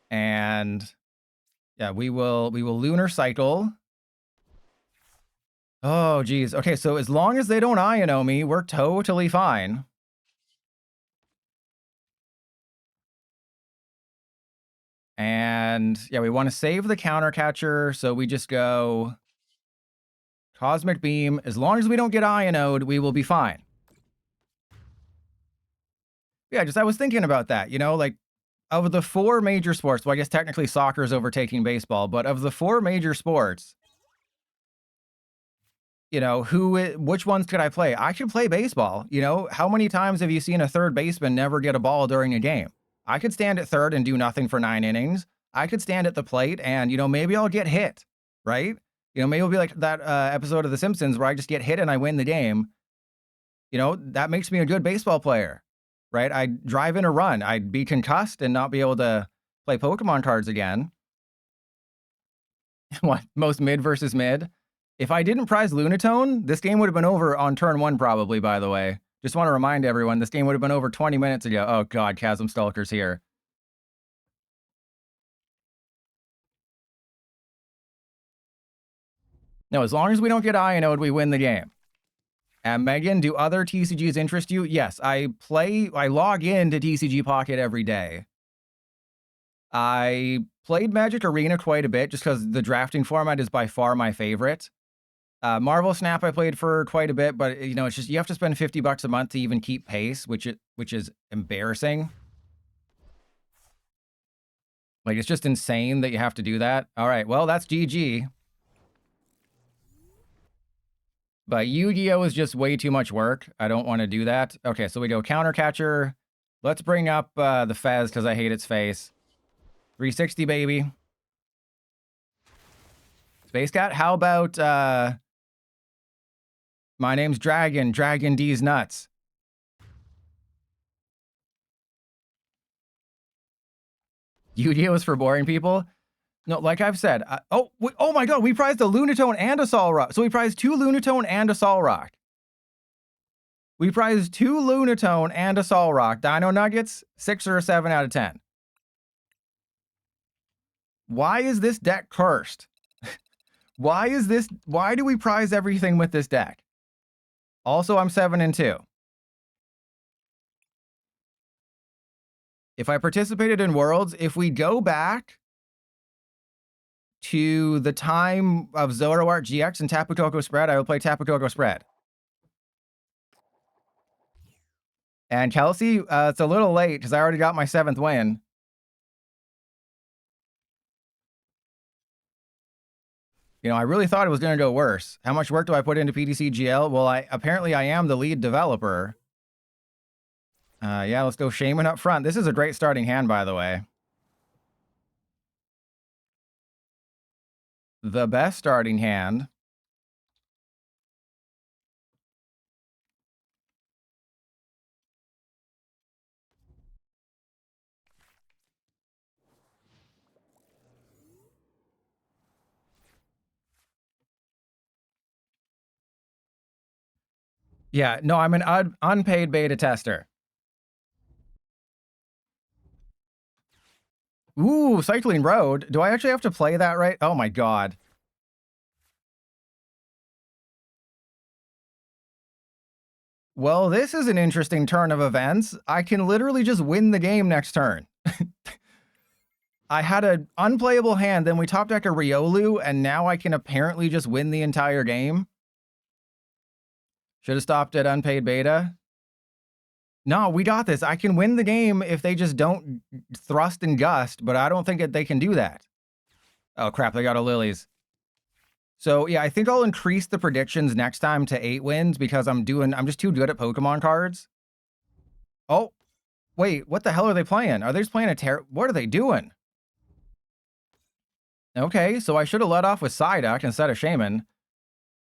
And yeah, we will Lunar Cycle. Oh, geez. Okay, so as long as they don't Iono me, we're totally fine. And yeah, we want to save the counter catcher, so we just go Cosmic Beam. As long as we don't get Iono'd, we will be fine. Yeah, I was thinking about that, you know, like of the 4 major sports, well, I guess technically soccer is overtaking baseball, but of the 4 major sports, you know, which ones could I play? I could play baseball. You know, how many times have you seen a third baseman never get a ball during a game? I could stand at third and do nothing for 9 innings. I could stand at the plate and, maybe I'll get hit, right? Maybe it'll be like that episode of The Simpsons where I just get hit and I win the game. That makes me a good baseball player, right? I'd drive in a run. I'd be concussed and not be able to play Pokemon cards again. What? Most mid versus mid? If I didn't prize Lunatone, this game would have been over on turn 1 probably, by the way. Just want to remind everyone, this game would have been over 20 minutes ago. Oh god, Chasm Stalker's here. No, as long as we don't get Ionode, we win the game. And Megan, do other TCGs interest you? Yes, I log into TCG Pocket every day. I played Magic Arena quite a bit just because the drafting format is by far my favorite. Marvel Snap I played for quite a bit, but it's just you have to spend $50 a month to even keep pace, which is embarrassing. Like, it's just insane that you have to do that. All right, well, that's GG. But Yu-Gi-Oh! Is just way too much work. I don't want to do that. Okay, so we go Counter Catcher. Let's bring up the Fez because I hate its face. 360, baby. Space Cat, how about my name's Dragon D's nuts. Yu-Gi-Oh! Is for boring people. No, like I've said. Oh my god, we prized a Lunatone and a Solrock. So we prized 2 Lunatone and a Solrock. We prized 2 Lunatone and a Solrock. Dino Nuggets, 6 or a 7 out of 10. Why is this deck cursed? Why do we prize everything with this deck? Also, I'm 7-2. If I participated in Worlds, if we go back to the time of Zoroark GX and Tapu Koko Spread, I will play Tapu Koko Spread. And Kelsey, it's a little late because I already got my 7th win. I really thought it was going to go worse. How much work do I put into PTC GL? Well, apparently I am the lead developer. Yeah, let's go Shaman up front. This is a great starting hand, by the way. The best starting hand. Yeah, no, I'm an unpaid beta tester. Ooh, Cycling Road. Do I actually have to play that right? Oh my god. Well, this is an interesting turn of events. I can literally just win the game next turn. I had an unplayable hand, then we top deck a Riolu, and now I can apparently just win the entire game. Should have stopped at unpaid beta. No, we got this. I can win the game if they just don't thrust and gust, but I don't think that they can do that. Oh crap, they got a Lilies. So yeah, I think I'll increase the predictions next time to 8 wins because I'm just too good at Pokemon cards. Oh, wait, what the hell are they playing? Are they just playing what are they doing? Okay, so I should have let off with Psyduck instead of Shaman.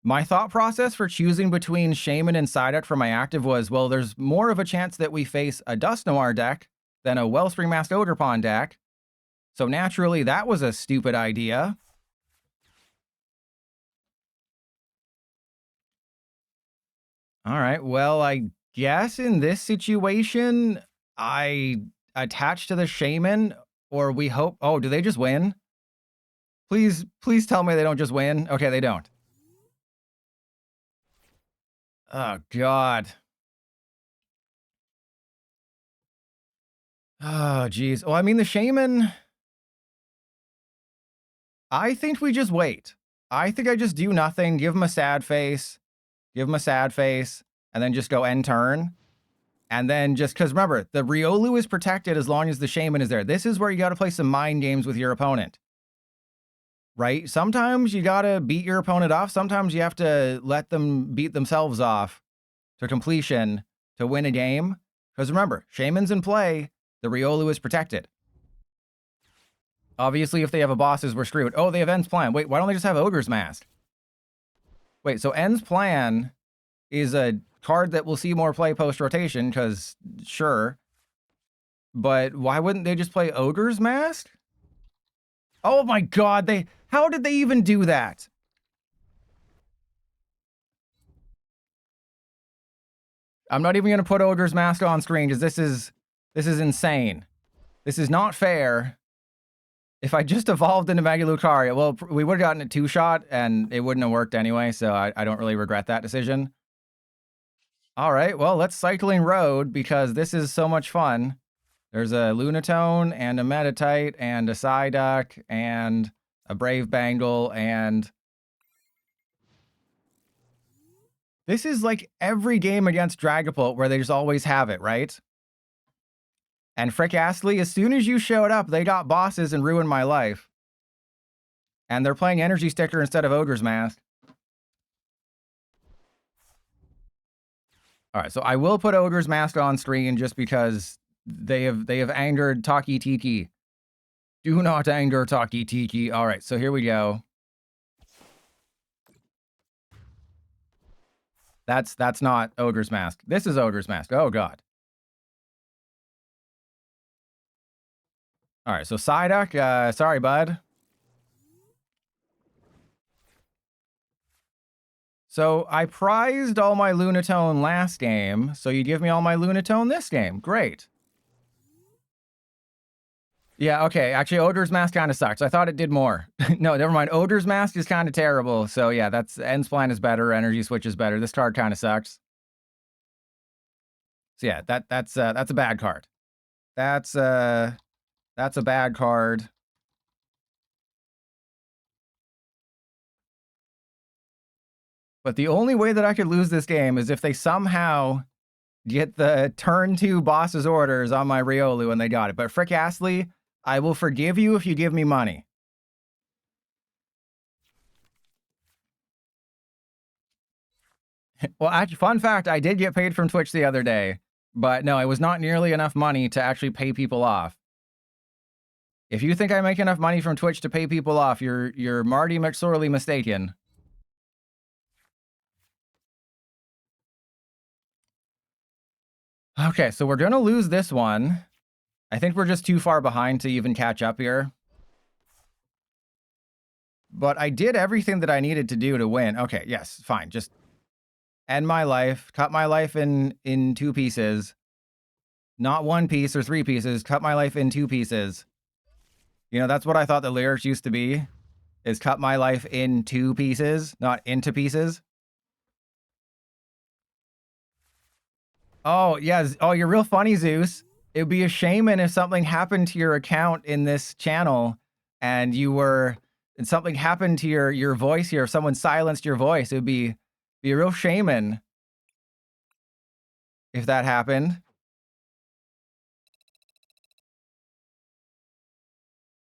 My thought process for choosing between Shaman and Psyduck for my active was, well, there's more of a chance that we face a Dusknoir deck than a Wellspring Masked Ogerpon deck. So naturally, that was a stupid idea. All right, well, I guess in this situation, I attach to the Shaman, or we hope... Oh, do they just win? Please tell me they don't just win. Okay, they don't. Oh, God. Oh, geez. Well, I mean, the Shaman... I think we just wait. I think I just do nothing, give him a sad face, and then just go end turn. And then just... Because remember, the Riolu is protected as long as the Shaman is there. This is where you got to play some mind games with your opponent. Right? Sometimes you got to beat your opponent off. Sometimes you have to let them beat themselves off to completion to win a game. Because remember, Shaman's in play. The Riolu is protected. Obviously, if they have a bosses, we're screwed. Oh, they have End's Plan. Wait, why don't they just have Ogre's Mask? Wait, so End's Plan is a card that will see more play post-rotation, because, sure. But why wouldn't they just play Ogre's Mask? Oh my god, how did they even do that? I'm not even going to put Ogre's Mask on screen, because this is insane. This is not fair. If I just evolved into Mega Lucario, well, we would have gotten a 2-shot, and it wouldn't have worked anyway, so I don't really regret that decision. All right, well, let's Cycling Road, because this is so much fun. There's a Lunatone, and a Meditite, and a Psyduck, and a Brave Bangle, and... This is like every game against Dragapult where they just always have it, right? And Frick Astley, as soon as you showed up, they got bosses and ruined my life. And they're playing Energy Sticker instead of Ogre's Mask. All right, so I will put Ogre's Mask on screen just because they have angered Taki Tiki. Do not anger Taki Tiki. All right, so here we go. That's not Ogre's Mask. This is Ogre's Mask. Oh god. All right, so Psyduck, sorry, bud. So I prized all my Lunatone last game, so you give me all my Lunatone this game. Great. Yeah, okay. Actually, Ogre's Mask kind of sucks. I thought it did more. No, never mind. Ogre's Mask is kind of terrible. So yeah, that's End's Plan is better. Energy Switch is better. This card kind of sucks. So yeah, that's a bad card. That's a bad card. But the only way that I could lose this game is if they somehow get the turn 2 boss's orders on my Riolu and they got it. But Frick Astley, I will forgive you if you give me money. Well, actually, fun fact, I did get paid from Twitch the other day. But no, it was not nearly enough money to actually pay people off. If you think I make enough money from Twitch to pay people off, you're Marty McSorley mistaken. Okay, so we're going to lose this one. I think we're just too far behind to even catch up here. But I did everything that I needed to do to win. Okay, yes, fine. Just end my life. Cut my life in 2 pieces. Not 1 piece or 3 pieces. Cut my life in 2 pieces. You know, that's what I thought the lyrics used to be. Is cut my life in 2 pieces, not into pieces. Oh, yes. Oh, you're real funny, Zeus. It would be a shame if something happened to your account in this channel and something happened to your voice here. If someone silenced your voice, it would be a real shaman if that happened.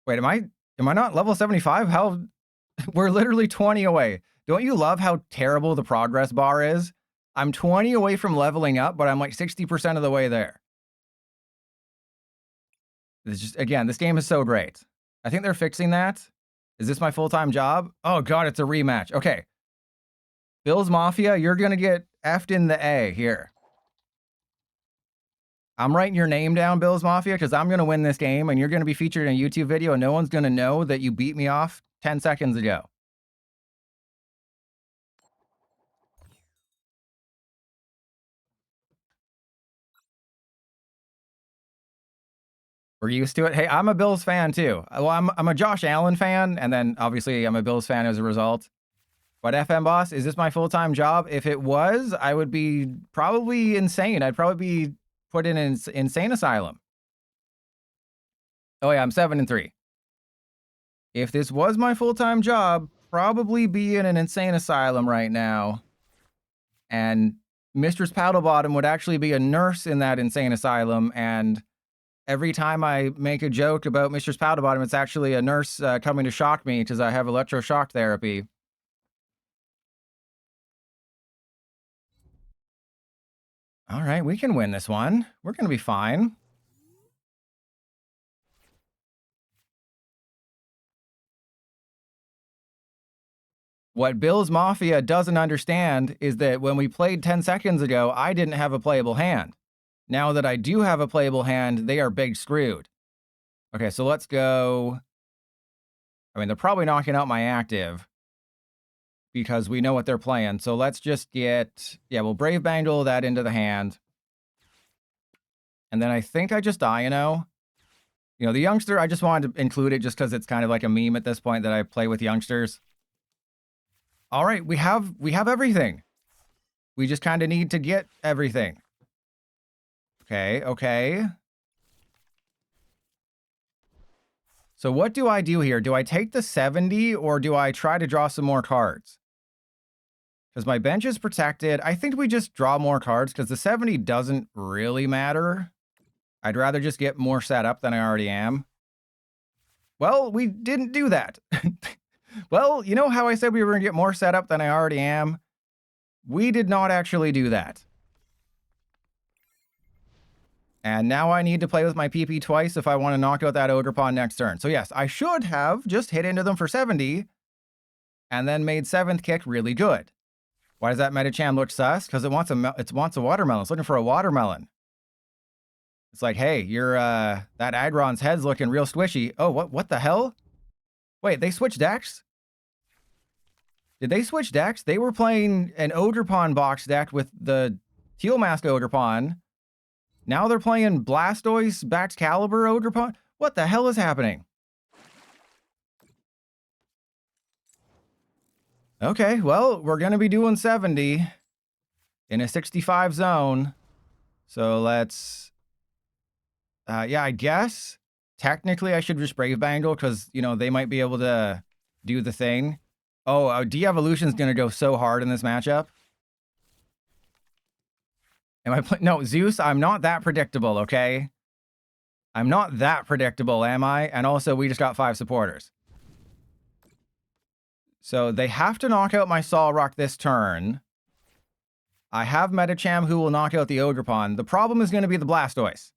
Wait, am I not level 75? How we're literally 20 away. Don't you love how terrible the progress bar is? I'm 20 away from leveling up, but I'm like 60% of the way there. It's just, again, this game is so great. I think they're fixing that. Is this my full-time job? Oh god, it's a rematch. Okay. Bill's Mafia, you're gonna get F'd in the A here. I'm writing your name down, Bill's Mafia, because I'm gonna win this game, and you're gonna be featured in a YouTube video, and no one's gonna know that you beat me off 10 seconds ago. We're used to it. Hey, I'm a Bills fan too. Well, I'm a Josh Allen fan, and then obviously I'm a Bills fan as a result. But FM Boss, is this my full-time job? If it was, I would be probably insane. I'd probably be put in an insane asylum. Oh yeah, I'm 7-3. If this was my full-time job, probably be in an insane asylum right now. And Mistress Paddlebottom would actually be a nurse in that insane asylum, and every time I make a joke about Mistress Paddlebottom, it's actually a nurse coming to shock me because I have electroshock therapy. All right, we can win this one. We're going to be fine. What Bill's Mafia doesn't understand is that when we played 10 seconds ago, I didn't have a playable hand. Now that I do have a playable hand, they are big screwed. Okay, so let's go. I mean, they're probably knocking out my active because we know what they're playing. So let's just get, yeah, we'll Brave Bangle that into the hand. And then I think I just Dino. You know, the youngster, I just wanted to include it just because it's kind of like a meme at this point that I play with youngsters. All right, we have everything. We just kind of need to get everything. Okay, okay. So what do I do here? Do I take the 70 or do I try to draw some more cards? Because my bench is protected. I think we just draw more cards because the 70 doesn't really matter. I'd rather just get more set up than I already am. Well, we didn't do that. Well, you know how I said we were going to get more set up than I already am? We did not actually do that. And now I need to play with my PP twice if I want to knock out that Ogre Pawn next turn. So yes, I should have just hit into them for 70 and then made 7th kick really good. Why does that Medicham look sus? Because it wants a watermelon. It's looking for a watermelon. It's like, hey, that Aggron's head's looking real squishy. Oh, what the hell? Wait, they switched decks? Did they switch decks? They were playing an Ogre Pawn box deck with the Teal Mask Ogre Pawn. Now they're playing Blastoise backed Caliber Ogre Pawn? What the hell is happening? Okay, well, we're going to be doing 70 in a 65 zone. So let's... yeah, I guess technically I should just Brave Bangle because, you know, they might be able to do the thing. Oh, De-Evolution's going to go so hard in this matchup. Am I playing? No, Zeus, I'm not that predictable, okay? I'm not that predictable, am I? And also, we just got 5 supporters. So they have to knock out my Solrock this turn. I have Medicham who will knock out the Ogre Pawn. The problem is going to be the Blastoise.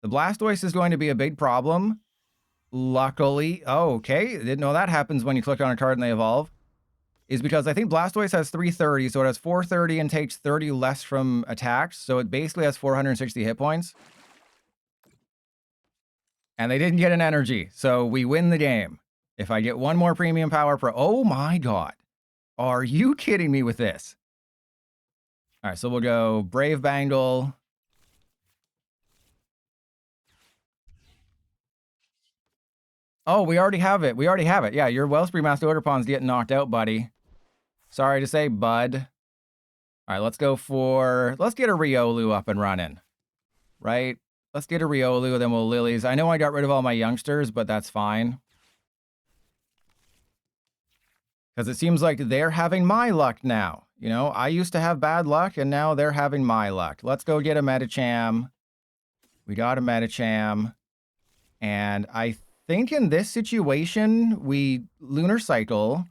The Blastoise is going to be a big problem. Luckily, oh, okay. Didn't know that happens when you click on a card and they evolve. Is because I think Blastoise has 330, so it has 430 and takes 30 less from attacks. So it basically has 460 hit points. And they didn't get an energy, so we win the game. If I get one more premium power pro... Oh my god. Are you kidding me with this? All right, so we'll go Brave Bangle. Oh, we already have it. We already have it. Yeah, your Wellspring Master Ogre Pawn's getting knocked out, buddy. Sorry to say, bud. All right, let's go for... Let's get a Riolu up and running. Right? Let's get a Riolu, then we'll Lilies. I know I got rid of all my youngsters, but that's fine. Because it seems like they're having my luck now. You know, I used to have bad luck, and now they're having my luck. Let's go get a Medicham. We got a Medicham. And I think in this situation, we Lunar Cycle...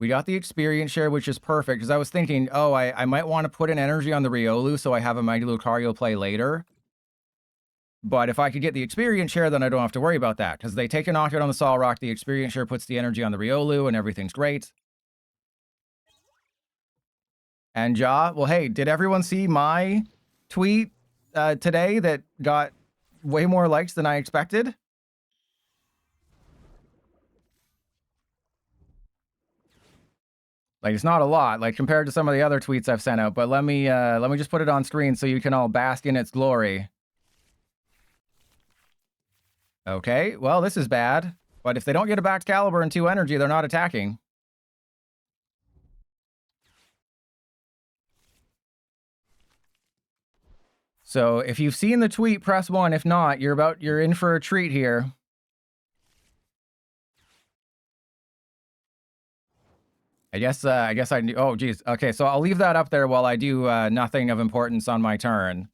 We got the experience share, which is perfect, because I was thinking, oh, I might want to put an energy on the Riolu so I have a Mighty Lucario play later. But if I could get the experience share, then I don't have to worry about that, because they take a knockout on the Solrock, the experience share puts the energy on the Riolu, and everything's great. And well, hey, did everyone see my tweet today that got way more likes than I expected? Like, it's not a lot, like, compared to some of the other tweets I've sent out, but let me just put it on screen so you can all bask in its glory. Okay, well, this is bad. But if they don't get a backed Caliber and 2 energy, they're not attacking. So if you've seen the tweet, press 1. If not, you're in for a treat here. I guess I knew. Oh, geez. Okay, so I'll leave that up there while I do nothing of importance on my turn.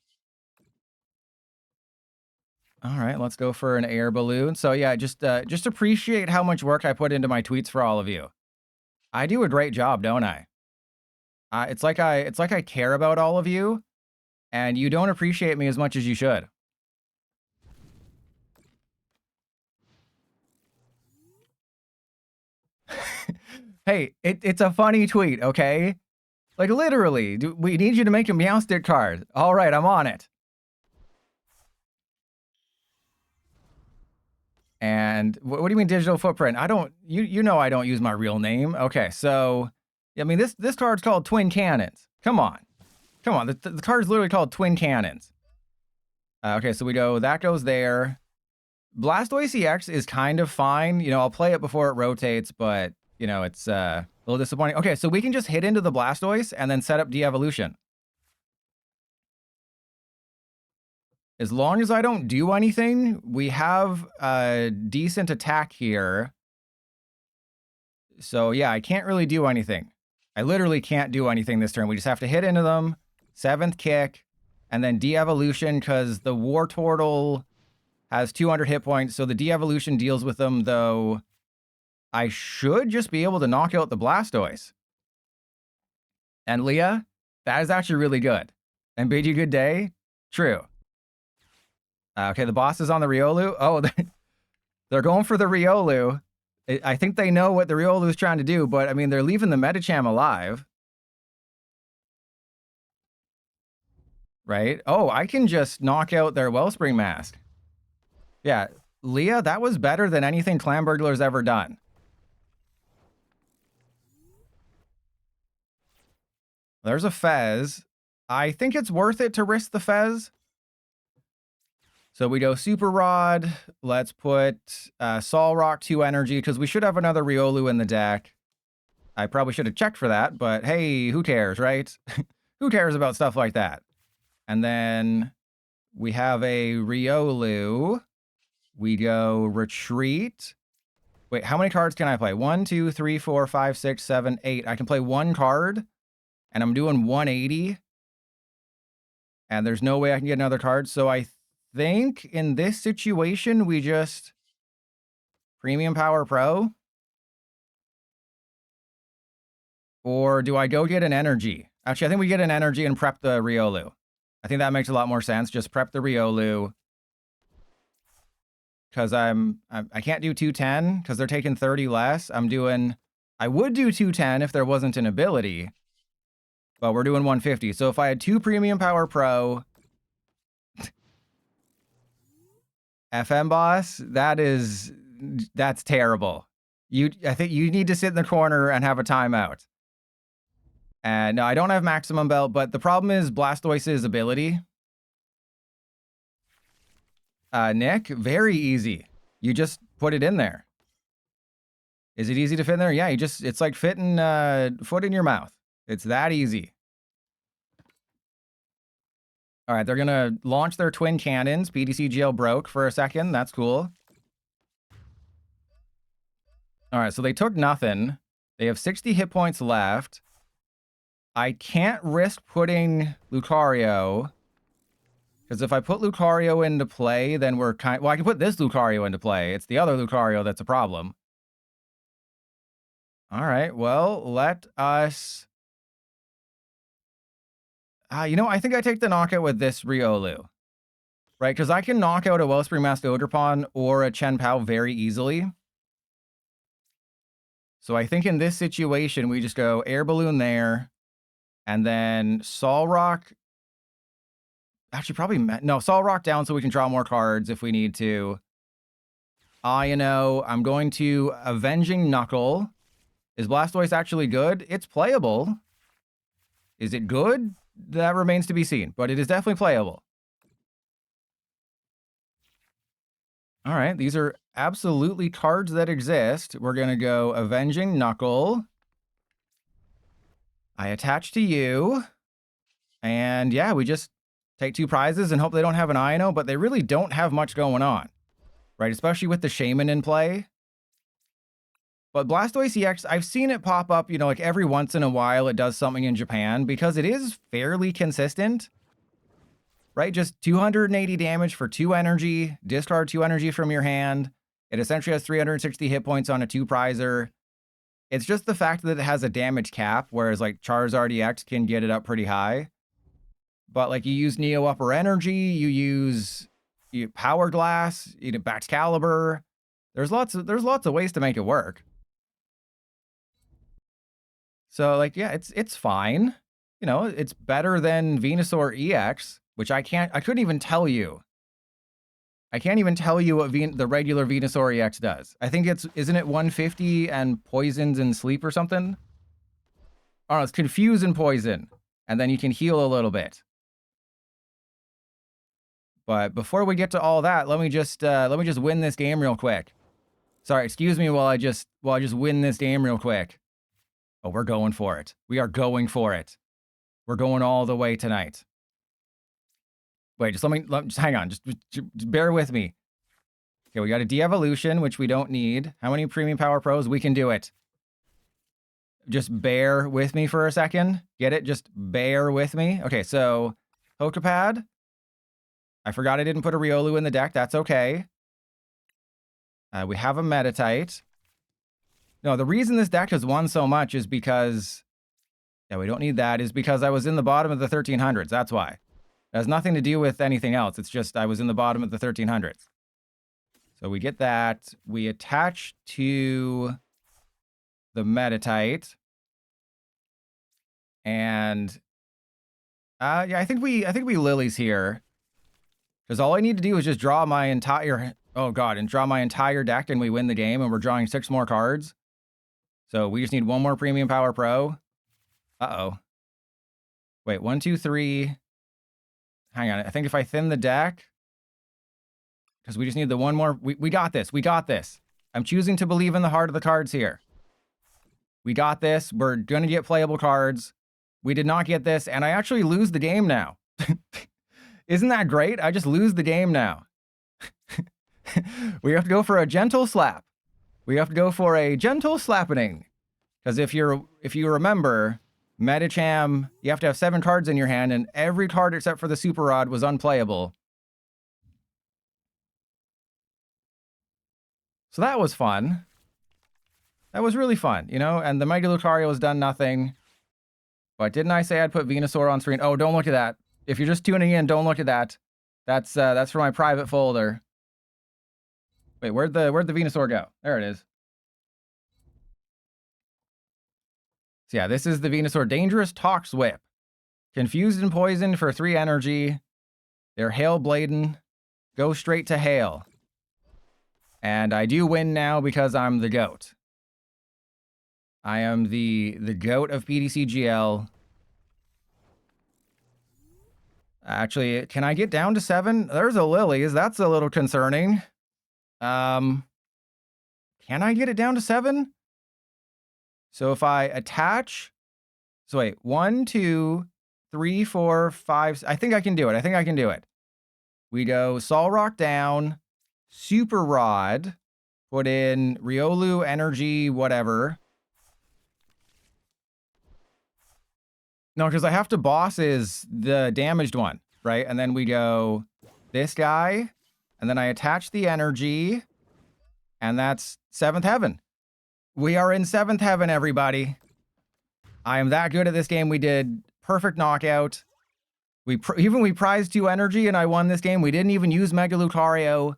All right, let's go for an air balloon. So yeah, just appreciate how much work I put into my tweets for all of you. I do a great job, don't I? It's like I care about all of you, and you don't appreciate me as much as you should. Hey, it's a funny tweet, okay? Like, literally, we need you to make a Meowstic card. All right, I'm on it. And what do you mean digital footprint? I don't, you know I don't use my real name. Okay, so, I mean, this card's called Twin Cannons. Come on. Come on, the card's literally called Twin Cannons. Okay, so we go, that goes there. Blastoise EX is kind of fine. You know, I'll play it before it rotates, but, you know, it's a little disappointing. Okay, so we can just hit into the Blastoise and then set up de-evolution. As long as I don't do anything, we have a decent attack here. So, yeah, I can't really do anything. I literally can't do anything this turn. We just have to hit into them, 7th kick, and then de-evolution because the Wartortle has 200 hit points. So the de-evolution deals with them, though I should just be able to knock out the Blastoise. And Leah, that is actually really good. And bid you good day? True. Okay, the boss is on the Riolu. Oh, they're going for the Riolu. I think they know what the Riolu is trying to do, but I mean, they're leaving the Medicham alive. Right? Oh, I can just knock out their Wellspring Mask. Yeah, Leah, that was better than anything Clamburglar's ever done. There's a Fez. I think it's worth it to risk the Fez. So we go Super Rod. Let's put Solrock 2 energy because we should have another Riolu in the deck. I probably should have checked for that, but hey, who cares, right? Who cares about stuff like that? And then we have a Riolu. We go Retreat. Wait, how many cards can I play? 1, 2, 3, 4, 5, 6, 7, 8. I can play 1 card, and I'm doing 180. And there's no way I can get another card. So I think in this situation, we just Premium Power Pro. Or do I go get an energy? Actually, I think we get an energy and prep the Riolu. I think that makes a lot more sense. Just prep the Riolu. Because I can't do 210 because they're taking 30 less. I would do 210 if there wasn't an ability. But we're doing 150. So if I had 2 Premium Power Pro, FM Boss, that's terrible. I think you need to sit in the corner and have a timeout. And no, I don't have Maximum Belt, but the problem is Blastoise's ability. Nick, very easy. You just put it in there. Is it easy to fit in there? Yeah, it's like fitting foot in your mouth. It's that easy. All right, they're going to launch their twin cannons. PDC jailbroke for a second. That's cool. All right, so they took nothing. They have 60 hit points left. I can't risk putting Lucario. Because if I put Lucario into play, then we're well, I can put this Lucario into play. It's the other Lucario that's a problem. All right, well, let us... you know, I think I take the knockout with this Riolu. Right, because I can knock out a Wellspring Mask Ogerpon or a Chen Pao very easily. So I think in this situation, we just go Air Balloon there. And then Solrock... Actually, probably... No, Solrock down so we can draw more cards if we need to. You know, I'm going to Avenging Knuckle. Is Blastoise actually good? It's playable. Is it good? That remains to be seen, but it is definitely playable. All right, these are absolutely cards that exist. We're going to go Avenging Knuckle. I attach to you. And yeah, we just take 2 prizes and hope they don't have an Ino, but they really don't have much going on. Right, especially with the Shaman in play. But Blastoise EX, I've seen it pop up, you know, like every once in a while it does something in Japan because it is fairly consistent. Right? Just 280 damage for 2 energy, discard 2 energy from your hand. It essentially has 360 hit points on a 2-prizer. It's just the fact that it has a damage cap, whereas like Charizard EX can get it up pretty high. But like you use Neo Upper Energy, you use Power Glass, you know, Baxcalibur. There's lots of ways to make it work. So, like, yeah, it's fine. You know, it's better than Venusaur EX, which I couldn't even tell you. I can't even tell you what the regular Venusaur EX does. I think isn't it 150 and poisons and sleep or something? Oh, no, it's confuse and poison. And then you can heal a little bit. But before we get to all that, let me just win this game real quick. Sorry, excuse me while I just win this game real quick. Oh, we're going for it. We are going for it. We're going all the way tonight. Wait, just just hang on. Just bear with me. Okay, we got a de-evolution, which we don't need. How many premium power pros? We can do it. Just bear with me for a second. Get it? Just bear with me. Okay, so Pokepad. I forgot I didn't put a Riolu in the deck. That's okay. We have a Meditite. No, the reason this deck has won so much is because... Yeah, we don't need that. Is because I was in the bottom of the 1300s. That's why. It has nothing to do with anything else. It's just I was in the bottom of the 1300s. So we get that. We attach to the Meditite. And... yeah, I think we Lilies here. Because all I need to do is just draw my entire... Oh, God. And draw my entire deck and we win the game. And we're drawing 6 more cards. So we just need 1 more Premium Power Pro. Uh-oh. Wait, 1, 2, 3. Hang on. I think if I thin the deck... Because we just need the 1 more... We got this. We got this. I'm choosing to believe in the heart of the cards here. We got this. We're going to get playable cards. We did not get this. And I actually lose the game now. Isn't that great? I just lose the game now. We have to go for a gentle slap. We have to go for a gentle slappening. Because if you remember, Medicham, you have to have 7 cards in your hand, and every card except for the Super Rod was unplayable. So that was fun. That was really fun, you know? And the Mega Lucario has done nothing. But didn't I say I'd put Venusaur on screen? Oh, don't look at that. If you're just tuning in, don't look at that. That's for my private folder. Wait, where'd the Venusaur go? There it is. So yeah, this is the Venusaur. Dangerous Tox Whip. Confused and poisoned for 3 energy. They're Hail Bladen. Go straight to Hail. And I do win now because I'm the GOAT. I am the GOAT of PDCGL. Actually, can I get down to 7? There's a Lilies. That's a little concerning. Can I get it down to 7? So if I attach... So wait, 1, 2, 3, 4, 5... I think I can do it. I think I can do it. We go Solrock down, Super Rod, put in Riolu, Energy, whatever. No, because I have to bosses the damaged one, right? And then we go this guy, and then I attach the energy, and that's 7th Heaven. We are in 7th Heaven, everybody. I am that good at this game. We did perfect knockout. We prized 2 energy, and I won this game. We didn't even use Mega Lucario.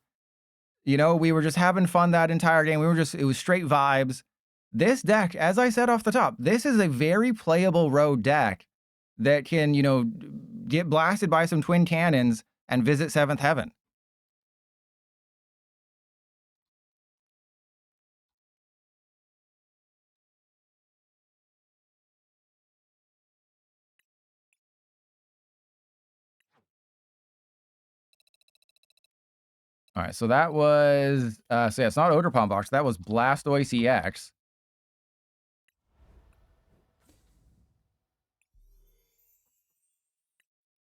You know, we were just having fun that entire game. It was straight vibes. This deck, as I said off the top, this is a very playable road deck that can, you know, get blasted by some twin cannons and visit 7th Heaven. All right, so that was, so yeah, it's not Odor Palm Box. That was Blastoise EX.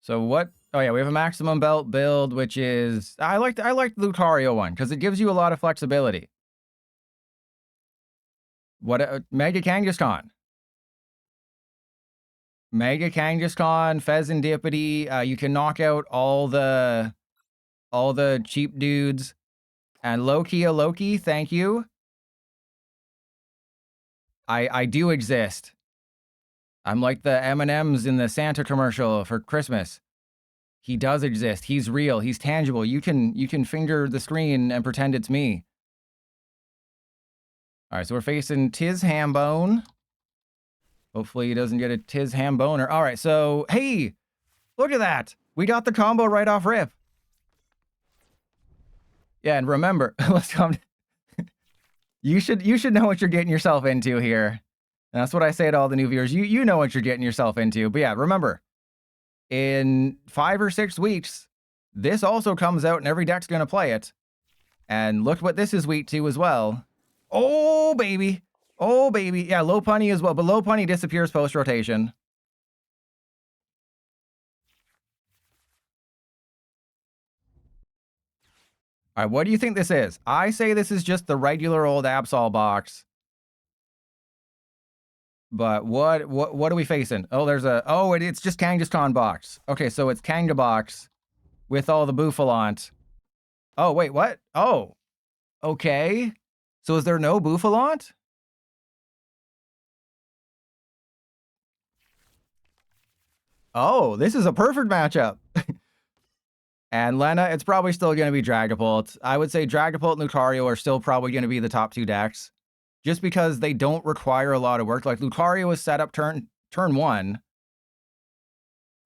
So what? Oh yeah, we have a maximum belt build, which is I like the Lucario one because it gives you a lot of flexibility. What Mega Kangaskhan? Mega Kangaskhan, Fezandipity. You can knock out all the cheap dudes. And Loki, thank you. I do exist. I'm like the M&Ms in the Santa commercial for Christmas. He does exist. He's real. He's tangible. You can finger the screen and pretend it's me. All right, so we're facing Tiz Hambone. Hopefully he doesn't get a Tiz ham boner. All right, so, hey, look at that. We got the combo right off rip. Yeah, and remember, let's come. You should know what you're getting yourself into here. And that's what I say to all the new viewers. You know what you're getting yourself into. But yeah, remember, in 5 or 6 weeks, this also comes out and every deck's going to play it. And look what this is week 2 as well. Oh, baby. Oh, baby. Yeah, low punny as well. But low punny disappears post-rotation. All right, what do you think this is? I say this is just the regular old Absol box. But what are we facing? Oh, there's a... Oh, it's just Kangaskhan box. Okay, so it's Kanga box with all the Bouffalante. Oh, wait, what? Oh, okay. So is there no Bouffalante? Oh, this is a perfect matchup. And Lena, it's probably still going to be Dragapult. I would say Dragapult and Lucario are still probably going to be the top 2 decks. Just because they don't require a lot of work. Like, Lucario is set up turn 1.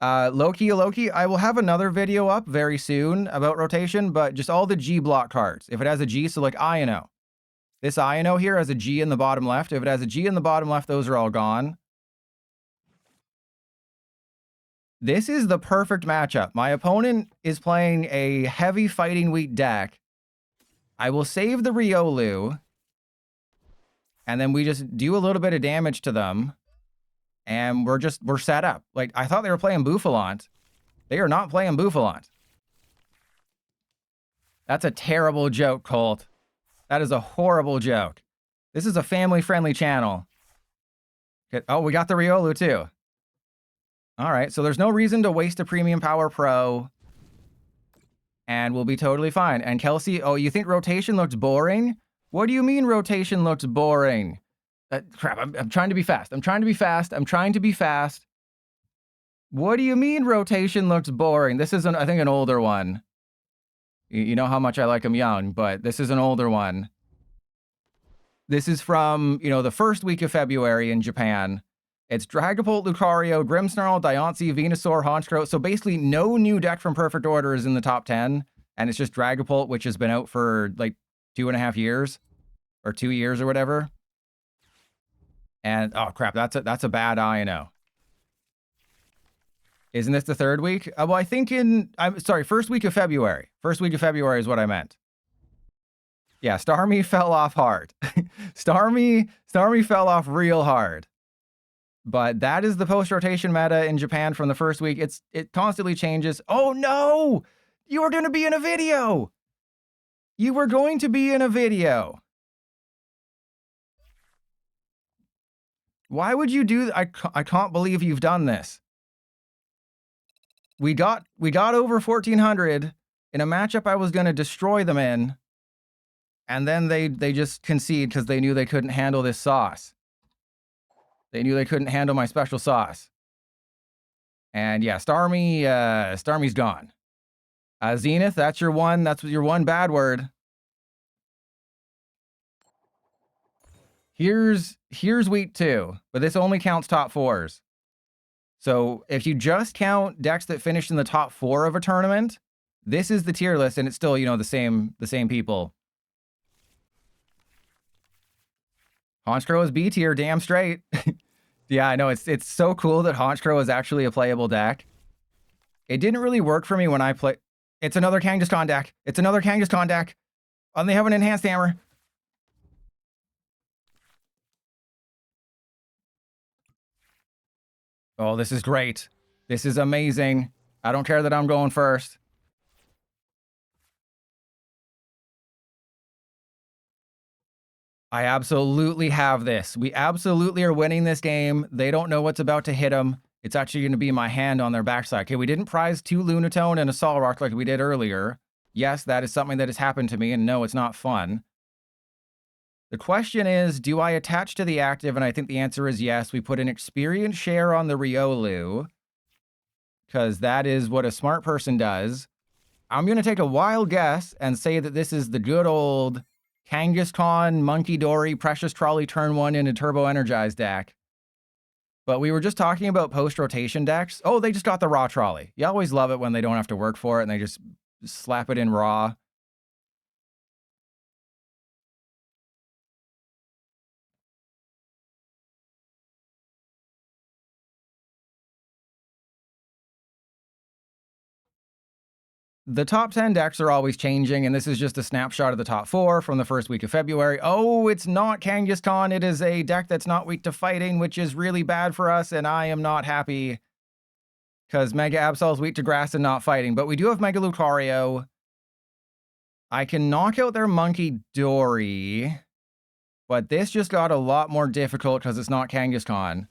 Loki, I will have another video up very soon about rotation, but just all the G block cards. If it has a G, so like Ino. This Ino here has a G in the bottom left. If it has a G in the bottom left, those are all gone. This is the perfect matchup. My opponent is playing a heavy Fighting Wheat deck. I will save the Riolu. And then we just do a little bit of damage to them. And we're set up. Like, I thought they were playing Bouffalante. They are not playing Bouffalante. That's a terrible joke, Colt. That is a horrible joke. This is a family-friendly channel. Oh, we got the Riolu, too. All right, so there's no reason to waste a Premium Power Pro. And we'll be totally fine. And Kelsey, oh, you think rotation looks boring? What do you mean rotation looks boring? Crap, I'm trying to be fast. I'm trying to be fast. What do you mean rotation looks boring? This is, I think, an older one. You know how much I like them young, but this is an older one. This is from, the first week of February in Japan. It's Dragapult, Lucario, Grimmsnarl, Diancie, Venusaur, Honchkrow. So basically no new deck from Perfect Order is in the top 10. And it's just Dragapult, which has been out for like 2.5 years. Or 2 years or whatever. And, oh crap, that's a bad Ino. Isn't this the 3rd week? Well, I think first week of February. First week of February is what I meant. Yeah, Starmie fell off hard. Starmie fell off real hard. But that is the post-rotation meta in Japan from the first week. It constantly changes. Oh no! You were going to be in a video! You were going to be in a video. Why would you do that? I can't believe you've done this. We got over 1,400 in a matchup I was going to destroy them in. And then they just concede because they knew they couldn't handle this sauce. They knew they couldn't handle my special sauce. And yeah, Starmie's gone. Zenith, that's your one bad word. Here's week 2, but this only counts top 4s. So if you just count decks that finished in the top 4 of a tournament, this is the tier list, and it's still, the same people. Honchkrow is B tier, damn straight. Yeah, I know, it's so cool that Honchkrow is actually a playable deck. It didn't really work for me when I play. It's another Kangaskhan deck. And they have an enhanced hammer. Oh, this is great. This is amazing. I don't care that I'm going first. I absolutely have this. We absolutely are winning this game. They don't know what's about to hit them. It's actually going to be my hand on their backside. Okay, we didn't prize 2 Lunatone and a Solrock like we did earlier. Yes, that is something that has happened to me, and no, it's not fun. The question is, do I attach to the active? And I think the answer is yes. We put an experience share on the Riolu, because that is what a smart person does. I'm going to take a wild guess and say that this is the good old Kangaskhan, Monkey Dory, Precious Trolley turn 1 in a Turbo Energized deck. But we were just talking about post-rotation decks. Oh, they just got the raw trolley. You always love it when they don't have to work for it and they just slap it in raw. The top 10 decks are always changing, and this is just a snapshot of the top 4 from the first week of February. Oh, it's not Kangaskhan. It is a deck that's not weak to fighting, which is really bad for us, and I am not happy because Mega Absol is weak to grass and not fighting. But we do have Mega Lucario. I can knock out their Monkey Dory, but this just got a lot more difficult because it's not Kangaskhan.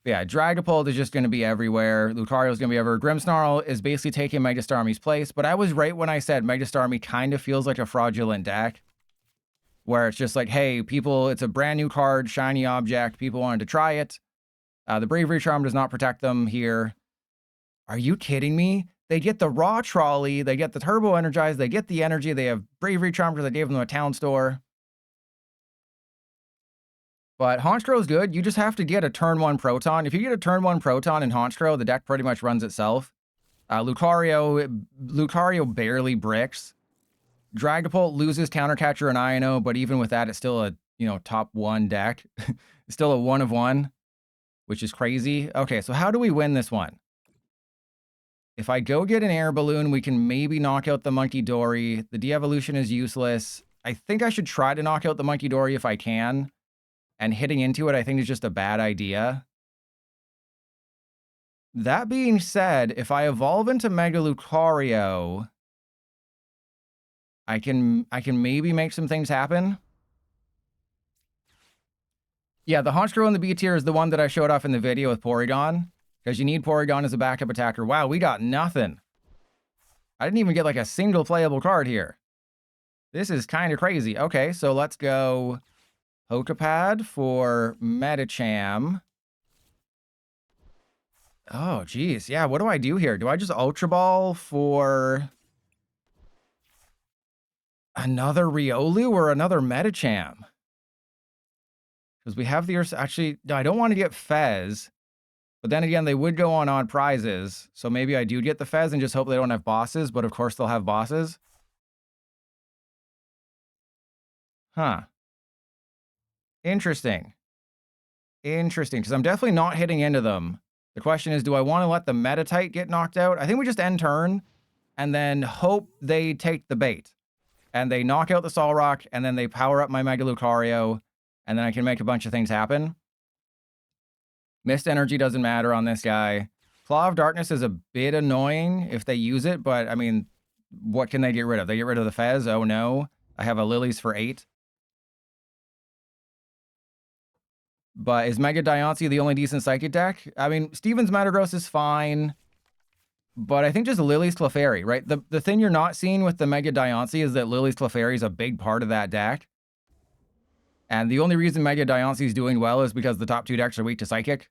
Yeah, Dragapult is just going to be everywhere. Lucario is going to be everywhere. Grimmsnarl is basically taking Megastarmie's place, but I was right when I said Megastarmie kind of feels like a fraudulent deck, where it's just like, hey, people, it's a brand new card, shiny object, people wanted to try it. The Bravery Charm does not protect them here. Are you kidding me? They get the raw trolley, they get the Turbo Energize, they get the energy, they have Bravery Charm because I gave them a town store. But Honchkrow is good. You just have to get a turn 1 Proton. If you get a turn 1 Proton in Honchkrow, the deck pretty much runs itself. Lucario barely bricks. Dragapult loses Countercatcher and Iono, but even with that, it's still a, top 1 deck. It's still a 1 of 1, which is crazy. Okay, so how do we win this one? If I go get an Air Balloon, we can maybe knock out the Monkey Dory. The De-Evolution is useless. I think I should try to knock out the Monkey Dory if I can. And hitting into it, I think, is just a bad idea. That being said, if I evolve into Mega Lucario, I can maybe make some things happen. Yeah, the Honchkrow in the B tier is the one that I showed off in the video with Porygon, because you need Porygon as a backup attacker. Wow, we got nothing. I didn't even get like a single playable card here. This is kind of crazy. Okay, so let's go Pokepad for Medicham. Oh, geez. Yeah, what do I do here? Do I just Ultra Ball for another Riolu or another Medicham? Because we have the... Actually, no, I don't want to get Fez. But then again, they would go on odd prizes. So maybe I do get the Fez and just hope they don't have bosses. But of course, they'll have bosses. Huh. Interesting. Interesting, because I'm definitely not hitting into them. The question is, do I want to let the Metatite get knocked out? I think we just end turn and then hope they take the bait. And they knock out the Solrock, and then they power up my Mega Lucario, and then I can make a bunch of things happen. Mist Energy doesn't matter on this guy. Claw of Darkness is a bit annoying if they use it, but, I mean, what can they get rid of? They get rid of the Fez? Oh, no. I have a Lilies for 8. But is Mega Diancie the only decent Psychic deck? I mean, Steven's Metagross is fine. But I think just Lily's Clefairy, right? The thing you're not seeing with the Mega Diancie is that Lily's Clefairy is a big part of that deck. And the only reason Mega Diancie is doing well is because the top 2 decks are weak to Psychic.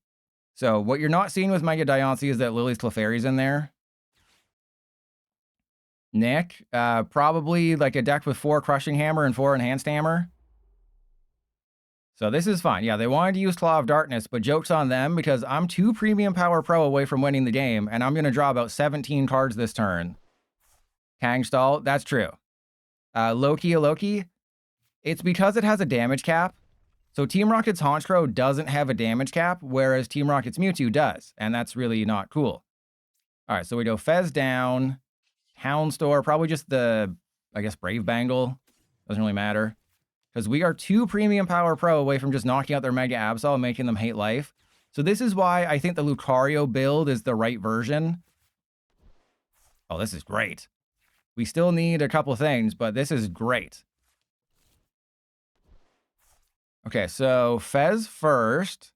So what you're not seeing with Mega Diancie is that Lily's Clefairy's in there. Nick, probably like a deck with 4 Crushing Hammer and 4 Enhanced Hammer. So this is fine. Yeah, they wanted to use Claw of Darkness, but joke's on them because I'm 2 Premium Power Pro away from winning the game, and I'm going to draw about 17 cards this turn. Kangstall, that's true. Loki, it's because it has a damage cap. So Team Rocket's Honchkrow doesn't have a damage cap, whereas Team Rocket's Mewtwo does, and that's really not cool. All right, so we go Fez down, Houndstor, probably just the, I guess, Brave Bangle. Doesn't really matter. Because we are 2 Premium Power Pro away from just knocking out their Mega Absol and making them hate life. So this is why I think the Lucario build is the right version. Oh, this is great. We still need a couple things, but this is great. Okay, so Fez first.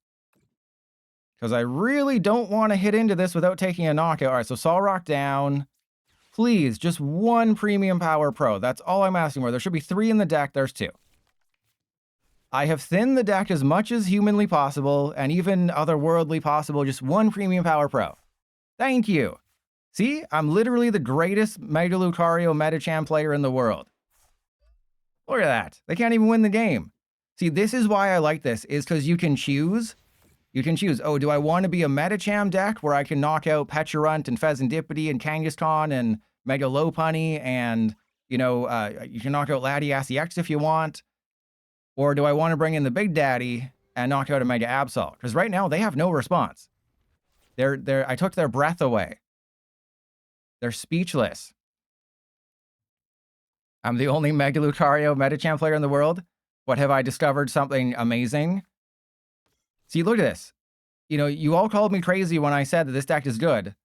Because I really don't want to hit into this without taking a knockout. All right, so Solrock down. Please, just 1 Premium Power Pro. That's all I'm asking for. There should be 3 in the deck. There's 2. I have thinned the deck as much as humanly possible, and even otherworldly possible, just 1 Premium Power Pro. Thank you. See, I'm literally the greatest Mega Lucario Medicham player in the world. Look at that. They can't even win the game. See, this is why I like this, is because you can choose. You can choose, oh, do I want to be a Medicham deck where I can knock out Peturunt and Pheasantipity and Kangaskhan and Mega Lopunny and, you can knock out Latias EX if you want? Or do I want to bring in the Big Daddy and knock out a Mega Absol? Because right now they have no response. I took their breath away. They're speechless. I'm the only Mega Lucario Medicham player in the world. What have I discovered? Something amazing. See, look at this. You all called me crazy when I said that this deck is good.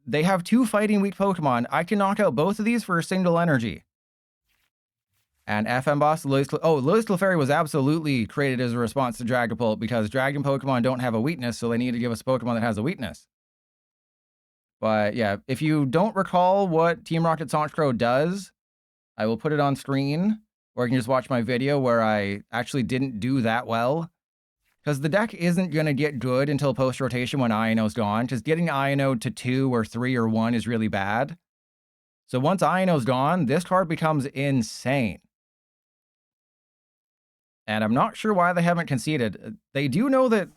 They have 2 fighting weak Pokemon. I can knock out both of these for a single energy. And FM Boss, Lili's Clefairy was absolutely created as a response to Dragapult because Dragon Pokemon don't have a weakness, so they need to give us a Pokemon that has a weakness. But yeah, if you don't recall what Team Rocket Honchkrow does, I will put it on screen, or you can just watch my video where I actually didn't do that well. Because the deck isn't going to get good until post-rotation when Iono's gone, because getting Iono to 2 or 3 or 1 is really bad. So once Iono's gone, this card becomes insane. And I'm not sure why they haven't conceded. They do know that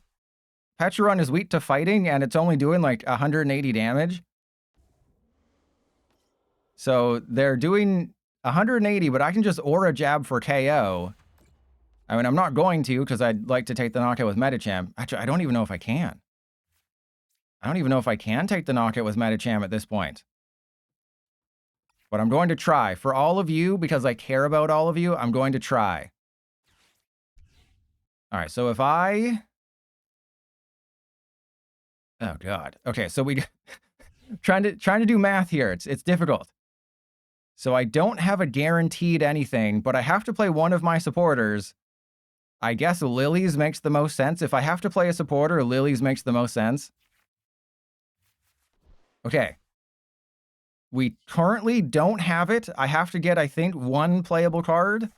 Peturunt is weak to fighting, and it's only doing like 180 damage. So they're doing 180, but I can just Aura Jab for KO. I mean, I'm not going to because I'd like to take the knockout with Medicham. Actually, I don't even know if I can. I don't even know if I can take the knockout with Medicham at this point. But I'm going to try. For all of you, because I care about all of you, I'm going to try. All right, so if I... Oh, God. Okay, so we... trying to do math here. It's difficult. So I don't have a guaranteed anything, but I have to play one of my supporters. I guess Lily's makes the most sense. If I have to play a supporter, Lily's makes the most sense. Okay. We currently don't have it. I have to get, I think, 1 playable card.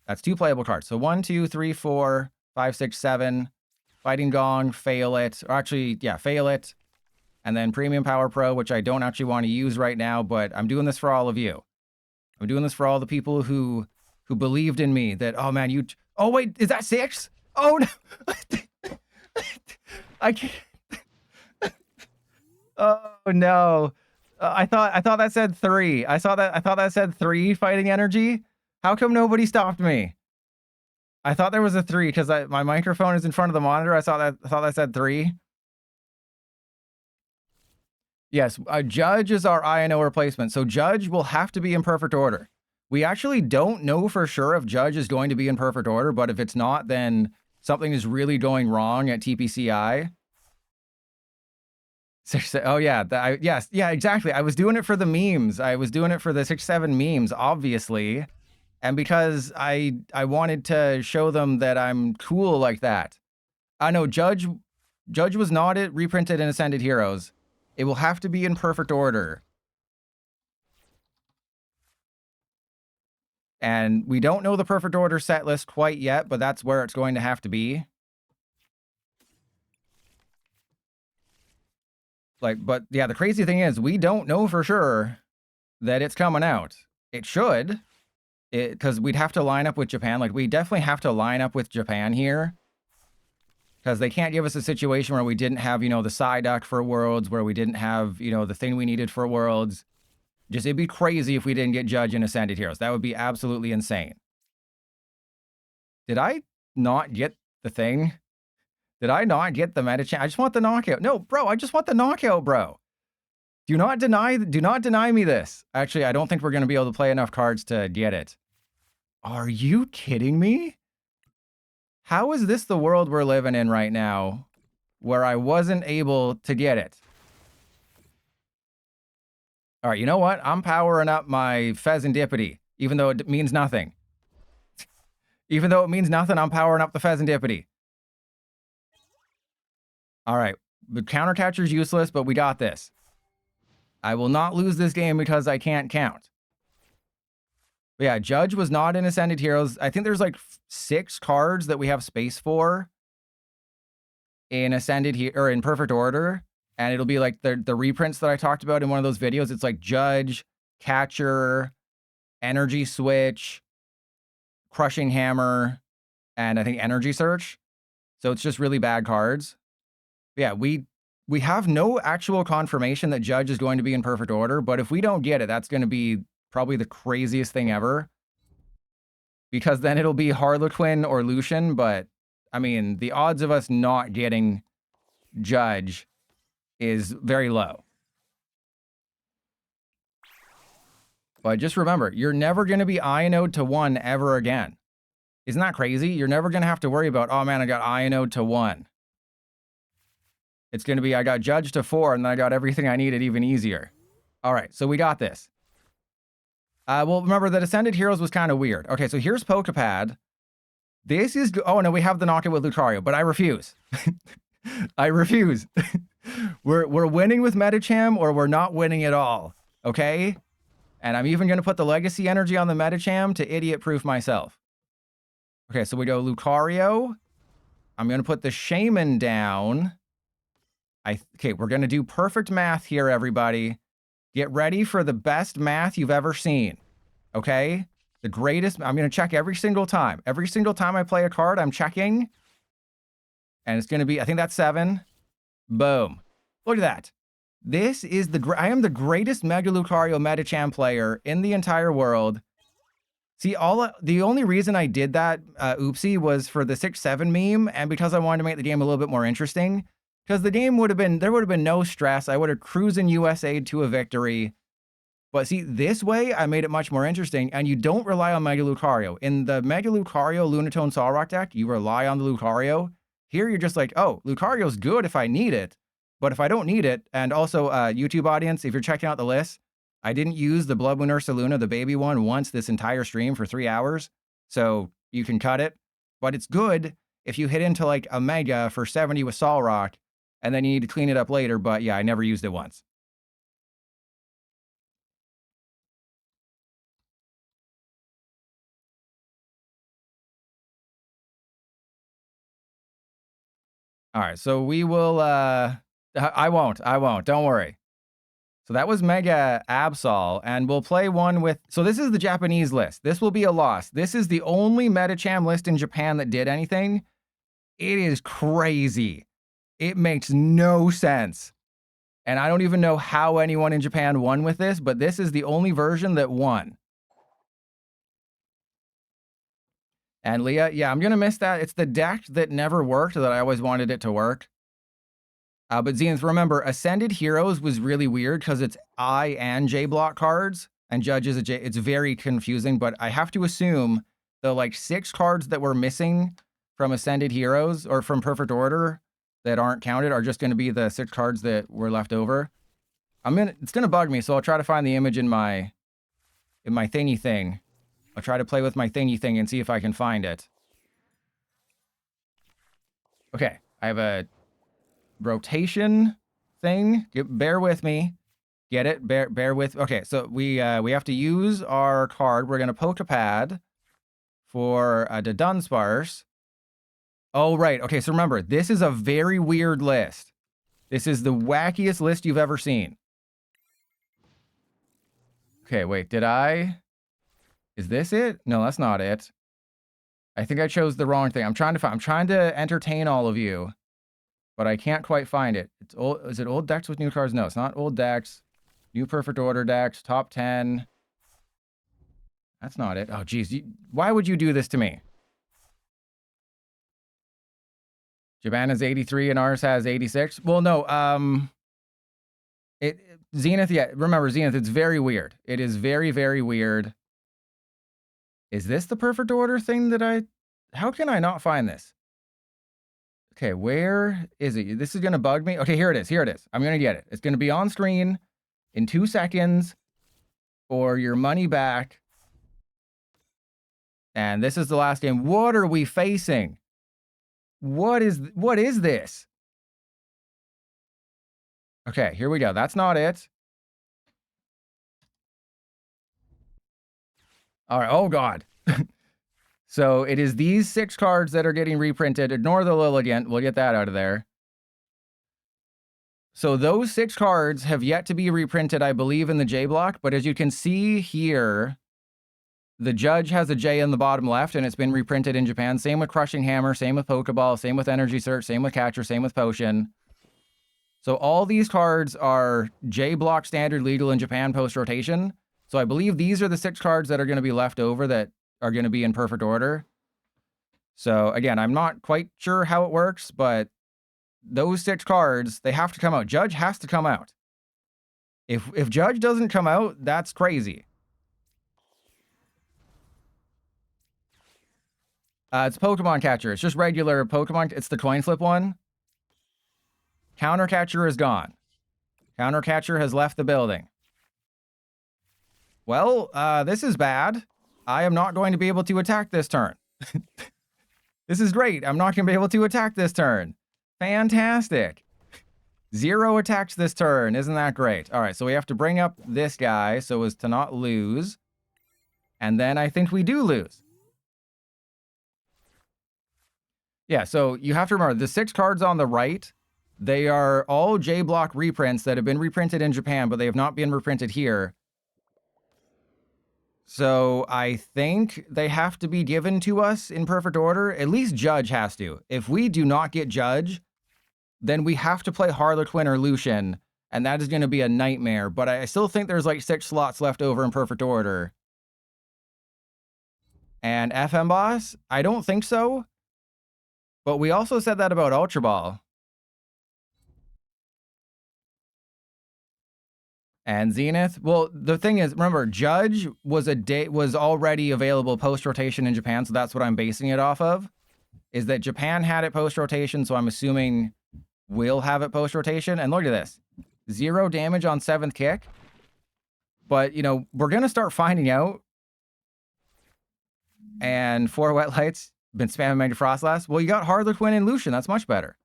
That's 2 playable cards. So 1, 2, 3, 4, 5, 6, 7. Fighting Gong, fail it. Or actually, yeah, fail it. And then Premium Power Pro, which I don't actually want to use right now, but I'm doing this for all of you. I'm doing this for all the people who believed in me that, oh man, oh wait, is that 6? Oh no. I can't. Oh no. I thought that said 3. I thought that said 3 fighting energy. How come nobody stopped me? I thought there was a 3 because my microphone is in front of the monitor. I thought that said 3. Yes, Judge is our Iono replacement. So Judge will have to be in perfect order. We actually don't know for sure if Judge is going to be in perfect order, but if it's not, then something is really going wrong at TPCI. Oh yeah, yeah, exactly. I was doing it for the memes. I was doing it for the 6-7 memes, obviously. And because I wanted to show them that I'm cool like that. I know Judge was not reprinted in Ascended Heroes. It will have to be in perfect order. And we don't know the perfect order set list quite yet, but that's where it's going to have to be. But yeah, the crazy thing is we don't know for sure that it's coming out. It should, because we'd have to line up with Japan. We definitely have to line up with Japan here. Because they can't give us a situation where we didn't have, the Psyduck for Worlds, where we didn't have, the thing we needed for Worlds. It'd be crazy if we didn't get Judge in Ascended Heroes. That would be absolutely insane. Did I not get the thing? Did I not get the Medicham? I just want the knockout. No, bro, I just want the knockout, bro. Do not deny me this. Actually, I don't think we're going to be able to play enough cards to get it. Are you kidding me? How is this the world we're living in right now where I wasn't able to get it? All right, you know what? I'm powering up my Pheasantipity, even though it means nothing. Even though it means nothing, I'm powering up the Pheasantipity. All right, the counter catcher's useless, but we got this. I will not lose this game because I can't count. But yeah, Judge was not in Ascended Heroes. I think there's 6 cards that we have space for in Ascended or in perfect order. And it'll be the reprints that I talked about in one of those videos. It's Judge, Catcher, Energy Switch, Crushing Hammer, and I think Energy Search. So it's just really bad cards. Yeah, we have no actual confirmation that Judge is going to be in perfect order, but if we don't get it, that's going to be probably the craziest thing ever. Because then it'll be Harlequin or Lucian, but I mean, the odds of us not getting Judge is very low. But just remember, you're never going to be Ionode to 1 ever again. Isn't that crazy? You're never going to have to worry about, oh man, I got Ionode to 1. It's going to be, I got Judge to 4, and then I got everything I needed even easier. All right, so we got this. Well, remember, the Ascended Heroes was kind of weird. Okay, so here's Pokepad. This is... Oh, no, we have the knockout with Lucario, but I refuse. I refuse. We're winning with Medicham, or we're not winning at all, okay? And I'm even going to put the Legacy Energy on the Medicham to idiot-proof myself. Okay, so we go Lucario. I'm going to put the Shaman down. Okay, we're going to do perfect math here, everybody. Get ready for the best math you've ever seen, okay? The greatest... I'm going to check every single time. Every single time I play a card, I'm checking. And it's going to be... I think that's 7. Boom. Look at that. This is the... I am the greatest Mega Lucario Medicham player in the entire world. See, the only reason I did that, oopsie, was for the 6-7 meme, and because I wanted to make the game a little bit more interesting. Because the game would have been... There would have been no stress. I would have cruised in USA to a victory. But see, this way, I made it much more interesting, and you don't rely on Mega Lucario. In the Mega Lucario Lunatone Solrock deck, you rely on the Lucario. Here, you're just like, oh, Lucario's good if I need it, but if I don't need it, and also, YouTube audience, if you're checking out the list, I didn't use the Blood Moon Ursaluna, the baby one, once this entire stream for 3 hours, so you can cut it. But it's good if you hit into, like, a Mega for 70 with Solrock, and then you need to clean it up later, but yeah, I never used it once. All right, so we will, I won't, don't worry. So that was Mega Absol, and we'll play one with, so this is the Japanese list. This will be a loss. This is the only Medicham list in Japan that did anything. It is crazy. It makes no sense. And I don't even know how anyone in Japan won with this, but this is the only version that won. And Leah, yeah, I'm going to miss that. It's the deck that never worked that I always wanted it to work. But Zenith, remember, Ascended Heroes was really weird because it's I and J block cards, and Judge is a J. It's very confusing, but I have to assume the like 6 cards that were missing from Ascended Heroes or from Perfect Order that aren't counted are just going to be the 6 cards that were left over. It's going to bug me, so I'll try to find the image in my thingy thing. I'll try to play with my thingy thing and see if I can find it. Okay, I have a rotation thing. Bear with me. Get it? Bear with... Okay, so we have to use our card. We're going to Pokepad for the Dunsparce. Oh, right. Okay, so remember, this is a very weird list. This is the wackiest list you've ever seen. Okay, wait, did I... Is this it? No, that's not it. I think I chose the wrong thing. I'm trying to entertain all of you, but I can't quite find it. It's old. Is it old decks with new cards? No, it's not old decks. New Perfect Order decks, top 10. That's not it. Oh, geez. Why would you do this to me? Japan has 83 and ours has 86. Well, no. Zenith, yeah. Remember, Zenith, it's very weird. It is very, very weird. Is this the Perfect Order thing that how can I not find this? Okay, where is it? This is going to bug me. Okay, here it is. Here it is. I'm going to get it. It's going to be on screen in 2 seconds for your money back. And this is the last game. What are we facing? What is this? Okay, here we go. That's not it. All right. Oh, God. So it is these 6 cards that are getting reprinted. Ignore the Lilligant. We'll get that out of there. So those 6 cards have yet to be reprinted, I believe, in the J block. But as you can see here, The Judge has a J in the bottom left, and it's been reprinted in Japan. Same with Crushing Hammer, same with Pokeball, same with Energy Search, same with Catcher, same with Potion. So all these cards are J block standard legal in Japan post-rotation. So I believe these are the 6 cards that are going to be left over that are going to be in perfect order. So again, I'm not quite sure how it works, but those 6 cards, they have to come out. Judge has to come out. If Judge doesn't come out, that's crazy. It's Pokemon Catcher. It's just regular Pokemon. It's the coin flip one. Counter Catcher is gone. Counter Catcher has left the building. Well, this is bad. I am not going to be able to attack this turn. This is great. I'm not going to be able to attack this turn. Fantastic. 0 attacks this turn. Isn't that great? All right, so we have to bring up this guy so as to not lose. And then I think we do lose. Yeah, so you have to remember, the 6 cards on the right, they are all J-block reprints that have been reprinted in Japan, but they have not been reprinted here. So I think they have to be given to us in perfect order. At least Judge has to. If we do not get Judge, then we have to play Harlequin or Lucian, and that is going to be a nightmare. But I still think there's like 6 slots left over in perfect order. And FM Boss? I don't think so. But we also said that about Ultra Ball. And Zenith. Well, the thing is, remember, Judge was already available post-rotation in Japan, so that's what I'm basing it off of. Is that Japan had it post-rotation, so I'm assuming we'll have it post-rotation. And look at this. 0 damage on 7th kick. But, you know, we're going to start finding out. And 4 Wet Lights. Been spamming Mega Frostlass. Well, you got Harlequin and Lucian. That's much better.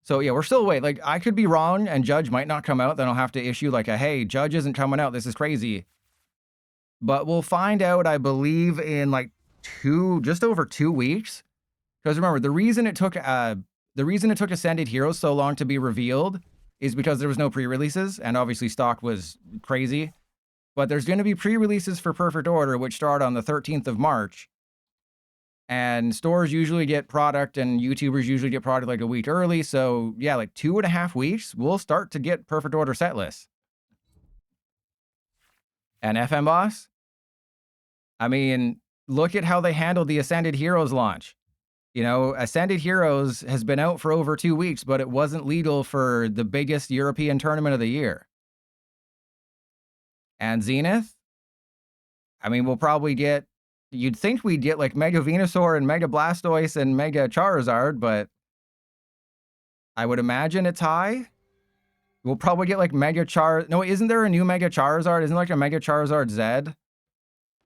So, yeah, we're still waiting. Like, I could be wrong, and Judge might not come out. Then I'll have to issue, like, a, hey, Judge isn't coming out. This is crazy. But we'll find out, I believe, in, like, just over 2 weeks. Because remember, the reason it took Ascended Heroes so long to be revealed is because there was no pre-releases, and obviously stock was crazy. But there's going to be pre-releases for Perfect Order, which start on the 13th of March. And stores usually get product, and YouTubers usually get product like a week early. So, yeah, like 2.5 weeks, we'll start to get Perfect Order set lists. And FM Boss? I mean, look at how they handled the Ascended Heroes launch. You know, Ascended Heroes has been out for over 2 weeks, but it wasn't legal for the biggest European tournament of the year. And Zenith? I mean, we'll probably get... You'd think we'd get like Mega Venusaur and Mega Blastoise and Mega Charizard, but I would imagine it's high. We'll probably get like Mega No, isn't there a new Mega Charizard? Isn't like a Mega Charizard Z?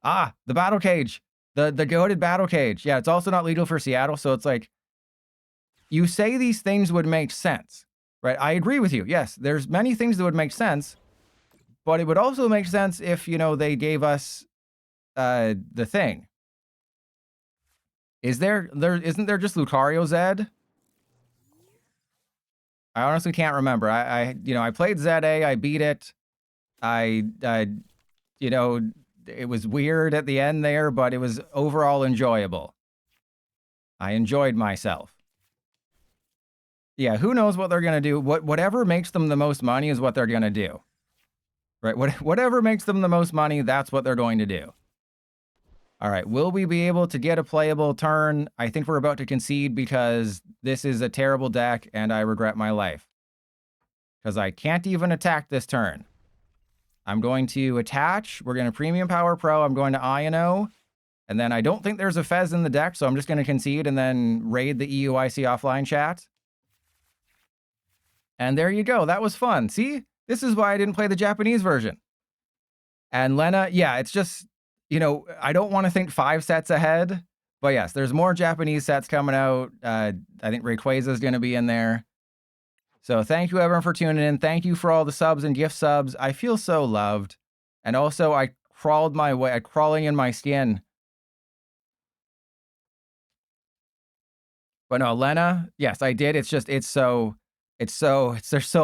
Ah, the Battle Cage. The goated Battle Cage. Yeah, it's also not legal for Seattle, so it's like, you say these things would make sense, right? I agree with you. Yes, there's many things that would make sense, but it would also make sense if, you know, they gave us the thing. Isn't there just Lucario Zed? I honestly can't remember. I played ZA, I beat it. You know, it was weird at the end there, but it was overall enjoyable. I enjoyed myself. Yeah, who knows what they're gonna do? Whatever makes them the most money is what they're gonna do. Right? Whatever makes them the most money, that's what they're going to do. All right, will we be able to get a playable turn? I think we're about to concede because this is a terrible deck and I regret my life. Because I can't even attack this turn. I'm going to attach. We're going to Premium Power Pro. I'm going to Iono. And then I don't think there's a Fez in the deck, so I'm just going to concede and then raid the EUIC offline chat. And there you go. That was fun. See? This is why I didn't play the Japanese version. And Lena, yeah, it's just... You know, I don't want to think 5 sets ahead, but yes, there's more Japanese sets coming out. I think Rayquaza is going to be in there. So thank you everyone for tuning in. Thank you for all the subs and gift subs. I feel so loved. And also I crawled my way, crawling in my skin. But no, Lena, yes, I did. It's just, there's so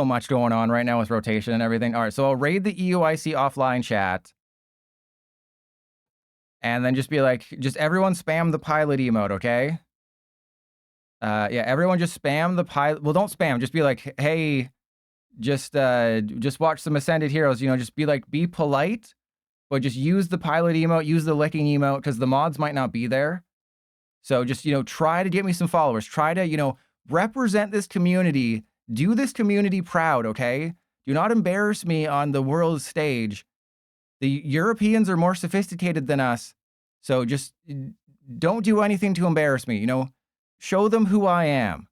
much going on right now with rotation and everything. All right, so I'll raid the EUIC offline chat. and then just be like, just everyone spam the pilot emote, okay? Yeah, everyone just spam the pilot. Well, don't spam. Just be like, hey, just watch some Ascended Heroes. You know, just be like, be polite, but just use the pilot emote, use the licking emote, because the mods might not be there. So just, try to get me some followers. Try to, represent this community. Do this community proud, okay? Do not embarrass me on the world stage. The Europeans are more sophisticated than us. So just don't do anything to embarrass me, show them who I am.